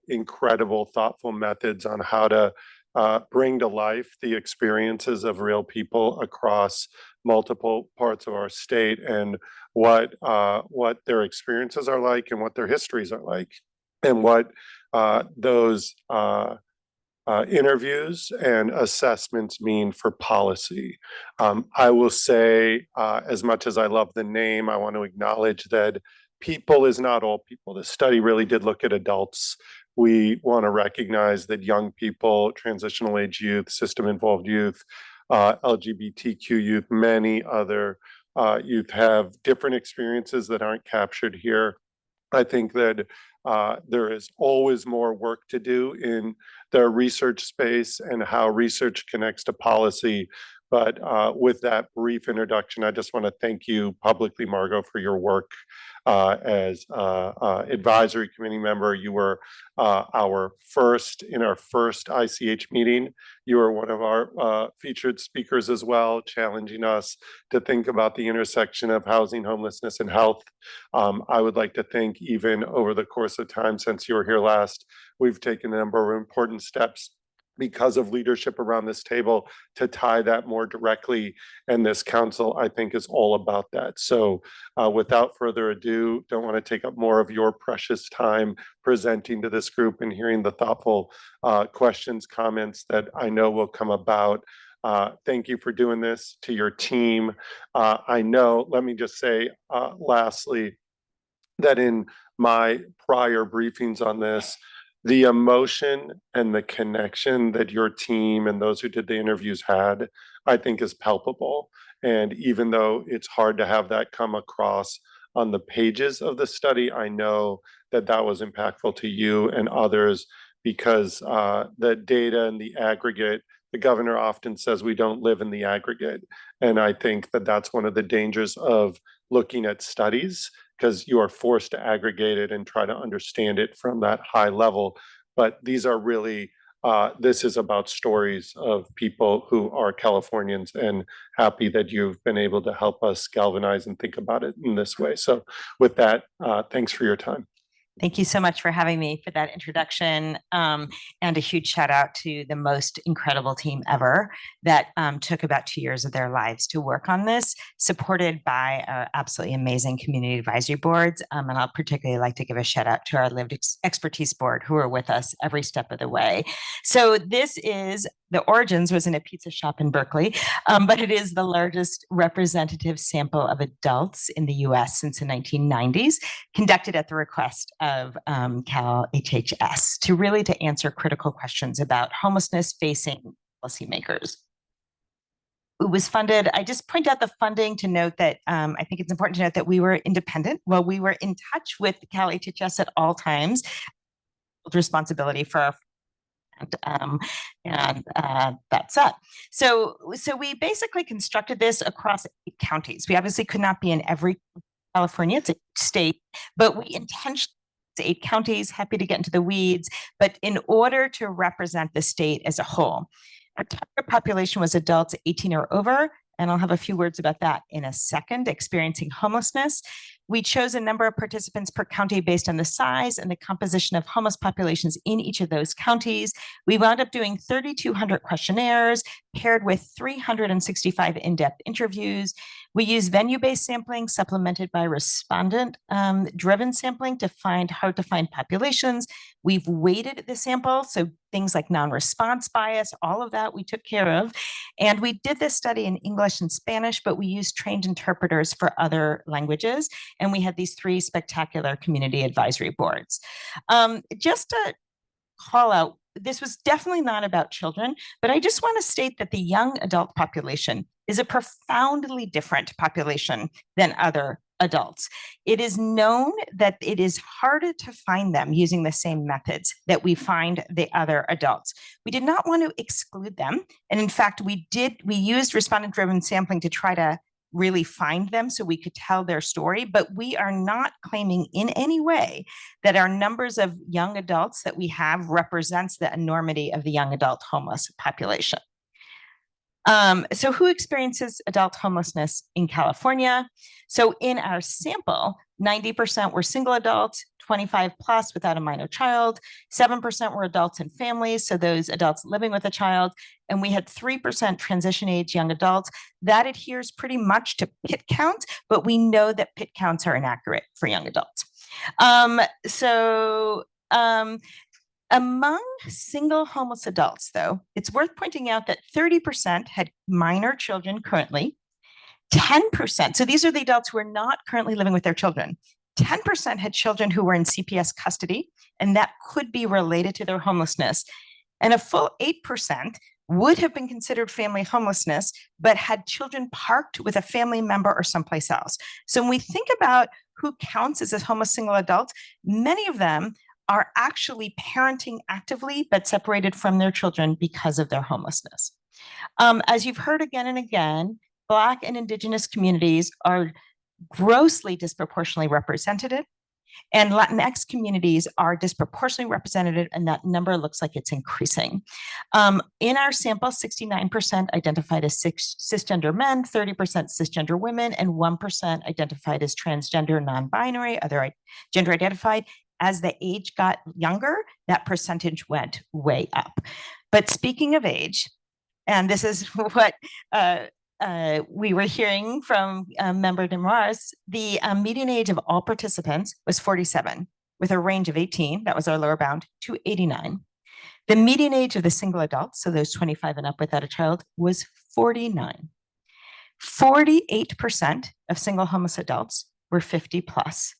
incredible, thoughtful methods on how to bring to life the experiences of real people across multiple parts of our state, and what their experiences are like and what their histories are like, and what those interviews and assessments mean for policy. I will say, as much as I love the name, I want to acknowledge that people is not all people. The study really did look at adults. We want to recognize that young people, transitional age youth, system involved youth, LGBTQ youth, many other youth have different experiences that aren't captured here. I think that there is always more work to do in the research space and how research connects to policy. But with that brief introduction, I just want to thank you publicly, Margot, for your work as advisory committee member. You were our first ICH meeting. You were one of our featured speakers as well, challenging us to think about the intersection of housing, homelessness, and health. I would like to think even over the course of time since you were here last, we've taken a number of important steps because of leadership around this table to tie that more directly. And this council, I think, is all about that. So without further ado, don't want to take up more of your precious time presenting to this group and hearing the thoughtful questions, comments that I know will come about. Thank you for doing this. To your team. I know, let me just say lastly, that in my prior briefings on this, the emotion and the connection that your team and those who did the interviews had, I think is palpable. And even though it's hard to have that come across on the pages of the study, I know that that was impactful to you and others because the data and the aggregate, the governor often says we don't live in the aggregate. And I think that that's one of the dangers of looking at studies, because you are forced to aggregate it and try to understand it from that high level. But these are really, this is about stories of people who are Californians, and happy that you've been able to help us galvanize and think about it in this way. So with that, thanks for your time. Thank you so much for having me for that introduction. And a huge shout out to the most incredible team ever that took about 2 years of their lives to work on this, supported by absolutely amazing community advisory boards. And I'll particularly like to give a shout out to our lived expertise board who are with us every step of the way. So this is, the origins was in a pizza shop in Berkeley, but it is the largest representative sample of adults in the US since the 1990s, conducted at the request of Cal HHS to answer critical questions about homelessness facing policymakers. It was funded, I just point out the funding to note that I think it's important to note that we were independent. Well, we were in touch with Cal HHS at all times, responsibility for our that's it. So we basically constructed this across 8 counties. We obviously could not be in every California, it's a state, but we intentionally 8 counties, happy to get into the weeds, but in order to represent the state as a whole. Our target population was adults 18 or over, and I'll have a few words about that in a second, experiencing homelessness. We chose a number of participants per county based on the size and the composition of homeless populations in each of those counties. We wound up doing 3,200 questionnaires paired with 365 in-depth interviews. We use venue-based sampling supplemented by respondent-driven sampling to find hard-to-find populations. We've weighted the sample, so things like non-response bias, all of that we took care of. And we did this study in English and Spanish, but we used trained interpreters for other languages. And we had these 3 spectacular community advisory boards. Just to call out, this was definitely not about children, but I just want to state that the young adult population is a profoundly different population than other adults. It is known that it is harder to find them using the same methods that we find the other adults. We did not want to exclude them. And in fact, we used respondent-driven sampling to try to really find them so we could tell their story, but we are not claiming in any way that our numbers of young adults that we have represents the enormity of the young adult homeless population. So who experiences adult homelessness in California? So in our sample, 90% were single adults, 25 plus without a minor child, 7% were adults and families, so those adults living with a child, and we had 3% transition age young adults. That adheres pretty much to PIT counts, but we know that PIT counts are inaccurate for young adults. Among single homeless adults, though, it's worth pointing out that 30% had minor children currently, 10%, so these are the adults who are not currently living with their children, 10% had children who were in CPS custody, and that could be related to their homelessness. And a full 8% would have been considered family homelessness, but had children parked with a family member or someplace else. So when we think about who counts as a homeless single adult, many of them are actually parenting actively, but separated from their children because of their homelessness. As you've heard again and again, Black and Indigenous communities are grossly disproportionately represented, and Latinx communities are disproportionately represented, and that number looks like it's increasing. In our sample, 69% identified as cisgender men, 30% cisgender women, and 1% identified as transgender, non-binary, other gender identified. As the age got younger, that percentage went way up. But speaking of age, and this is what we were hearing from Member DeMars, the median age of all participants was 47, with a range of 18, that was our lower bound, to 89. The median age of the single adults, so those 25 and up without a child, was 49. 48% of single homeless adults were 50 plus,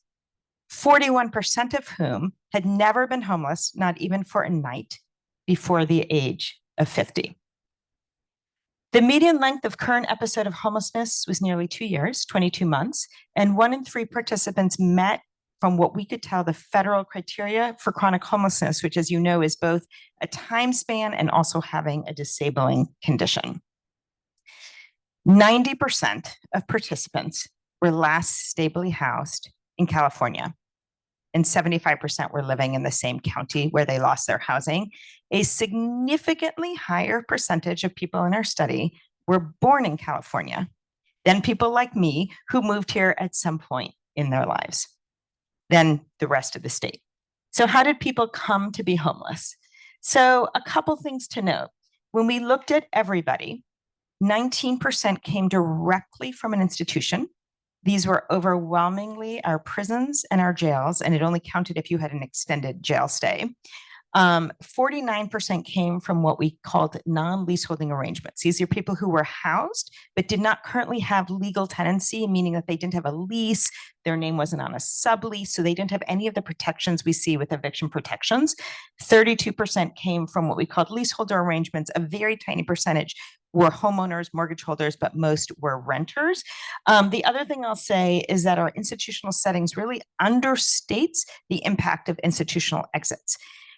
41% of whom had never been homeless, not even for a night, before the age of 50. The median length of current episode of homelessness was nearly 2 years, 22 months, and 1 in 3 participants met, from what we could tell, the federal criteria for chronic homelessness, which, as you know, is both a time span and also having a disabling condition. 90% of participants were last stably housed in California, and 75% were living in the same county where they lost their housing. A significantly higher percentage of people in our study were born in California than people like me who moved here at some point in their lives, than the rest of the state. So how did people come to be homeless? So a couple things to note. When we looked at everybody, 19% came directly from an institution. These were overwhelmingly our prisons and our jails, and it only counted if you had an extended jail stay. 49% came from what we called non-leaseholding arrangements. These are people who were housed, but did not currently have legal tenancy, meaning that they didn't have a lease, their name wasn't on a sublease, so they didn't have any of the protections we see with eviction protections. 32% came from what we called leaseholder arrangements. A very tiny percentage were homeowners, mortgage holders, but most were renters. The other thing I'll say is that our institutional settings really understates the impact of institutional exits.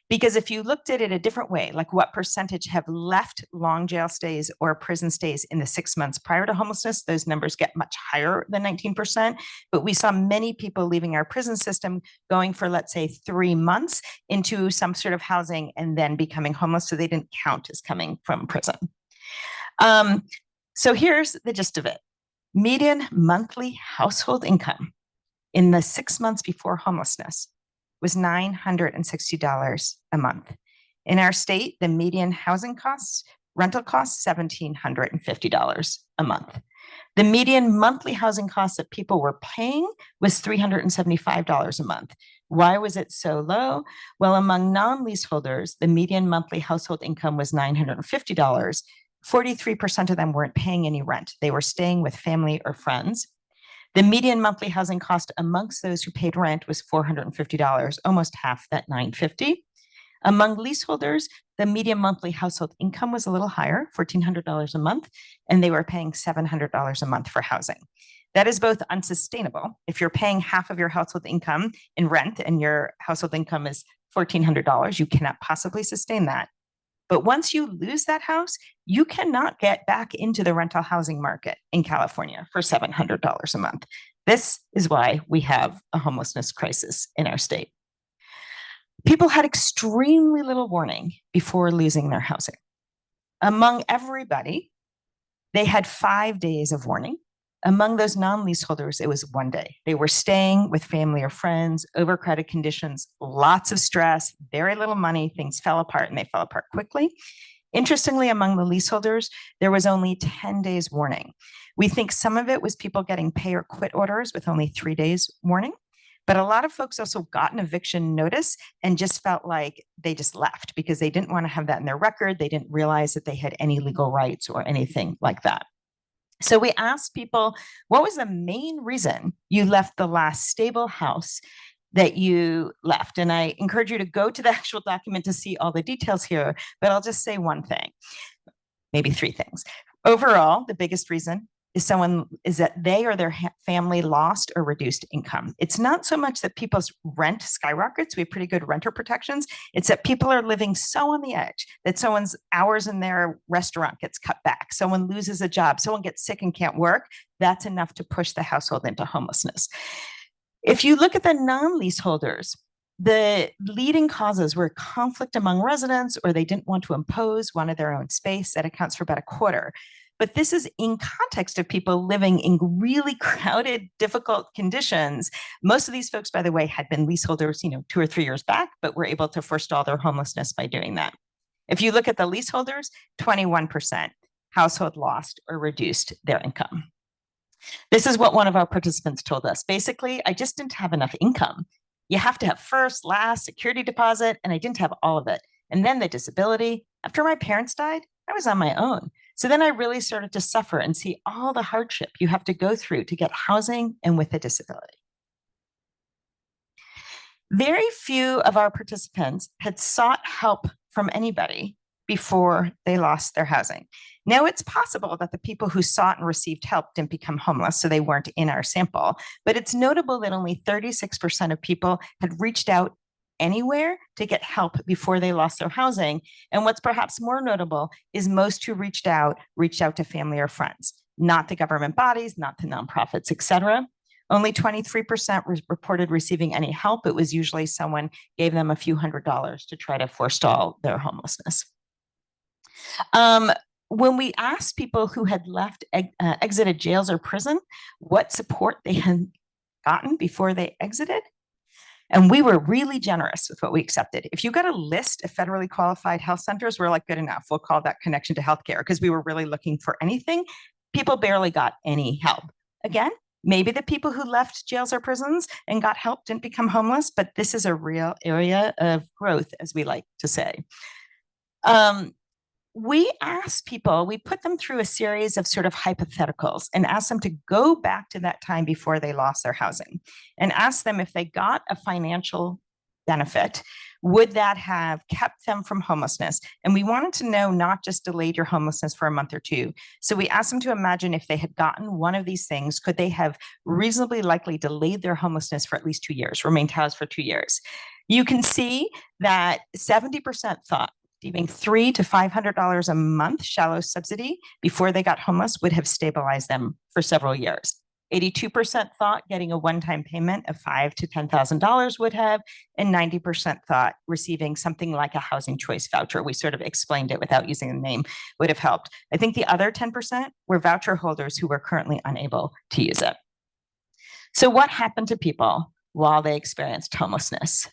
Because if you looked at it a different way, like what percentage have left long jail stays or prison stays in the 6 months prior to homelessness, those numbers get much higher than 19%. But we saw many people leaving our prison system going for, let's say, 3 months into some sort of housing and then becoming homeless, so they didn't count as coming from prison. So here's the gist of it. Median monthly household income in the 6 months before homelessness was $960 a month. In our state, the median housing costs, rental costs, $1,750 a month. The median monthly housing costs that people were paying was $375 a month. Why was it so low? Well, among non-leaseholders, the median monthly household income was $950. 43% of them weren't paying any rent. They were staying with family or friends. The median monthly housing cost amongst those who paid rent was $450, almost half that $950. Among leaseholders, the median monthly household income was a little higher, $1,400 a month, and they were paying $700 a month for housing. That is both unsustainable. If you're paying half of your household income in rent and your household income is $1,400, you cannot possibly sustain that. But once you lose that house, you cannot get back into the rental housing market in California for $700 a month. This is why we have a homelessness crisis in our state. People had extremely little warning before losing their housing. Among everybody, they had 5 days of warning. Among those non-leaseholders, it was 1 day. They were staying with family or friends, overcrowded conditions, lots of stress, very little money, things fell apart, and they fell apart quickly. Interestingly, among the leaseholders, there was only 10 days warning. We think some of it was people getting pay or quit orders with only 3 days warning. But a lot of folks also got an eviction notice and just felt like they just left because they didn't want to have that in their record. They didn't realize that they had any legal rights or anything like that. So we asked people, what was the main reason you left the last stable house that you left? And I encourage you to go to the actual document to see all the details here, but I'll just say one thing, maybe 3 things. Overall, the biggest reason is that they or their family lost or reduced income. It's not so much that people's rent skyrockets. We have pretty good renter protections. It's that people are living so on the edge that someone's hours in their restaurant gets cut back. Someone loses a job. Someone gets sick and can't work. That's enough to push the household into homelessness. If you look at the non-leaseholders, the leading causes were conflict among residents, or they didn't want to impose one of their own space. That accounts for about a quarter. But this is in context of people living in really crowded, difficult conditions. Most of these folks, by the way, had been leaseholders, 2 or 3 years back, but were able to forestall their homelessness by doing that. If you look at the leaseholders, 21% household lost or reduced their income. This is what one of our participants told us. Basically, I just didn't have enough income. You have to have first, last, security deposit, and I didn't have all of it. And then the disability. After my parents died, I was on my own. So then I really started to suffer and see all the hardship you have to go through to get housing and with a disability. Very few of our participants had sought help from anybody before they lost their housing. Now, it's possible that the people who sought and received help didn't become homeless, so they weren't in our sample, but it's notable that only 36% of people had reached out anywhere to get help before they lost their housing. And what's perhaps more notable is most who reached out to family or friends, not the government bodies, not the nonprofits, et cetera. Only 23% reported receiving any help. It was usually someone gave them a few $100s to try to forestall their homelessness. When we asked people who had exited jails or prison what support they had gotten before they exited, and we were really generous with what we accepted. If you got a list of federally qualified health centers, we're like, good enough. We'll call that connection to healthcare, because we were really looking for anything. People barely got any help. Again, maybe the people who left jails or prisons and got help didn't become homeless, but this is a real area of growth, as we like to say. We asked people, we put them through a series of sort of hypotheticals and asked them to go back to that time before they lost their housing and ask them if they got a financial benefit, would that have kept them from homelessness? And we wanted to know not just delayed your homelessness for a month or two. So we asked them to imagine if they had gotten one of these things, could they have reasonably likely delayed their homelessness for at least 2 years, remained housed for 2 years? You can see that 70% thought receiving $300 to $500 a month shallow subsidy before they got homeless would have stabilized them for several years. 82% thought getting a one-time payment of $5,000 to $10,000 would have, and 90% thought receiving something like a housing choice voucher. We sort of explained it without using the name, would have helped. I think the other 10% were voucher holders who were currently unable to use it. So what happened to people while they experienced homelessness?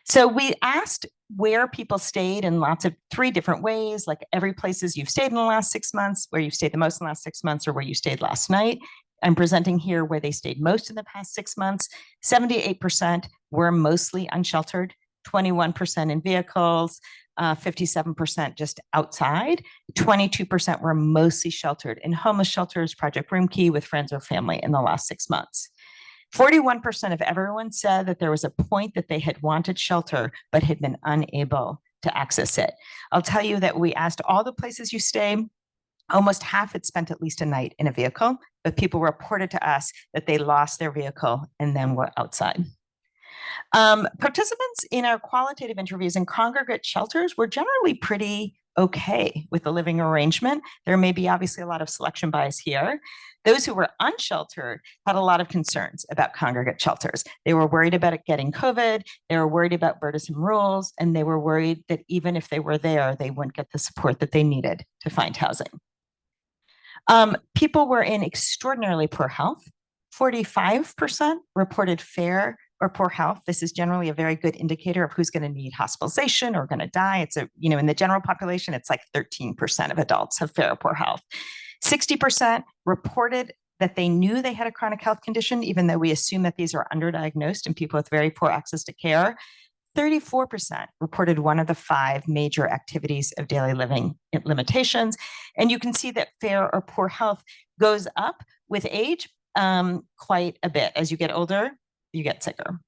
So we asked where people stayed in lots of 3 different ways, like every places you've stayed in the last 6 months, where you've stayed the most in the last 6 months, or where you stayed last night. I'm presenting here where they stayed most in the past 6 months. 78% were mostly unsheltered, 21% in vehicles, 57% just outside, 22% were mostly sheltered in homeless shelters, Project Room Key, with friends or family in the last 6 months. 41% of everyone said that there was a point that they had wanted shelter, but had been unable to access it. I'll tell you that we asked all the places you stay. Almost half had spent at least a night in a vehicle, but people reported to us that they lost their vehicle and then were outside. Participants in our qualitative interviews in congregate shelters were generally pretty okay with the living arrangement. There may be obviously a lot of selection bias here. Those who were unsheltered had a lot of concerns about congregate shelters. They were worried about it getting COVID, they were worried about burdensome rules, and they were worried that even if they were there, they wouldn't get the support that they needed to find housing. People were in extraordinarily poor health. 45% reported fair or poor health. This is generally a very good indicator of who's going to need hospitalization or going to die. It's in the general population, it's like 13% of adults have fair or poor health. 60% reported that they knew they had a chronic health condition, even though we assume that these are underdiagnosed and people with very poor access to care. 34% reported one of the 5 major activities of daily living limitations. And you can see that fair or poor health goes up with age quite a bit. As you get older, you get sicker.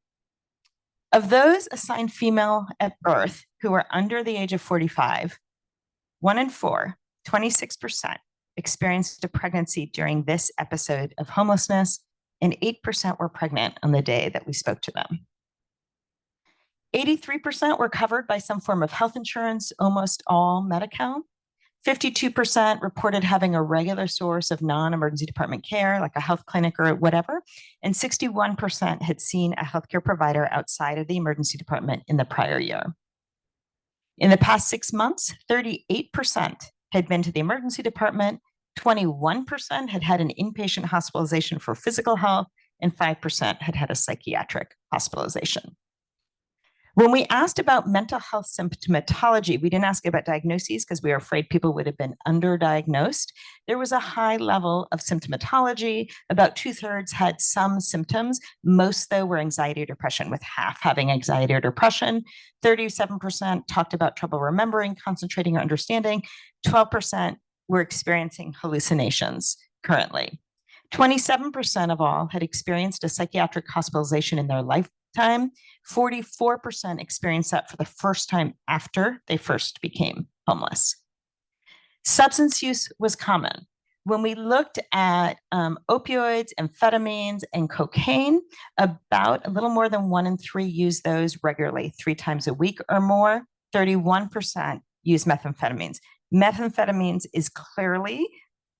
Of those assigned female at birth who are under the age of 45, 1 in 4, 26%, experienced a pregnancy during this episode of homelessness, and 8% were pregnant on the day that we spoke to them. 83% were covered by some form of health insurance, almost all Medi-Cal. 52% reported having a regular source of non-emergency department care, like a health clinic or whatever, and 61% had seen a healthcare provider outside of the emergency department in the prior year. In the past 6 months, 38% had been to the emergency department, 21% had had an inpatient hospitalization for physical health, and 5% had had a psychiatric hospitalization. When we asked about mental health symptomatology, we didn't ask about diagnoses because we were afraid people would have been underdiagnosed. There was a high level of symptomatology. About 2/3 had some symptoms. Most, though, were anxiety or depression, with half having anxiety or depression. 37% talked about trouble remembering, concentrating, or understanding. 12% were experiencing hallucinations currently. 27% of all had experienced a psychiatric hospitalization in their lifetime. 44% experienced that for the first time after they first became homeless. Substance use was common. When we looked at opioids, amphetamines, and cocaine, about a little more than 1 in 3 use those regularly, 3 times a week or more. 31% use methamphetamines. Methamphetamines is clearly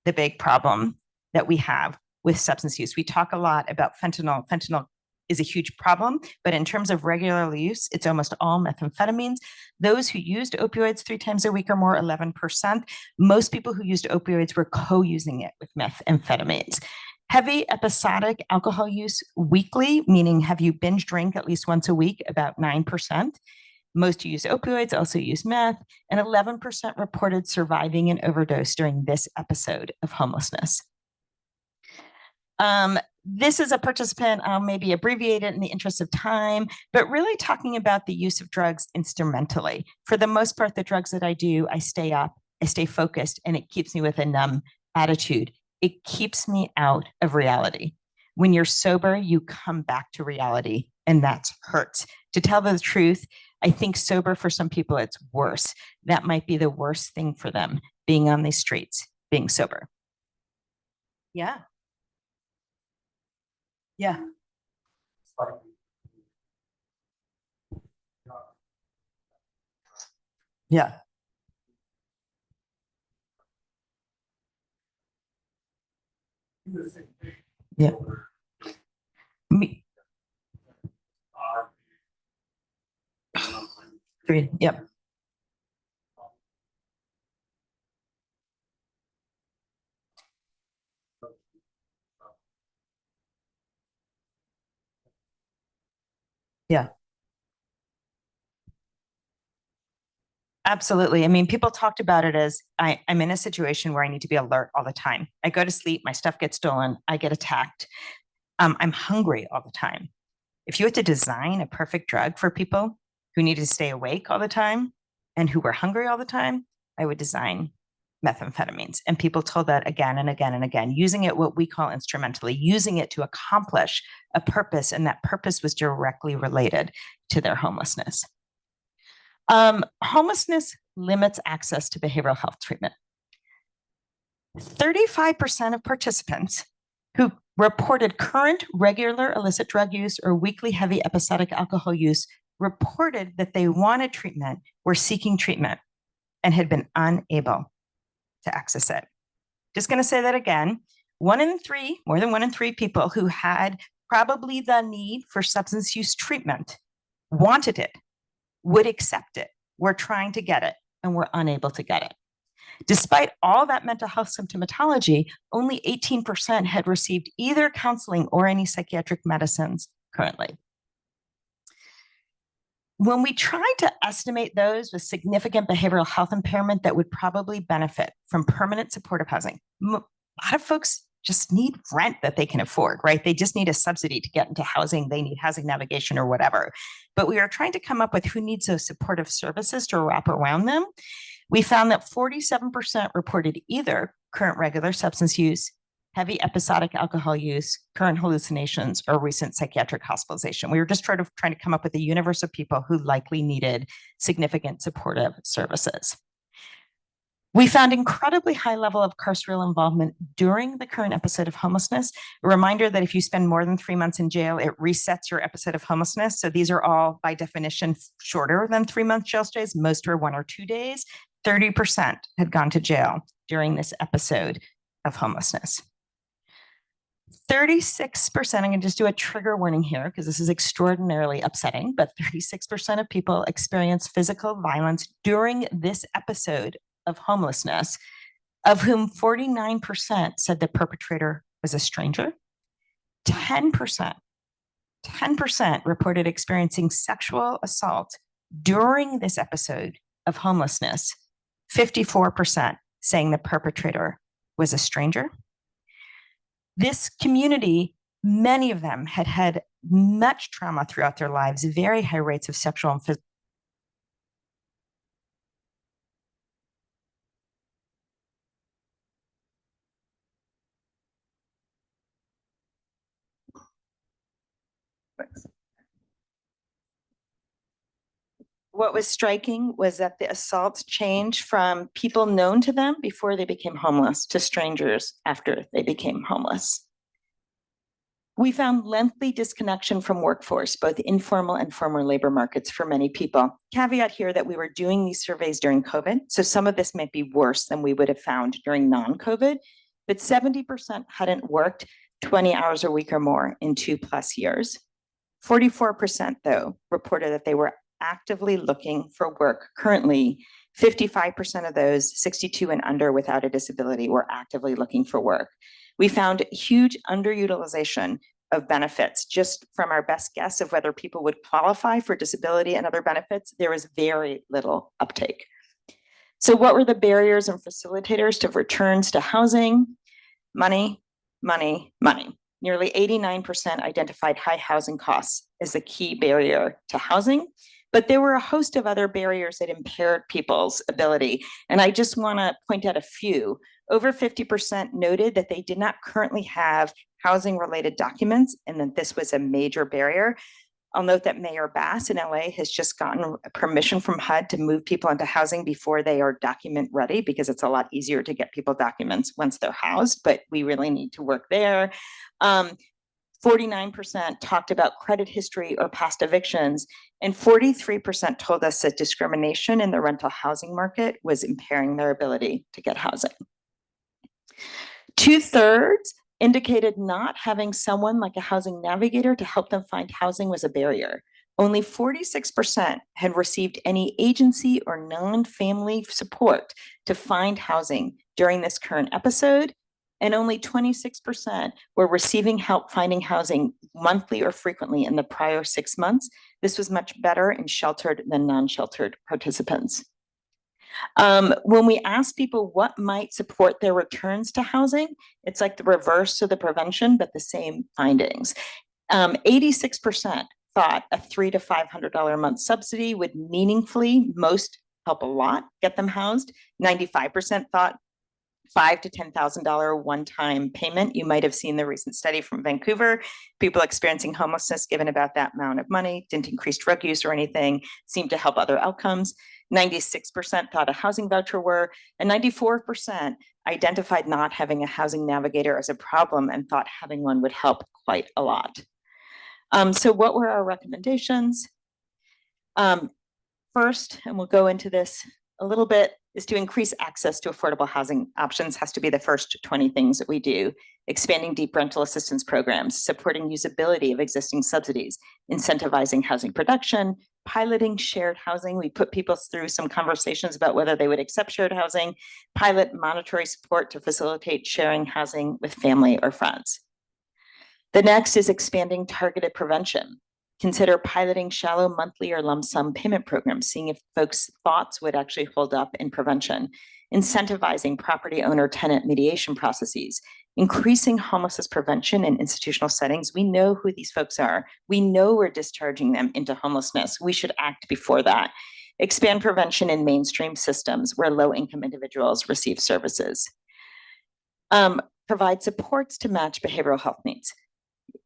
the big problem that we have with substance use. We talk a lot about fentanyl. Fentanyl is a huge problem, but in terms of regular use, it's almost all methamphetamines. Those who used opioids 3 times a week or more, 11%. Most people who used opioids were co-using it with methamphetamines. Heavy episodic alcohol use weekly, meaning have you binge drink at least once a week, about 9%. Most who use opioids also use meth, and 11% reported surviving an overdose during this episode of homelessness. This is a participant, I'll maybe abbreviate it in the interest of time, but really talking about the use of drugs instrumentally. For the most part, the drugs that I do, I stay up, I stay focused, and it keeps me with a numb attitude. It keeps me out of reality. When you're sober, you come back to reality, and that hurts. To tell the truth, I think sober for some people, it's worse. That might be the worst thing for them, being on these streets, being sober. Yeah. Yeah. Yeah. Yeah. Me. 3. Yep. Yeah. Absolutely. I mean, people talked about it as I'm in a situation where I need to be alert all the time. I go to sleep, my stuff gets stolen, I get attacked. I'm hungry all the time. If you had to design a perfect drug for people who need to stay awake all the time and who were hungry all the time, I would design methamphetamines. And people told that again and again and again, using it what we call instrumentally, using it to accomplish a purpose, and that purpose was directly related to their homelessness. Homelessness limits access to behavioral health treatment. 35% of participants who reported current regular illicit drug use or weekly heavy episodic alcohol use reported that they wanted treatment, were seeking treatment, and had been unable to access it. Just going to say that again. 1 in 3, more than 1 in 3 people who had probably the need for substance use treatment wanted it, would accept it, were trying to get it, and were unable to get it. Despite all that mental health symptomatology, only 18% had received either counseling or any psychiatric medicines currently. When we tried to estimate those with significant behavioral health impairment that would probably benefit from permanent supportive housing, a lot of folks just need rent that they can afford, right? They just need a subsidy to get into housing. They need housing navigation or whatever. But we are trying to come up with who needs those supportive services to wrap around them. We found that 47% reported either current regular substance use, heavy episodic alcohol use, current hallucinations, or recent psychiatric hospitalization. We were just trying to come up with a universe of people who likely needed significant supportive services. We found incredibly high level of carceral involvement during the current episode of homelessness. A reminder that if you spend more than 3 months in jail, it resets your episode of homelessness. So these are all by definition shorter than 3 month jail stays. Most were 1 or 2 days. 30% had gone to jail during this episode of homelessness. 36%, I'm going to just do a trigger warning here because this is extraordinarily upsetting, but 36% of people experience physical violence during this episode of homelessness, of whom 49% said the perpetrator was a stranger. 10% reported experiencing sexual assault during this episode of homelessness. 54% saying the perpetrator was a stranger. This community, many of them had had much trauma throughout their lives, very high rates of sexual and physical. What was striking was that the assaults changed from people known to them before they became homeless to strangers after they became homeless. We found lengthy disconnection from workforce, both informal and formal labor markets for many people. Caveat here that we were doing these surveys during COVID, so some of this might be worse than we would have found during non-COVID, but 70% hadn't worked 20 hours a week or more in 2+ years. 44% though reported that they were actively looking for work. Currently, 55% of those 62 and under without a disability were actively looking for work. We found huge underutilization of benefits. Just from our best guess of whether people would qualify for disability and other benefits, there was very little uptake. So what were the barriers and facilitators to returns to housing? Money, money, money. Nearly 89% identified high housing costs as the key barrier to housing, but there were a host of other barriers that impaired people's ability. And I just want to point out a few. Over 50% noted that they did not currently have housing-related documents and that this was a major barrier. I'll note that Mayor Bass in LA has just gotten permission from HUD to move people into housing before they are document ready, because it's a lot easier to get people documents once they're housed, but we really need to work there. 49% talked about credit history or past evictions, and 43% told us that discrimination in the rental housing market was impairing their ability to get housing. 2/3 indicated not having someone like a housing navigator to help them find housing was a barrier. Only 46% had received any agency or non-family support to find housing during this current episode, and only 26% were receiving help finding housing monthly or frequently in the prior 6 months. This was much better in sheltered than non-sheltered participants. When we ask people what might support their returns to housing, it's like the reverse of the prevention, but the same findings. 86% thought a $300 to $500 a month subsidy would meaningfully, most help a lot, get them housed. 95% thought $5,000 to $10,000 one-time payment. You might have seen the recent study from Vancouver. People experiencing homelessness given about that amount of money, didn't increase drug use or anything, seemed to help other outcomes. 96% thought a housing voucher were, and 94% identified not having a housing navigator as a problem and thought having one would help quite a lot. So what were our recommendations? First, and we'll go into this a little bit, is to increase access to affordable housing options has to be the first 20 things that we do. Expanding deep rental assistance programs, supporting usability of existing subsidies, incentivizing housing production, piloting shared housing. We put people through some conversations about whether they would accept shared housing, pilot monetary support to facilitate sharing housing with family or friends. The next is expanding targeted prevention. Consider piloting shallow monthly or lump sum payment programs, seeing if folks' thoughts would actually hold up in prevention. Incentivizing property owner tenant mediation processes, increasing homelessness prevention in institutional settings. We know who these folks are. We know we're discharging them into homelessness. We should act before that. Expand prevention in mainstream systems where low-income individuals receive services. Provide supports to match behavioral health needs.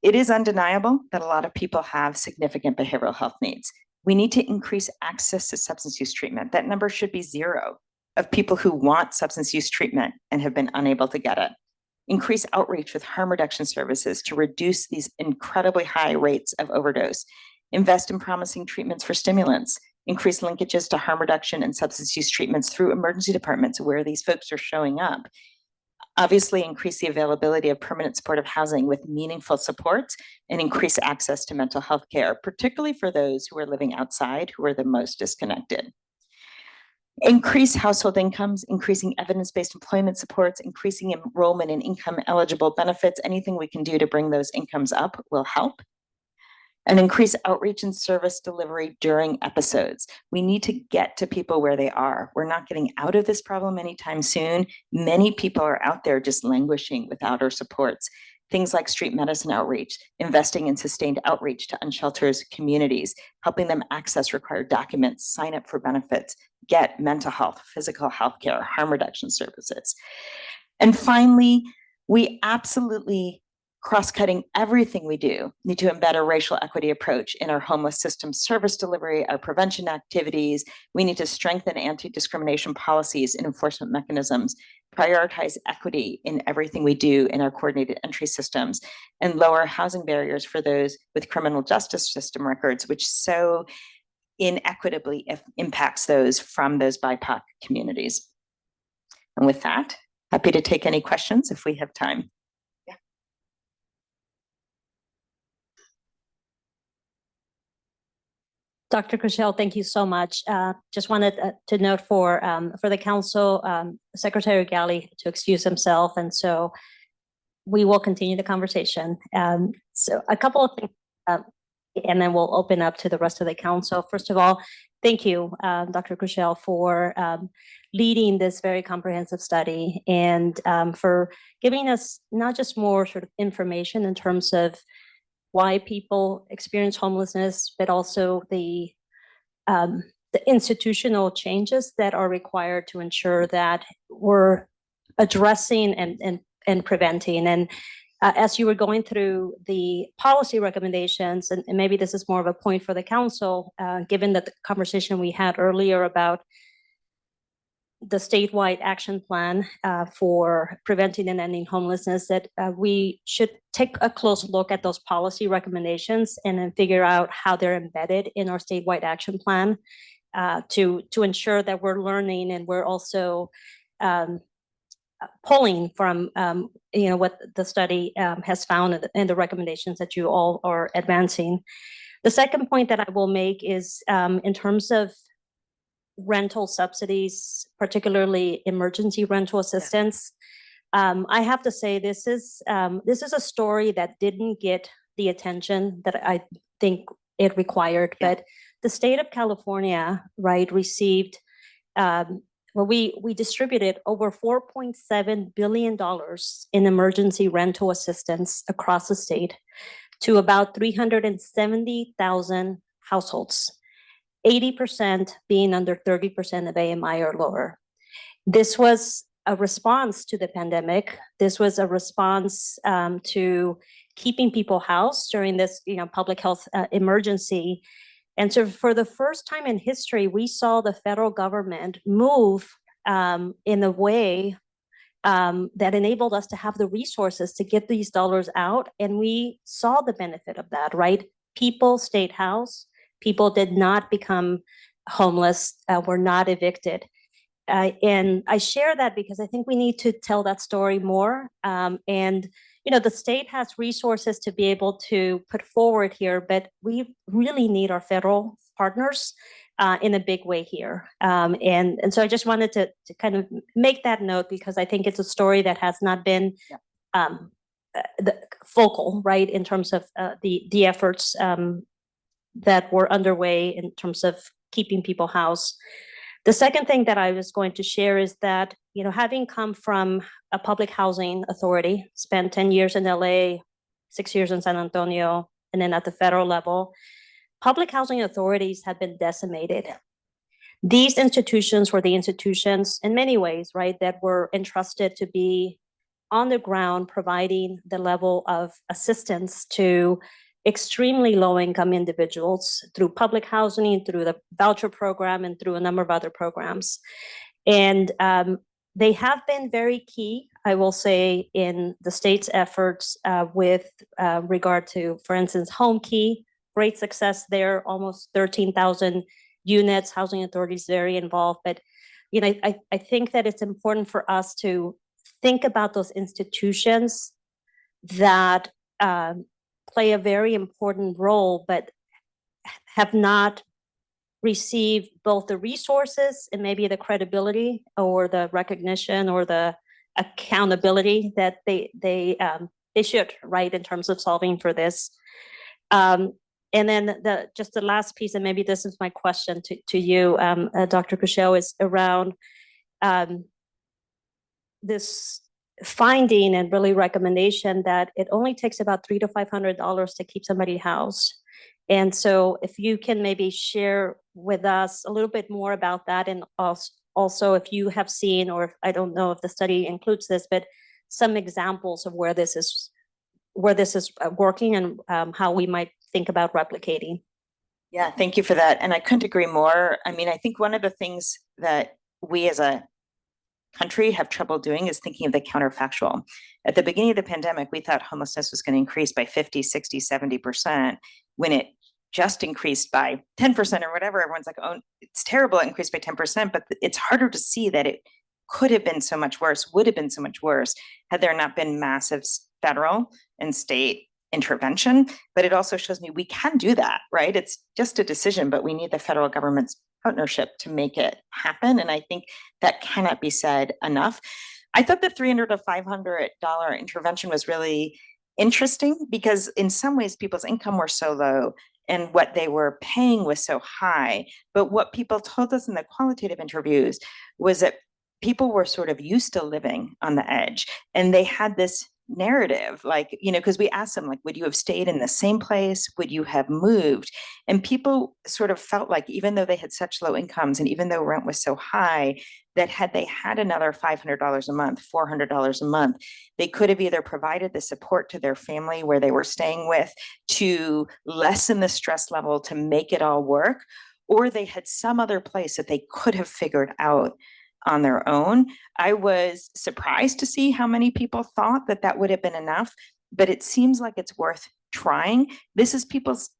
It is undeniable that a lot of people have significant behavioral health needs. We need to increase access to substance use treatment. That number should be 0. of people who want substance use treatment and have been unable to get it. Increase outreach with harm reduction services to reduce these incredibly high rates of overdose. Invest in promising treatments for stimulants. Increase linkages to harm reduction and substance use treatments through emergency departments where these folks are showing up. Obviously, increase the availability of permanent supportive housing with meaningful supports and increase access to mental health care, particularly for those who are living outside, who are the most disconnected. Increase household incomes, increasing evidence-based employment supports, increasing enrollment in income-eligible benefits. Anything we can do to bring those incomes up will help. And increase outreach and service delivery during episodes. We need to get to people where they are. We're not getting out of this problem anytime soon. Many people are out there just languishing without our supports. Things like street medicine outreach, investing in sustained outreach to unsheltered communities, helping them access required documents, sign up for benefits, get mental health, physical health care, harm reduction services. And finally, we absolutely, cross-cutting everything we do, need to embed a racial equity approach in our homeless system service delivery, our prevention activities. We need to strengthen anti-discrimination policies and enforcement mechanisms, prioritize equity in everything we do in our coordinated entry systems, and lower housing barriers for those with criminal justice system records, which so inequitably impacts those from those BIPOC communities. And with that, happy to take any questions if we have time. Dr. Cushell, thank you so much. Just wanted to note for the council, Secretary Galley to excuse himself, and so we will continue the conversation. So a couple of things, and then we'll open up to the rest of the council. First of all, thank you, Dr. Cushell, for leading this very comprehensive study and for giving us not just more sort of information in terms of why people experience homelessness, but also the institutional changes that are required to ensure that we're addressing and preventing. And as you were going through the policy recommendations, and maybe this is more of a point for the council, given that the conversation we had earlier about the statewide action plan for preventing and ending homelessness, that we should take a close look at those policy recommendations and then figure out how they're embedded in our statewide action plan to ensure that we're learning and we're also pulling from what the study has found and the recommendations that you all are advancing. The second point that I will make is in terms of rental subsidies, particularly emergency rental assistance. I have to say this is a story that didn't get the attention that I think it required, but the state of California, right, received we distributed over $4.7 billion in emergency rental assistance across the state to about 370,000 households. 80% being under 30% of AMI or lower. This was a response to the pandemic. This was a response to keeping people housed during this, public health emergency. And so for the first time in history, we saw the federal government move in a way that enabled us to have the resources to get these dollars out. And we saw the benefit of that, right? People stayed housed. People did not become homeless, were not evicted. And I share that because I think we need to tell that story more. And, the state has resources to be able to put forward here, but we really need our federal partners in a big way here. And so I just wanted to kind of make that note because I think it's a story that has not been the focal, right, in terms of the efforts that were underway in terms of keeping people housed. The second thing that I was going to share is that, having come from a public housing authority, spent 10 years in LA, 6 years in San Antonio, and then at the federal level, public housing authorities have been decimated. These institutions were the institutions in many ways, right, that were entrusted to be on the ground providing the level of assistance to extremely low-income individuals through public housing, through the voucher program, and through a number of other programs. And they have been very key, I will say, in the state's efforts with regard to, for instance, Home Key, great success there, almost 13,000 units, housing authorities very involved. But, you know, I think that it's important for us to think about those institutions that play a very important role, but have not receive both the resources and maybe the credibility or the recognition or the accountability that they should, right, in terms of solving for this. And then just the last piece, and maybe this is my question to you, Dr. Cushel, is around this finding and really recommendation that it only takes about $300 to $500 to keep somebody housed. And so if you can maybe share with us a little bit more about that, and also if you have seen, or I don't know if the study includes this, but some examples of where this is working and how we might think about replicating. Yeah, thank you for that. And I couldn't agree more. I mean, I think one of the things that we as a country have trouble doing is thinking of the counterfactual. At the beginning of the pandemic, we thought homelessness was going to increase by 50, 60, 70%. When it just increased by 10% or whatever, everyone's like, oh, it's terrible, it increased by 10%, but it's harder to see that it could have been so much worse, would have been so much worse had there not been massive federal and state intervention. But it also shows me we can do that, right? It's just a decision, but we need the federal government's partnership to make it happen. And I think that cannot be said enough. I thought the $300 to $500 intervention was really interesting because in some ways people's income were so low and what they were paying was so high. But what people told us in the qualitative interviews was that people were sort of used to living on the edge, and they had this narrative, like, you know, because we asked them, like, would you have stayed in the same place? Would you have moved? And people sort of felt like, even though they had such low incomes and even though rent was so high, that had they had another $500 a month, $400 a month, they could have either provided the support to their family where they were staying with to lessen the stress level to make it all work, or they had some other place that they could have figured out on their own. I was surprised to see how many people thought that that would have been enough, but it seems like it's worth trying. This is people's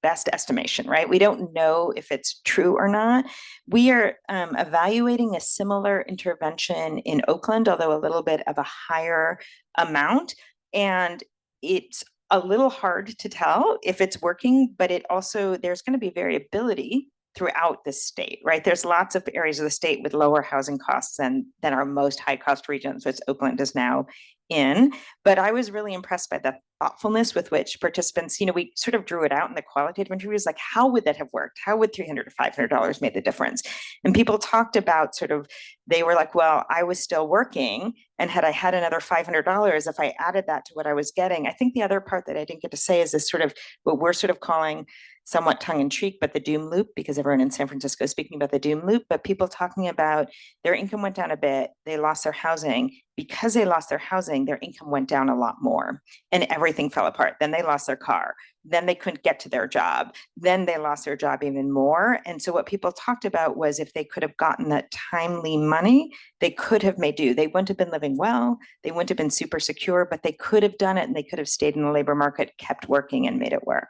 best estimation, right? We don't know if it's true or not. We are evaluating a similar intervention in Oakland, although a little bit of a higher amount. And it's a little hard to tell if it's working, but it also, there's going to be variability throughout the state, right? There's lots of areas of the state with lower housing costs than our most high cost regions, which Oakland is now in. But I was really impressed by the thoughtfulness with which participants, you know, we sort of drew it out in the qualitative interviews, like, how would that have worked? How would $300 to $500 made the difference? And people talked about sort of, they were like, well, I was still working, and had I had another $500, if I added that to what I was getting. I think the other part that I didn't get to say is this sort of, what we're sort of calling, somewhat tongue in cheek, but the doom loop, because everyone in San Francisco is speaking about the doom loop, but people talking about their income went down a bit, they lost their housing. Because they lost their housing, their income went down a lot more and everything fell apart. Then they lost their car. Then they couldn't get to their job. Then they lost their job even more. And so what people talked about was if they could have gotten that timely money, they could have made do. They wouldn't have been living well. They wouldn't have been super secure, but they could have done it, and they could have stayed in the labor market, kept working, and made it work.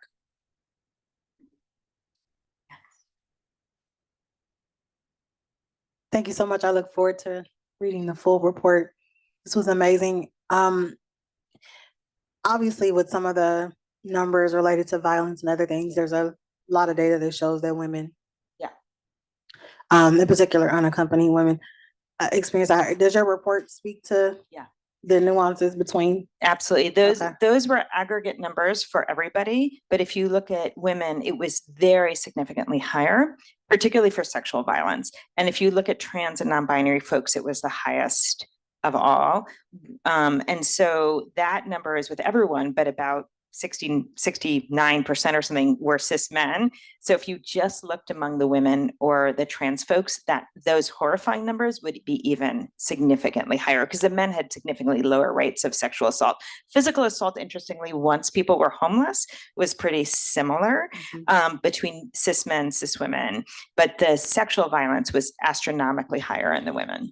Thank you so much. I look forward to reading the full report. This was amazing. Obviously, with some of the numbers related to violence and other things, there's a lot of data that shows that women, in particular unaccompanied women, experience that. Does your report speak to the nuances between? Absolutely. Those were aggregate numbers for everybody. But if you look at women, it was very significantly higher, particularly for sexual violence. And if you look at trans and non-binary folks, it was the highest of all. And so that number is with everyone, but about 69% or something were cis men. So if you just looked among the women or the trans folks, that those horrifying numbers would be even significantly higher because the men had significantly lower rates of sexual assault. Physical assault, interestingly, once people were homeless, was pretty similar between cis men, cis women, but the sexual violence was astronomically higher in the women.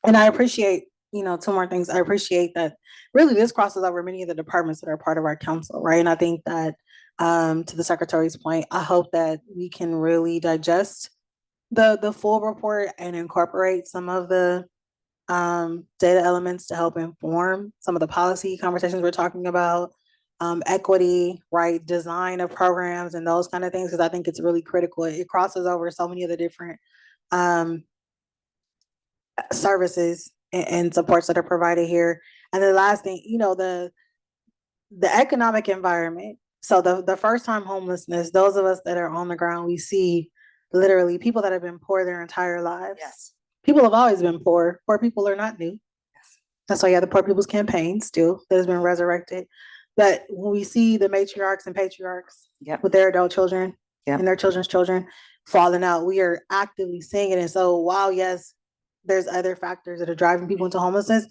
And I appreciate, two more things. I appreciate that really this crosses over many of the departments that are part of our council, right? And I think that to the secretary's point, I hope that we can really digest the full report and incorporate some of the data elements to help inform some of the policy conversations we're talking about, equity, right, design of programs and those kind of things, because I think it's really critical. It crosses over so many of the different services and supports that are provided here. And the last thing, the economic environment. So the first time homelessness, those of us that are on the ground, we see literally people that have been poor their entire lives. Yes. People have always been poor. Poor people are not new. Yes. That's why you have the Poor People's Campaign still that has been resurrected. But when we see the matriarchs and patriarchs with their adult children and their children's children falling out, we are actively seeing it. And so while yes, there's other factors that are driving people into homelessness,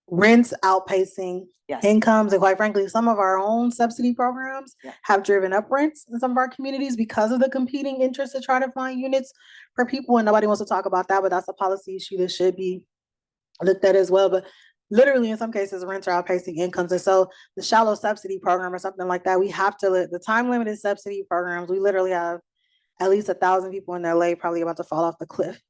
rents outpacing incomes, and quite frankly, some of our own subsidy programs have driven up rents in some of our communities because of the competing interests to try to find units for people, and nobody wants to talk about that, but that's a policy issue that should be looked at as well. But literally in some cases, rents are outpacing incomes, and so the shallow subsidy program or something like that, we have to the time limited subsidy programs, we literally have at least 1,000 people in LA probably about to fall off the cliff.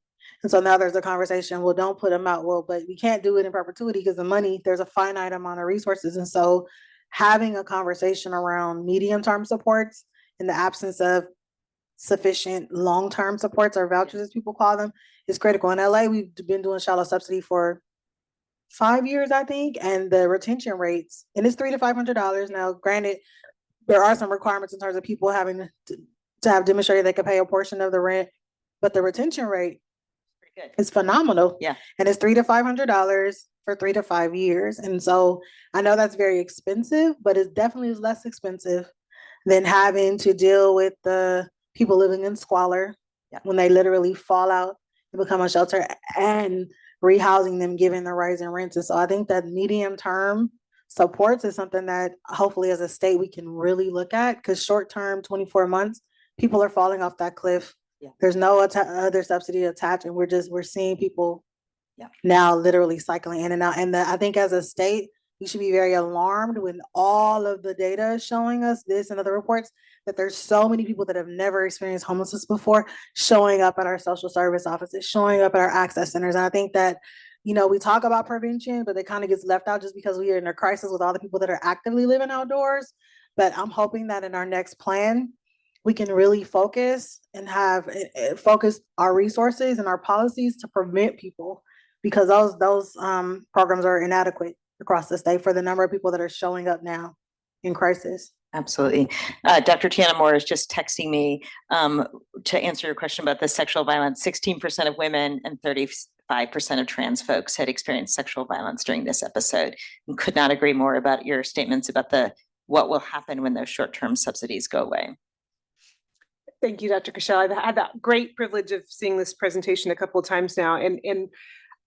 And so now there's a conversation, well, don't put them out. Well, but we can't do it in perpetuity because the money, there's a finite amount of resources. And so having a conversation around medium-term supports in the absence of sufficient long-term supports or vouchers, as people call them, is critical. In LA, we've been doing shallow subsidy for 5 years, I think, and the retention rates, and it's $300 to $500. Now, granted, there are some requirements in terms of people having to have demonstrated they could pay a portion of the rent, but the retention rate is phenomenal. Yeah. And it's $300 to $500 for 3 to 5 years. And so I know that's very expensive, but it definitely is less expensive than having to deal with the people living in squalor when they literally fall out and become a shelter, and rehousing them given the rise in rents. And so I think that medium term supports is something that hopefully as a state we can really look at, because short term, 24 months, people are falling off that cliff. There's no other subsidy attached, and we're seeing people now literally cycling in and out. And I think as a state, we should be very alarmed when all of the data is showing us this and other reports, that there's so many people that have never experienced homelessness before showing up at our social service offices, showing up at our access centers. And I think that, we talk about prevention, but it kind of gets left out just because we are in a crisis with all the people that are actively living outdoors. But I'm hoping that in our next plan, we can really focus and focus our resources and our policies to prevent people, because those programs are inadequate across the state for the number of people that are showing up now in crisis. Absolutely. Dr. Tiana Moore is just texting me to answer your question about the sexual violence. 16% of women and 35% of trans folks had experienced sexual violence during this episode, and could not agree more about your statements about what will happen when those short-term subsidies go away. Thank you, Dr. Cashel. I've had that great privilege of seeing this presentation a couple of times now, and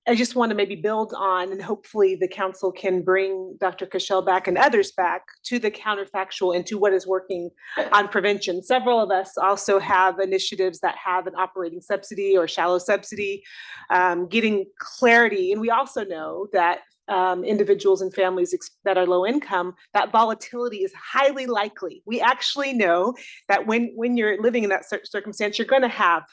I just want to maybe build on, and hopefully the council can bring Dr. Cashel back and others back to the counterfactual and to what is working on prevention. Several of us also have initiatives that have an operating subsidy or shallow subsidy, getting clarity. And we also know that individuals and families that are low income, that volatility is highly likely. We actually know that when you're living in that circumstance, you're going to have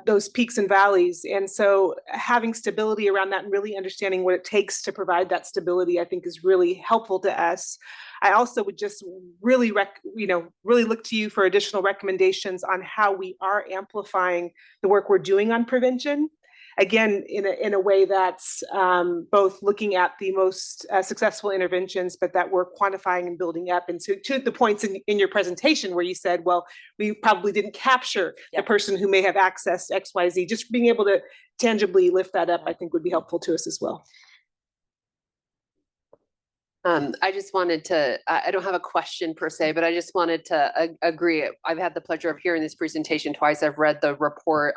those peaks and valleys. And so having stability around that and really understanding what it takes to provide that stability, I think is really helpful to us. I also would just really look to you for additional recommendations on how we are amplifying the work we're doing on prevention. Again, in a way that's both looking at the most successful interventions, but that we're quantifying and building up. And so to the points in your presentation where you said, well, we probably didn't capture the person who may have accessed XYZ, just being able to tangibly lift that up, I think would be helpful to us as well. I just wanted to, I don't have a question per se, but I just wanted to agree. I've had the pleasure of hearing this presentation twice. I've read the report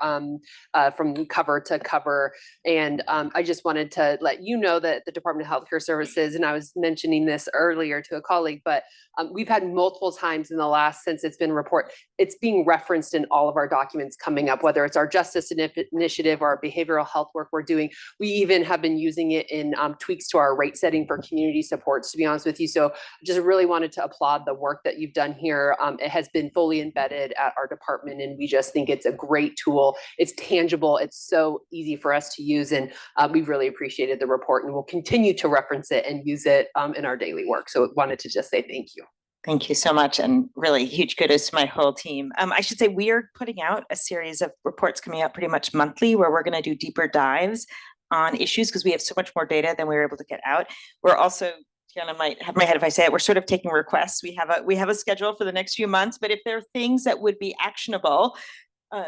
from cover to cover. And I just wanted to let you know that the Department of Healthcare Services, and I was mentioning this earlier to a colleague, but we've had multiple times in the last, since it's been report, it's being referenced in all of our documents coming up, whether it's our justice initiative or our behavioral health work we're doing. We even have been using it in tweaks to our rate setting for community supports, to be honest with you. So just really wanted to applaud the work that you've done here. It has been fully embedded at our department, and we just think it's a great tool. It's tangible. It's so easy for us to use, and we've really appreciated the report, and we'll continue to reference it and use it in our daily work. So wanted to just say thank you. Thank you so much, and really huge kudos to my whole team. I should say we are putting out a series of reports coming out pretty much monthly where we're going to do deeper dives on issues because we have so much more data than we were able to get out. We're also, Tiana might have my head if I say it, we're sort of taking requests. We have a schedule for the next few months, but if there are things that would be actionable,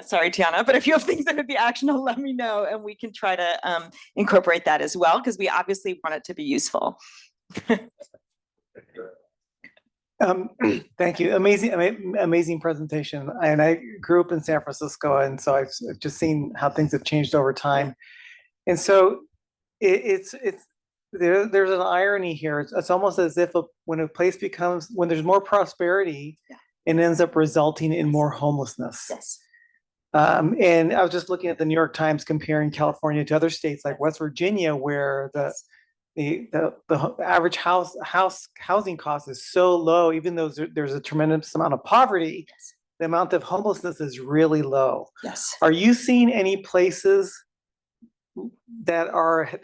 sorry, Tiana, but if you have things that would be actionable, let me know and we can try to incorporate that as well, because we obviously want it to be useful. Thank you. Amazing presentation. And I grew up in San Francisco, and so I've just seen how things have changed over time. And so there's an irony here. It's almost as if when a place becomes, when there's more prosperity, it ends up resulting in more homelessness. Yes. And I was just looking at the New York Times comparing California to other states like West Virginia, where the average housing cost is so low, even though there's a tremendous amount of poverty, the amount of homelessness is really low. Yes. Are you seeing any places that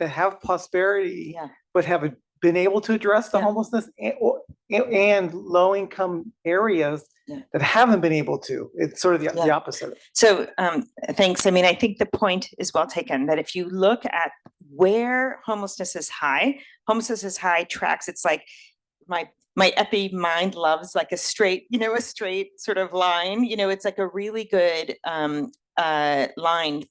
have prosperity but have been able to address the homelessness and low-income areas that haven't been able to? It's sort of the opposite. So thanks. I mean, I think the point is well taken, that if you look at where homelessness is high tracks. It's like my epi mind loves like a straight sort of line. It's like a really good line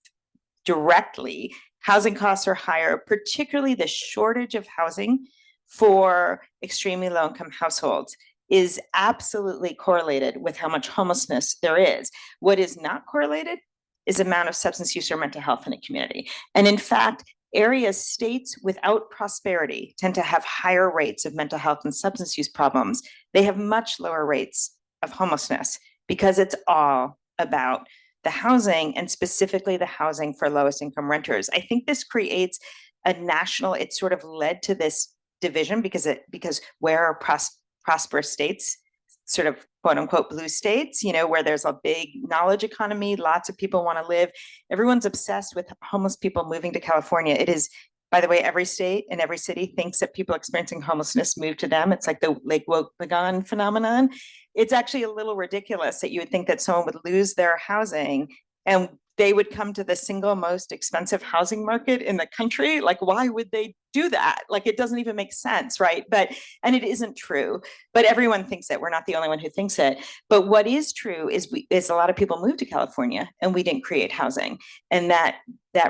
directly. Housing costs are higher, particularly the shortage of housing for extremely low-income households is absolutely correlated with how much homelessness there is. What is not correlated is the amount of substance use or mental health in a community. And in fact, states without prosperity tend to have higher rates of mental health and substance use problems. They have much lower rates of homelessness because it's all about the housing, and specifically the housing for lowest income renters. I think this creates a national, it sort of led to this division because where are prosperous states, sort of quote unquote blue states, where there's a big knowledge economy, lots of people want to live. Everyone's obsessed with homeless people moving to California. It is, by the way, every state and every city thinks that people experiencing homelessness move to them. It's like the Lake Wobegon phenomenon. It's actually a little ridiculous that you would think that someone would lose their housing and they would come to the single most expensive housing market in the country. Like, why would they do that? Like, it doesn't even make sense, right? And it isn't true, but everyone thinks it. We're not the only one who thinks it. But what is true is a lot of people moved to California and we didn't create housing. And that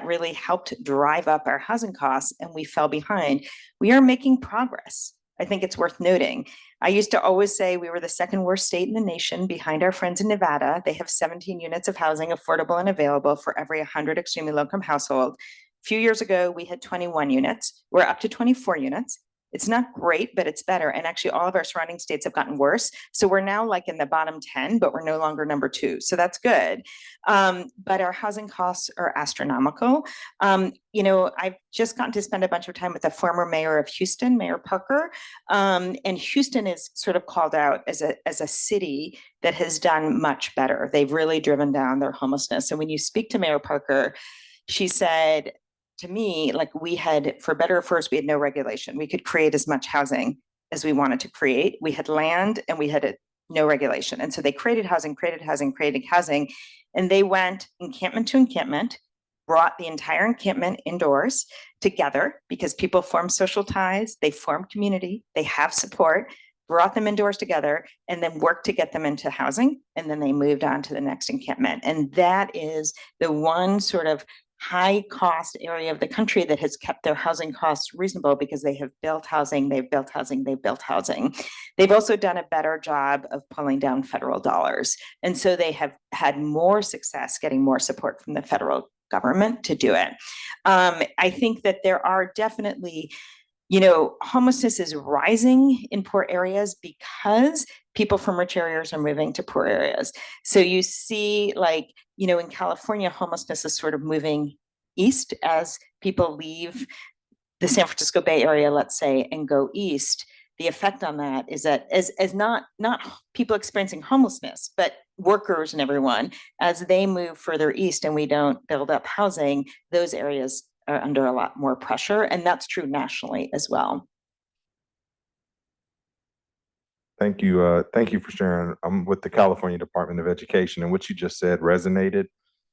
really helped drive up our housing costs and we fell behind. We are making progress. I think it's worth noting. I used to always say we were the second worst state in the nation behind our friends in Nevada. They have 17 units of housing affordable and available for every 100 extremely low-income household. A few years ago, we had 21 units. We're up to 24 units. It's not great, but it's better. And actually all of our surrounding states have gotten worse. So we're now like in the bottom 10, but we're no longer number 2. So that's good. But our housing costs are astronomical. I've just gotten to spend a bunch of time with the former mayor of Houston, Mayor Parker. And Houston is sort of called out as a city that has done much better. They've really driven down their homelessness. And when you speak to Mayor Parker, she said, to me, like we had, for better or for worse, we had no regulation. We could create as much housing as we wanted to create. We had land and we had no regulation. And so they created housing, and they went encampment to encampment, brought the entire encampment indoors together because people form social ties, they form community, they have support, brought them indoors together, and then worked to get them into housing. And then they moved on to the next encampment. And that is the one sort of high cost area of the country that has kept their housing costs reasonable because they have built housing, they've built housing, they've built housing. They've also done a better job of pulling down federal dollars. And so they have had more success getting more support from the federal government to do it. I think that there are definitely, homelessness is rising in poor areas because people from rich areas are moving to poor areas. So you see, in California, homelessness is sort of moving east as people leave the San Francisco Bay Area, let's say, and go east. The effect on that is that as not people experiencing homelessness, but workers and everyone, as they move further east and we don't build up housing, those areas are under a lot more pressure. And that's true nationally as well. Thank you. Thank you for sharing. I'm with the California Department of Education, and what you just said resonated.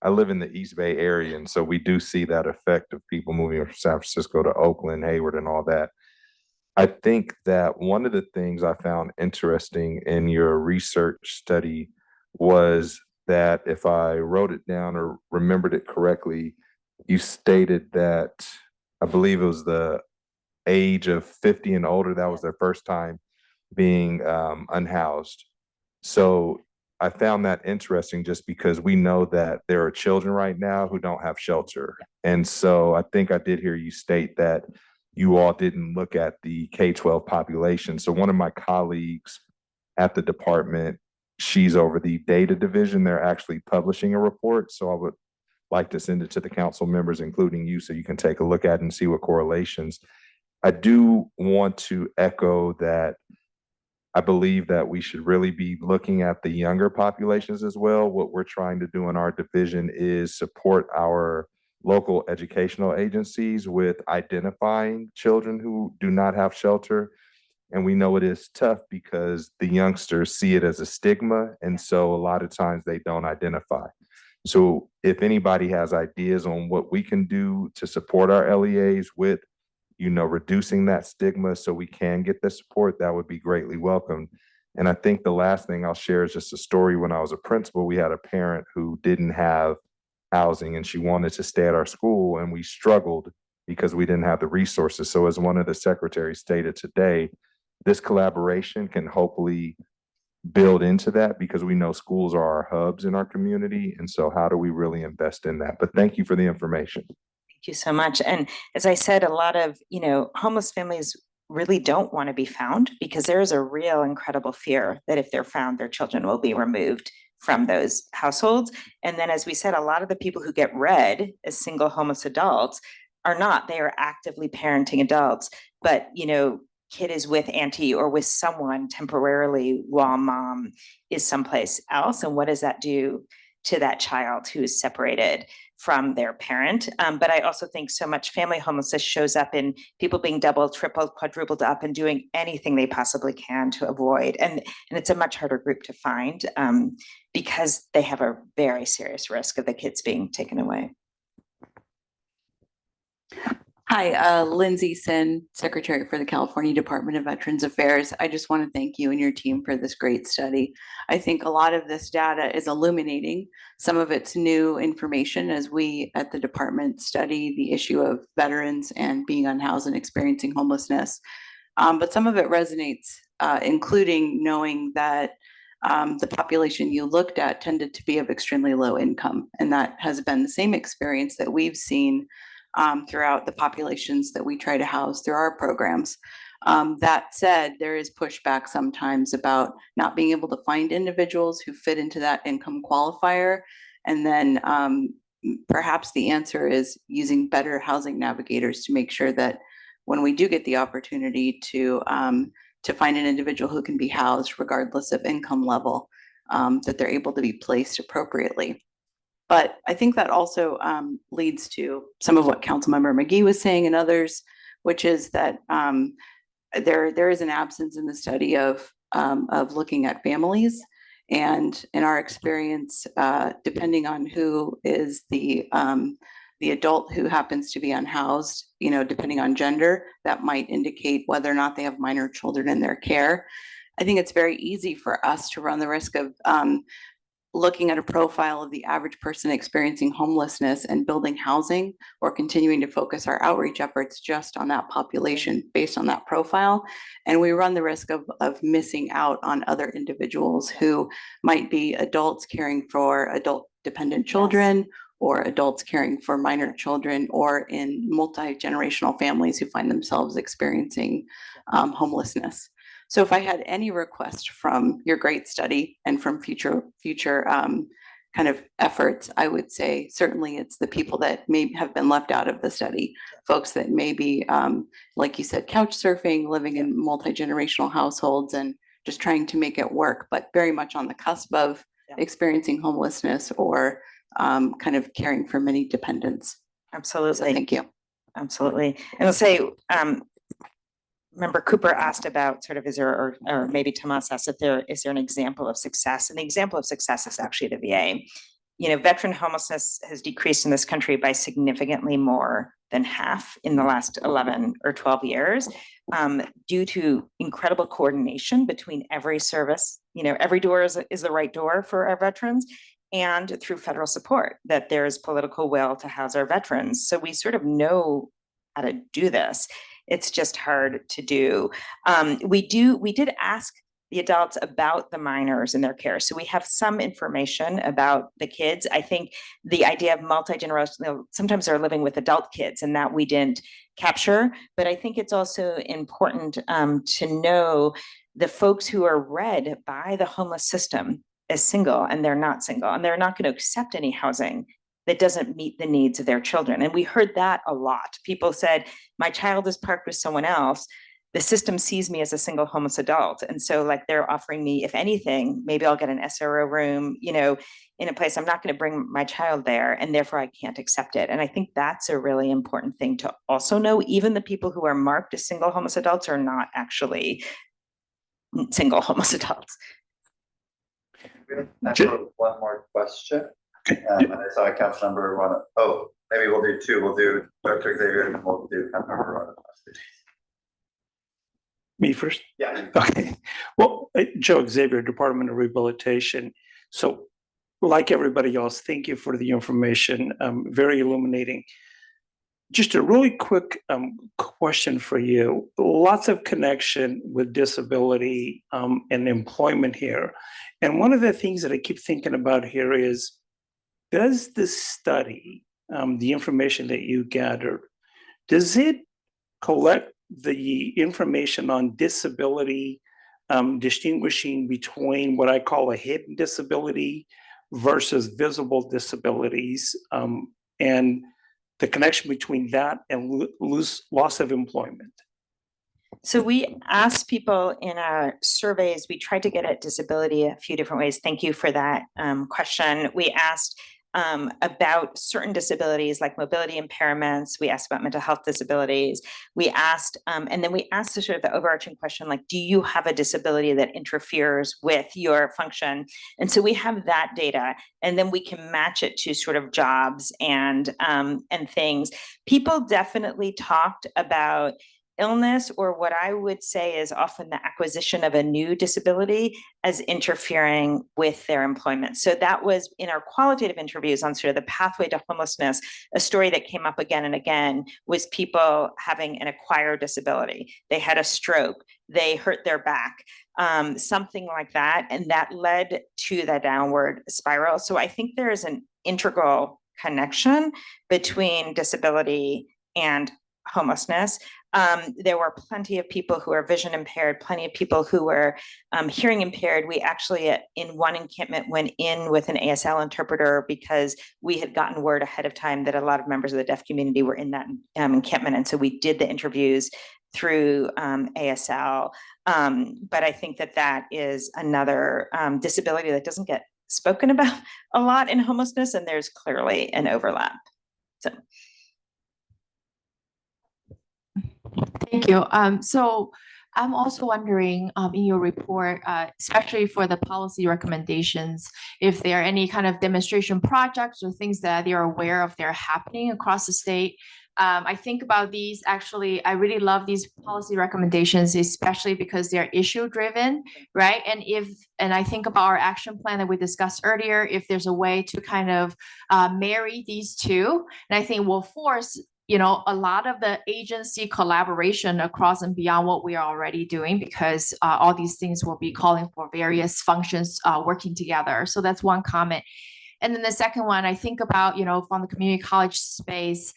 I live in the East Bay area, and so we do see that effect of people moving from San Francisco to Oakland, Hayward, and all that. I think that one of the things I found interesting in your research study was that, if I wrote it down or remembered it correctly, you stated that, I believe it was the age of 50 and older, that was their first time being unhoused. So I found that interesting just because we know that there are children right now who don't have shelter. And so I think I did hear you state that you all didn't look at the K-12 population. So one of my colleagues at the department, she's over the data division. They're actually publishing a report. So I would like to send it to the council members, including you, so you can take a look at it and see what correlations. I do want to echo that I believe that we should really be looking at the younger populations as well. What we're trying to do in our division is support our local educational agencies with identifying children who do not have shelter. And we know it is tough because the youngsters see it as a stigma. And so a lot of times they don't identify. So if anybody has ideas on what we can do to support our LEAs with, reducing that stigma so we can get the support, that would be greatly welcomed. And I think the last thing I'll share is just a story. When I was a principal, we had a parent who didn't have housing and she wanted to stay at our school, and we struggled because we didn't have the resources. So as one of the secretaries stated today, this collaboration can hopefully build into that, because we know schools are our hubs in our community. And so how do we really invest in that? But thank you for the information. Thank you so much. And as I said, a lot of, homeless families really don't want to be found because there is a real incredible fear that if they're found, their children will be removed from those households. And then, as we said, a lot of the people who get read as single homeless adults are not. They are actively parenting adults, but, kid is with auntie or with someone temporarily while mom is someplace else. And what does that do to that child who is separated from their parent? But I also think so much family homelessness shows up in people being double, triple, quadrupled up and doing anything they possibly can to avoid. And it's a much harder group to find because they have a very serious risk of the kids being taken away. Hi, Lindsay Sin, Secretary for the California Department of Veterans Affairs. I just want to thank you and your team for this great study. I think a lot of this data is illuminating. Some of it's new information as we at the department study the issue of veterans and being unhoused and experiencing homelessness. But some of it resonates, including knowing that the population you looked at tended to be of extremely low income. And that has been the same experience that we've seen throughout the populations that we try to house through our programs. That said, there is pushback sometimes about not being able to find individuals who fit into that income qualifier. And then perhaps the answer is using better housing navigators to make sure that when we do get the opportunity to find an individual who can be housed regardless of income level, that they're able to be placed appropriately. But I think that also leads to some of what Councilmember McGee was saying and others, which is that there is an absence in the study of looking at families. And in our experience, depending on who is the adult who happens to be unhoused, depending on gender, that might indicate whether or not they have minor children in their care. I think it's very easy for us to run the risk of looking at a profile of the average person experiencing homelessness and building housing, or continuing to focus our outreach efforts just on that population based on that profile. And we run the risk of missing out on other individuals who might be adults caring for adult dependent children, or adults caring for minor children, or in multi-generational families who find themselves experiencing homelessness. So if I had any request from your great study and from future kind of efforts, I would say certainly it's the people that may have been left out of the study, folks that may be, like you said, couch surfing, living in multi-generational households and just trying to make it work, but very much on the cusp of experiencing homelessness or kind of caring for many dependents. Absolutely. So thank you. Absolutely. And I'll say, Member Cooper asked about sort of, is there, or maybe Tomas asked if is there an example of success? And the example of success is actually the VA. You know, veteran homelessness has decreased in this country by significantly more than half in the last 11 or 12 years, due to incredible coordination between every service. You know, every door is the right door for our veterans, and through federal support, that there is political will to house our veterans. So we sort of know how to do this. It's just hard to do. We did ask the adults about the minors and their care. So we have some information about the kids. I think the idea of multi-generational, sometimes they're living with adult kids, and that we didn't capture. But I think it's also important to know the folks who are read by the homeless system as single, and they're not single, and they're not going to accept any housing that doesn't meet the needs of their children. And we heard that a lot. People said, my child is parked with someone else. The system sees me as a single homeless adult. And so like they're offering me, if anything, maybe I'll get an SRO room, you know, in a place. I'm not going to bring my child there, and therefore I can't accept it. And I think that's a really important thing to also know. Even the people who are marked as single homeless adults are not actually single homeless adults. One more question. And I saw a council member run it. Oh, maybe we'll do two. We'll do Dr. Xavier and we'll do council member run it. Me first? Yeah. Okay. Well, Joe Xavier, Department of Rehabilitation. So like everybody else, thank you for the information. Very illuminating. Just a really quick question for you. Lots of connection with disability and employment here. And one of the things that I keep thinking about here is, does this study, the information that you gathered, does it collect the information on disability, distinguishing between what I call a hidden disability versus visible disabilities, and the connection between that and loss of employment? So we asked people in our surveys, we tried to get at disability a few different ways. Thank you for that question. We asked about certain disabilities like mobility impairments. We asked about mental health disabilities. We asked, and then we asked the sort of the overarching question, like, do you have a disability that interferes with your function? And so we have that data, and then we can match it to sort of jobs and things. People definitely talked about illness, or what I would say is often the acquisition of a new disability, as interfering with their employment. So that was in our qualitative interviews on sort of the pathway to homelessness. A story that came up again and again was people having an acquired disability. They had a stroke, they hurt their back, something like that. And that led to the downward spiral. So I think there is an integral connection between disability and homelessness. There were plenty of people who are vision impaired, plenty of people who were hearing impaired. We actually, in one encampment, went in with an ASL interpreter because we had gotten word ahead of time that a lot of members of the deaf community were in that encampment. And so we did the interviews through ASL. But I think that that is another disability that doesn't get spoken about a lot in homelessness, and there's clearly an overlap. So. Thank you. So I'm also wondering, in your report, especially for the policy recommendations, if there are any kind of demonstration projects or things that you're aware of they're happening across the state. I think about these, actually, I really love these policy recommendations, especially because they're issue driven, right? And I think about our action plan that we discussed earlier, if there's a way to kind of marry these two, and I think will force a lot of the agency collaboration across and beyond what we are already doing, because all these things will be calling for various functions working together. So that's one comment. And then the second one, I think about, from the community college space,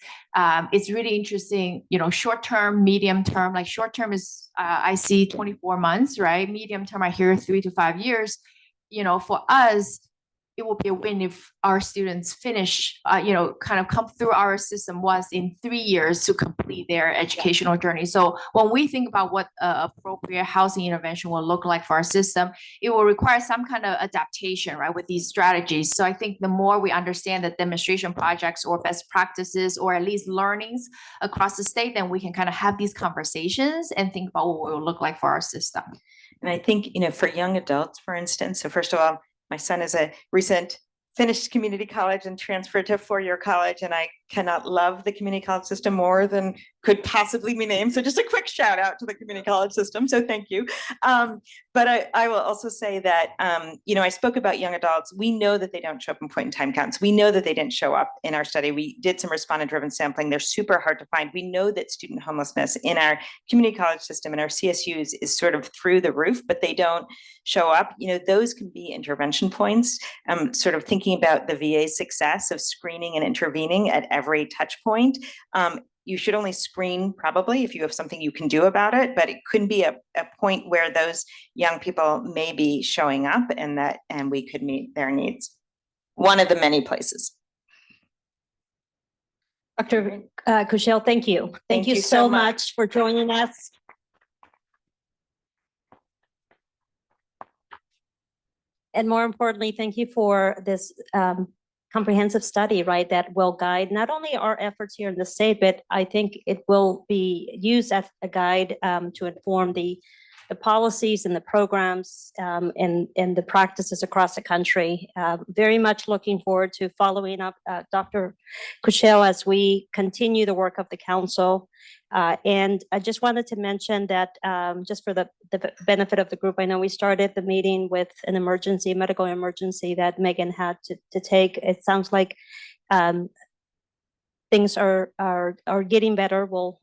it's really interesting, short term, medium term. Like short term is, I see 24 months, right? Medium term, I hear 3 to 5 years. For us, it will be a win if our students finish, kind of come through our system once in 3 years to complete their educational journey. So when we think about what appropriate housing intervention will look like for our system, it will require some kind of adaptation, right, with these strategies. So I think the more we understand the demonstration projects or best practices, or at least learnings across the state, then we can kind of have these conversations and think about what it will look like for our system. And I think, for young adults, for instance, so first of all, my son is a recent finished community college and transferred to a four-year college, and I cannot love the community college system more than could possibly be named. So just a quick shout out to the community college system. So thank you. But I will also say that, I spoke about young adults. We know that they don't show up in point in time counts. We know that they didn't show up in our study. We did some respondent driven sampling. They're super hard to find. We know that student homelessness in our community college system and our CSUs is sort of through the roof, but they don't show up. Those can be intervention points. Sort of thinking about the VA success of screening and intervening at every touch point. You should only screen probably if you have something you can do about it, but it could be a point where those young people may be showing up and we could meet their needs. One of the many places. Dr. Kushel, thank you. Thank you so much for joining us. And more importantly, thank you for this comprehensive study, right, that will guide not only our efforts here in the state, but I think it will be used as a guide to inform the policies and the programs and the practices across the country. Very much looking forward to following up Dr. Kushel as we continue the work of the council. And I just wanted to mention that just for the benefit of the group, I know we started the meeting with an medical emergency that Megan had to take. It sounds like things are getting better. We'll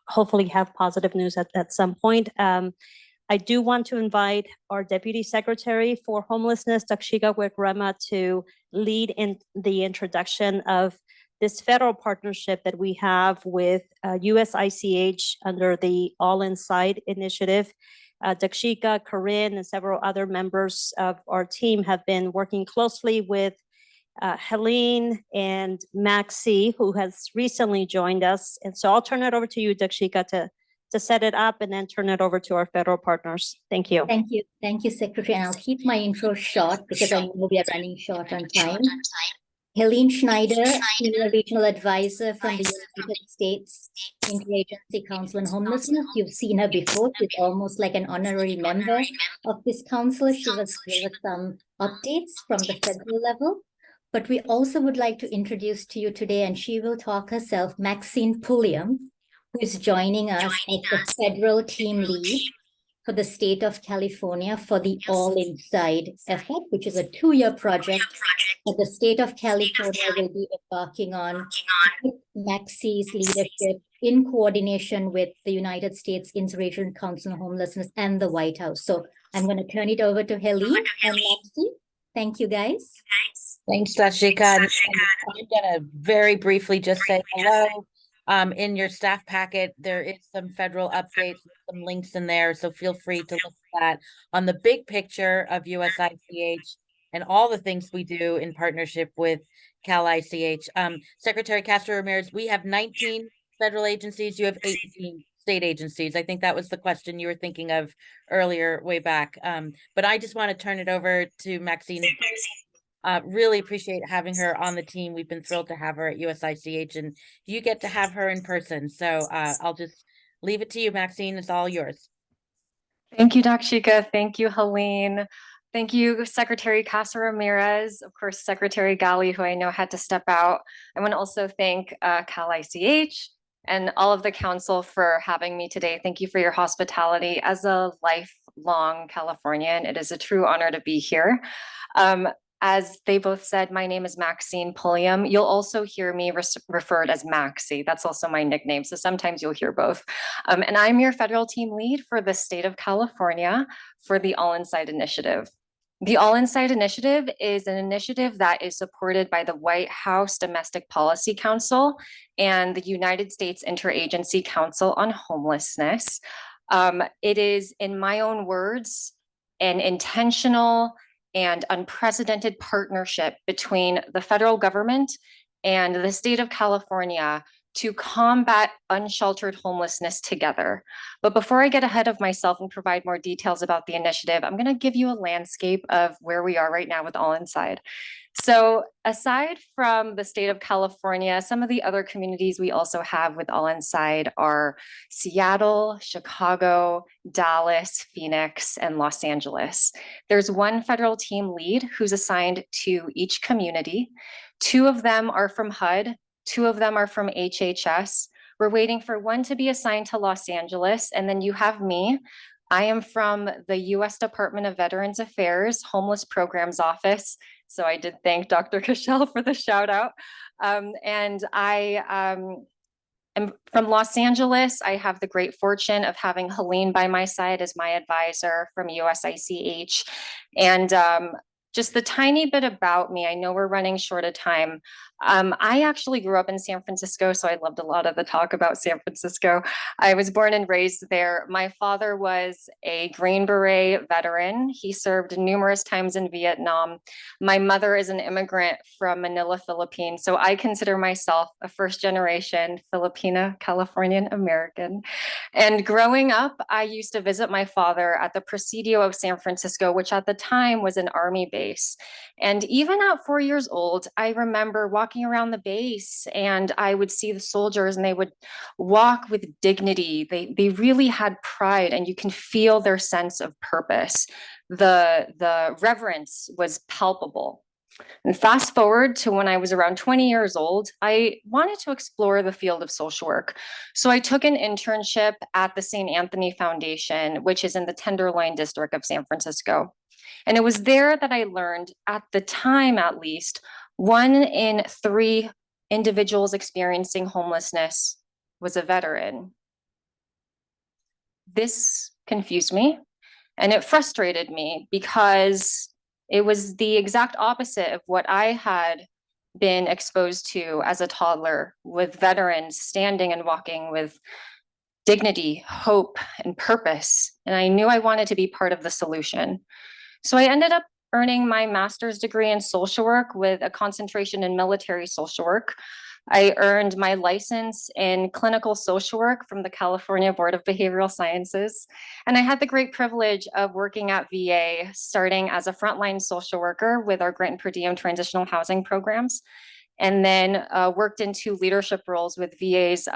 hopefully have positive news at some point. I do want to invite our Deputy Secretary for Homelessness, Dakshika Wikrama, to lead in the introduction of this federal partnership that we have with USICH under the All Inside initiative. Dakshika, Corinne, and several other members of our team have been working closely with Helene and Maxie, who has recently joined us. And so I'll turn it over to you, Dakshika, to set it up and then turn it over to our federal partners. Thank you. Thank you. Thank you, Secretary. And I'll keep my intro short because I know we are running short on time. Helene Schneider, Senior Regional Advisor from the United States Interagency Council on Homelessness. You've seen her before. She's almost like an honorary member of this council. She was here with some updates from the federal level. But we also would like to introduce to you today, and she will talk herself, Maxine Pulliam, who is joining us as the federal team lead for the state of California for the All Inside effort, which is a 2-year project that the state of California will be embarking on with Maxie's leadership in coordination with the United States Interagency Council on Homelessness and the White House. So I'm going to turn it over to Helene and Maxie. Thank you, guys. Thanks, Dakshika. And I'm going to very briefly just say hello. In your staff packet, there is some federal updates, some links in there, so feel free to look at that. On the big picture of USICH and all the things we do in partnership with CalICH. Secretary Castro Ramirez, we have 19 federal agencies, you have 18 state agencies. I think that was the question you were thinking of earlier, way back. But I just want to turn it over to Maxine. Really appreciate having her on the team. We've been thrilled to have her at USICH, and you get to have her in person. So I'll just leave it to you, Maxine. It's all yours. Thank you, Dakshika. Thank you, Helene. Thank you, Secretary Casa Ramirez, of course, Secretary Gali, who I know had to step out. I want to also thank Cal ICH and all of the council for having me today. Thank you for your hospitality. As a lifelong Californian, it is a true honor to be here. As they both said, my name is Maxine Pulliam. You'll also hear me referred as Maxie. That's also my nickname. So sometimes you'll hear both. And I'm your federal team lead for the state of California for the All Inside Initiative. The All Inside Initiative is an initiative that is supported by the White House Domestic Policy Council and the United States Interagency Council on Homelessness. It is, in my own words, an intentional and unprecedented partnership between the federal government and the state of California to combat unsheltered homelessness together. But before I get ahead of myself and provide more details about the initiative, I'm going to give you a landscape of where we are right now with All Inside. So aside from the state of California, some of the other communities we also have with All Inside are Seattle, Chicago, Dallas, Phoenix, and Los Angeles. There's one federal team lead who's assigned to each community. 2 of them are from HUD, 2 of them are from HHS. We're waiting for one to be assigned to Los Angeles, and then you have me. I am from the U.S. Department of Veterans Affairs Homeless Programs Office. So I did thank Dr. Cashel for the shout out. And I am from Los Angeles. I have the great fortune of having Helene by my side as my advisor from USICH. And just the tiny bit about me, I know we're running short of time. I actually grew up in San Francisco, so I loved a lot of the talk about San Francisco. I was born and raised there. My father was a Green Beret veteran. He served numerous times in Vietnam. My mother is an immigrant from Manila, Philippines. So I consider myself a first-generation Filipina Californian American. And growing up, I used to visit my father at the Presidio of San Francisco, which at the time was an Army base. And even at 4 years old, I remember walking around the base and I would see the soldiers and they would walk with dignity. They really had pride, and you can feel their sense of purpose. The reverence was palpable. And fast forward to when I was around 20 years old, I wanted to explore the field of social work. So I took an internship at the St. Anthony Foundation, which is in the Tenderloin district of San Francisco. And it was there that I learned, at the time at least, 1 in 3 individuals experiencing homelessness was a veteran. This confused me and it frustrated me because it was the exact opposite of what I had been exposed to as a toddler, with veterans standing and walking with dignity, hope, and purpose. And I knew I wanted to be part of the solution. So I ended up earning my master's degree in social work with a concentration in military social work. I earned my license in clinical social work from the California Board of Behavioral Sciences. And I had the great privilege of working at VA, starting as a frontline social worker with our grant and per diem transitional housing programs, and then worked into leadership roles with VA's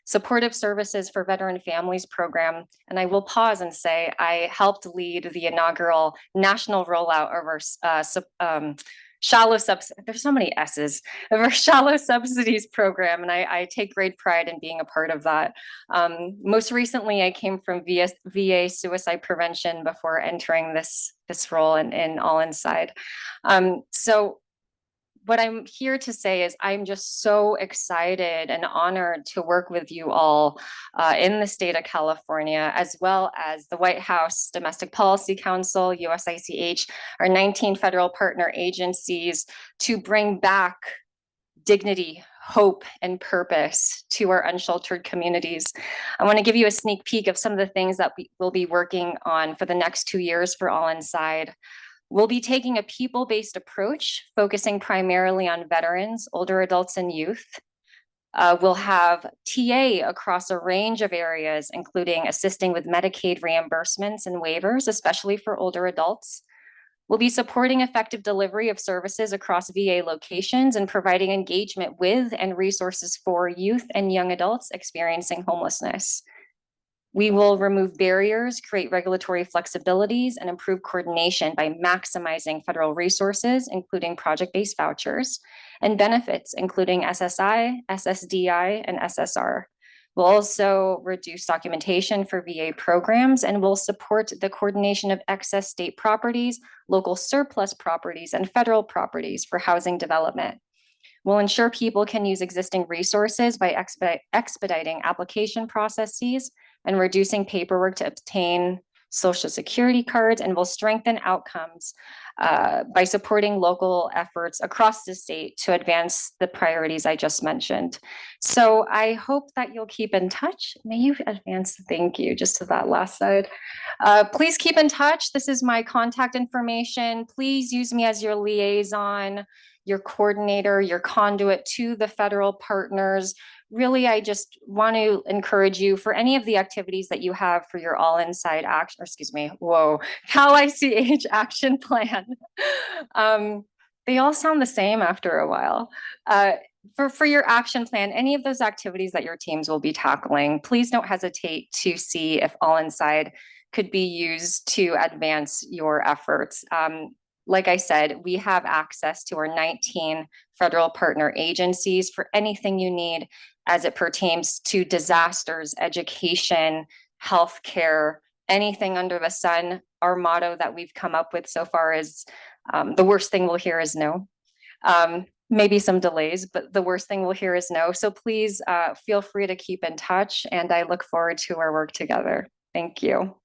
Supportive Services for Veteran Families program. And I will pause and say I helped lead the inaugural national rollout of our shallow subsidies. There's so many S's of our shallow subsidies program, and I take great pride in being a part of that. Most recently, I came from VA suicide prevention before entering this role in All Inside. So what I'm here to say is I'm just so excited and honored to work with you all in the state of California, as well as the White House Domestic Policy Council, USICH, our 19 federal partner agencies, to bring back dignity, hope, and purpose to our unsheltered communities. I want to give you a sneak peek of some of the things that we will be working on for the next 2 years for All Inside. We'll be taking a people-based approach, focusing primarily on veterans, older adults, and youth. We'll have TA across a range of areas, including assisting with Medicaid reimbursements and waivers, especially for older adults. We'll be supporting effective delivery of services across VA locations and providing engagement with and resources for youth and young adults experiencing homelessness. We will remove barriers, create regulatory flexibilities, and improve coordination by maximizing federal resources, including project-based vouchers, and benefits, including SSI, SSDI, and SSR. We'll also reduce documentation for VA programs, and will support the coordination of excess state properties, local surplus properties, and federal properties for housing development. We'll ensure people can use existing resources by expediting application processes and reducing paperwork to obtain Social Security cards, and will strengthen outcomes by supporting local efforts across the state to advance the priorities I just mentioned. So I hope that you'll keep in touch. May you advance the thank you just to that last side. Please keep in touch. This is my contact information. Please use me as your liaison, your coordinator, your conduit to the federal partners. Really, I just want to encourage you for any of the activities that you have for your All Inside Action, Cal ICH action plan. They all sound the same after a while. For your action plan, any of those activities that your teams will be tackling, please don't hesitate to see if All Inside could be used to advance your efforts. Like I said, we have access to our 19 federal partner agencies for anything you need as it pertains to disasters, education, healthcare, anything under the sun. Our motto that we've come up with so far is the worst thing we'll hear is no. Maybe some delays, but the worst thing we'll hear is no. So please feel free to keep in touch, and I look forward to our work together. Thank you.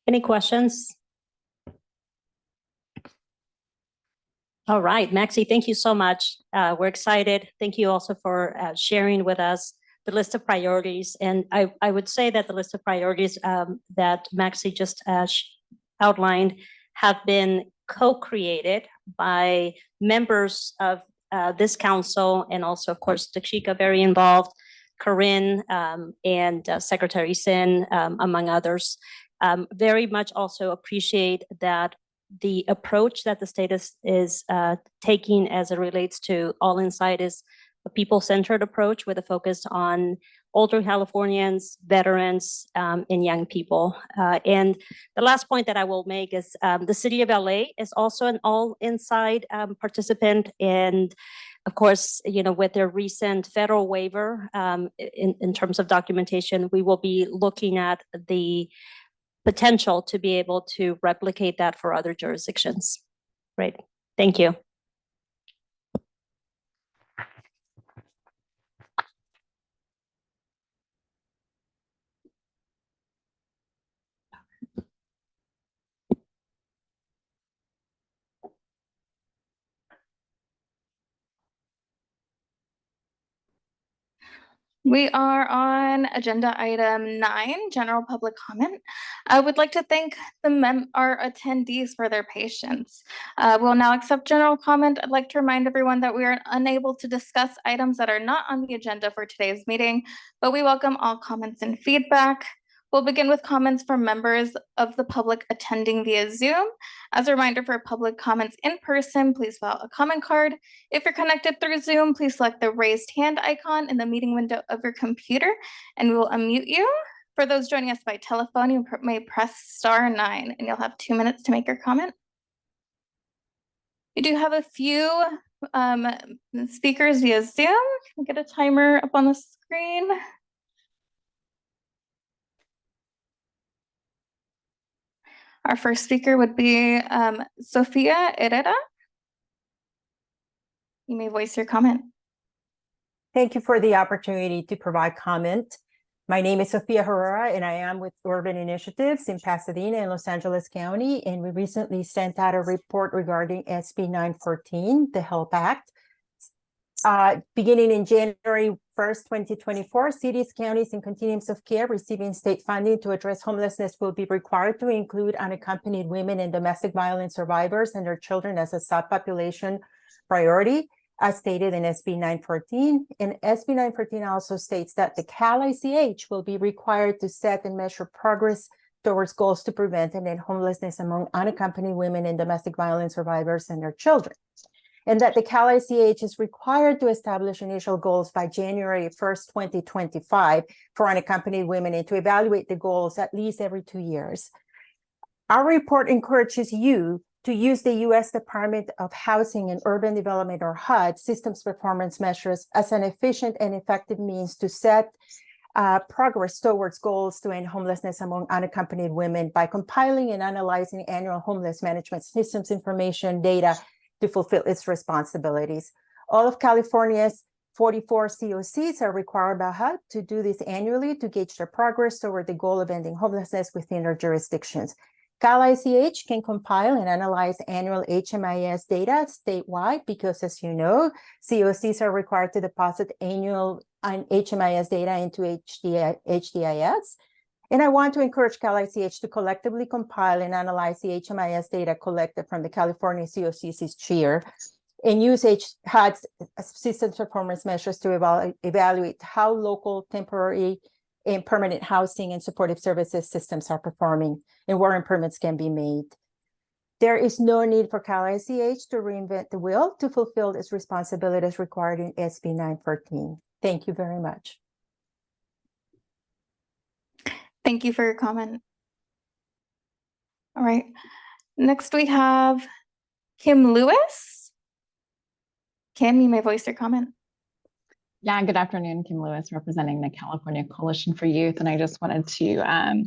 Any questions? All right, Maxie, thank you so much. We're excited. Thank you also for sharing with us the list of priorities. And I would say that the list of priorities that Maxie just outlined have been co-created by members of this council, and also, of course, Takshika very involved, Corinne, and Secretary Sin, among others. Very much also appreciate that the approach that the state is taking as it relates to All Inside is a people-centered approach with a focus on older Californians, veterans, and young people. And the last point that I will make is the city of LA is also an All Inside participant. And of course, with their recent federal waiver in terms of documentation, we will be looking at the potential to be able to replicate that for other jurisdictions. Great, thank you. We are on agenda item 9, general public comment. I would like to thank our attendees for their patience. We'll now accept general comment. I'd like to remind everyone that we are unable to discuss items that are not on the agenda for today's meeting, but we welcome all comments and feedback. We'll begin with comments from members of the public attending via Zoom. As a reminder, for public comments in person, please fill out a comment card. If you're connected through Zoom, please select the raised hand icon in the meeting window of your computer, and we will unmute you. For those joining us by telephone, you may press *9, and you'll have 2 minutes to make your comment. We do have a few speakers via Zoom. Can we get a timer up on the screen? Our first speaker would be Sofia Herrera. You may voice your comment. Thank you for the opportunity to provide comment. My name is Sofia Herrera, and I am with Urban Initiatives in Pasadena and Los Angeles County. And we recently sent out a report regarding SB 914, the HELP Act. Beginning in January 1st, 2024, cities, counties, and continuums of care receiving state funding to address homelessness will be required to include unaccompanied women and domestic violence survivors and their children as a subpopulation priority, as stated in SB 914. And SB 914 also states that the Cal ICH will be required to set and measure progress towards goals to prevent and end homelessness among unaccompanied women and domestic violence survivors and their children. and that the Cal ICH is required to establish initial goals by January 1st, 2025 for unaccompanied women and to evaluate the goals at least every 2 years. Our report encourages you to use the U.S. Department of Housing and Urban Development, or HUD, systems performance measures as an efficient and effective means to set progress towards goals to end homelessness among unaccompanied women by compiling and analyzing annual homeless management systems information data to fulfill its responsibilities. All of California's 44 COCs are required by HUD to do this annually to gauge their progress toward the goal of ending homelessness within their jurisdictions. Cal ICH can compile and analyze annual HMIS data statewide because, as you know, COCs are required to deposit annual HMIS data into HDIS. And I want to encourage Cal ICH to collectively compile and analyze the HMIS data collected from the California COCs each year and use HUD's systems performance measures to evaluate how local, temporary, and permanent housing and supportive services systems are performing and where improvements can be made. There is no need for Cal ICH to reinvent the wheel to fulfill its responsibilities required in SB 914. Thank you very much. Thank you for your comment. All right, next we have Kim Lewis. Kim, you may voice your comment. Yeah, good afternoon, Kim Lewis, representing the California Coalition for Youth. And I just wanted to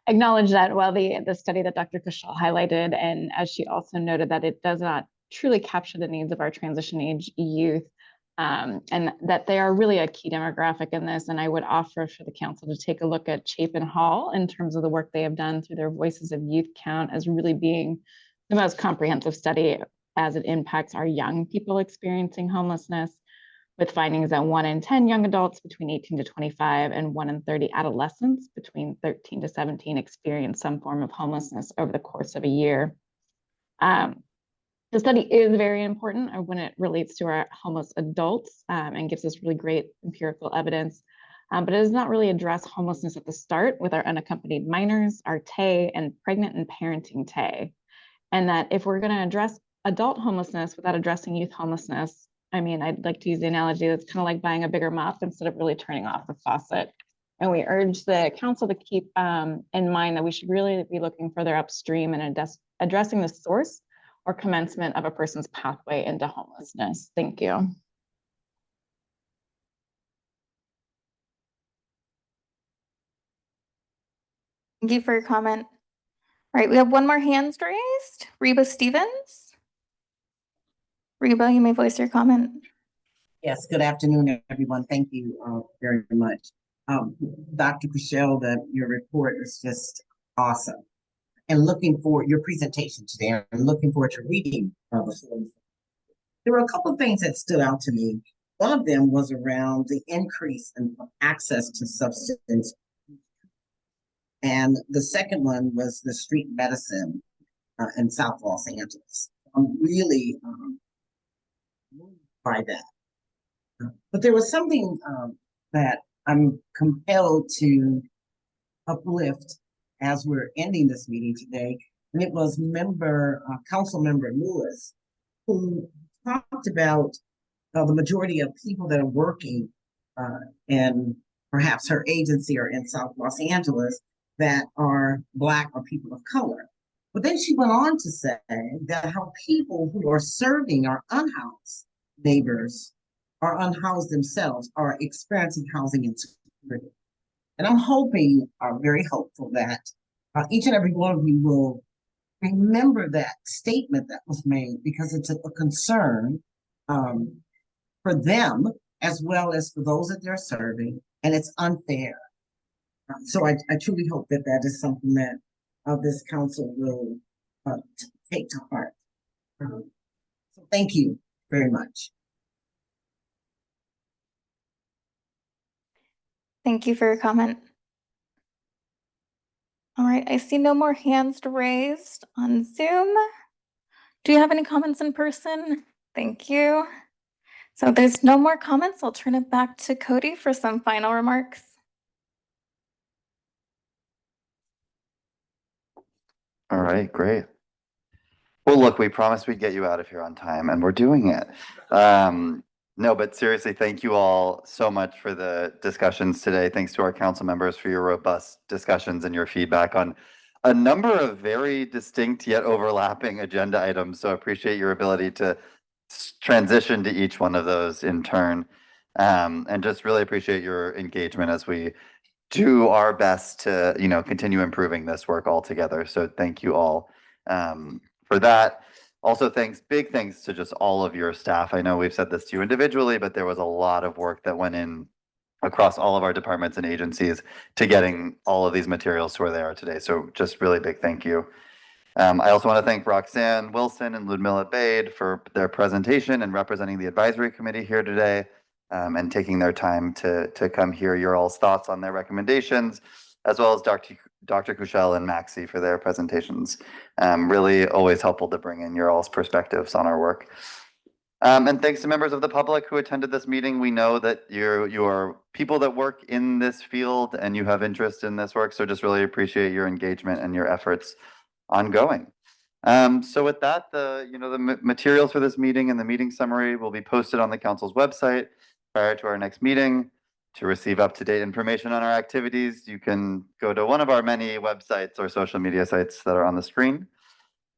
acknowledge that while the study that Dr. Kushal highlighted, and as she also noted that it does not truly capture the needs of our transition age youth, and that they are really a key demographic in this. And I would offer for the council to take a look at Chapin Hall in terms of the work they have done through their Voices of Youth count as really being the most comprehensive study as it impacts our young people experiencing homelessness, with findings that 1 in 10 young adults between 18 to 25 and 1 in 30 adolescents between 13 to 17 experience some form of homelessness over the course of a year. The study is very important when it relates to our homeless adults and gives us really great empirical evidence, but it does not really address homelessness at the start with our unaccompanied minors, our TAY, and pregnant and parenting TAY. And that if we're going to address adult homelessness without addressing youth homelessness, I mean, I'd like to use the analogy that's kind of like buying a bigger mop instead of really turning off the faucet. And we urge the council to keep in mind that we should really be looking further upstream and addressing the source or commencement of a person's pathway into homelessness. Thank you. Thank you for your comment. All right, we have one more hand raised. Reba Stevens. Reba, you may voice your comment. Yes, good afternoon, everyone. Thank you very much. Dr. Kushel, your report is just awesome. And looking forward, your presentation today, I'm looking forward to reading the form. There were a couple of things that stood out to me. One of them was around the increase in access to substance. And the second one was the street medicine in South Los Angeles. I'm really moved by that. But there was something that I'm compelled to uplift as we're ending this meeting today, and it was Council Member Lewis, who talked about the majority of people that are working in perhaps her agency or in South Los Angeles that are Black or people of color. But then she went on to say that how people who are serving our unhoused neighbors are unhoused themselves, are experiencing housing insecurity. And I'm hoping, very hopeful that each and every one of you will remember that statement that was made, because it's a concern for them as well as for those that they're serving, and it's unfair. So I truly hope that that is something that this council will take to heart. So thank you very much. Thank you for your comment. All right, I see no more hands raised on Zoom. Do you have any comments in person? Thank you. So if there's no more comments, I'll turn it back to Cody for some final remarks. All right, great. Well, Well, look, we promised we'd get you out of here on time, and we're doing it. No, but seriously, thank you all so much for the discussions today. Thanks to our council members for your robust discussions and your feedback on a number of very distinct yet overlapping agenda items. So I appreciate your ability to transition to each one of those in turn. And just really appreciate your engagement as we do our best to, continue improving this work all together. So thank you all for that. Also, big thanks to just all of your staff. I know we've said this to you individually, but there was a lot of work that went in across all of our departments and agencies to getting all of these materials to where they are today. So just really big thank you. I also want to thank Roxanne Wilson and Ludmilla Bade for their presentation and representing the advisory committee here today, and taking their time to come hear your all's thoughts on their recommendations, as well as Dr. Kushel and Maxie for their presentations. Really always helpful to bring in your all's perspectives on our work. And thanks to members of the public who attended this meeting. We know that you are people that work in this field and you have interest in this work. So just really appreciate your engagement and your efforts ongoing. So with that, the materials for this meeting and the meeting summary will be posted on the council's website prior to our next meeting. To receive up-to-date information on our activities, you can go to one of our many websites or social media sites that are on the screen.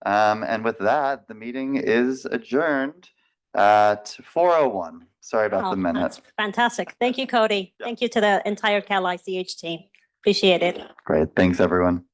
And with that, the meeting is adjourned at 4:01. Sorry about the minute. That's fantastic. Thank you, Cody. Thank you to the entire Cal ICH team. Appreciate it. Great. Thanks, everyone.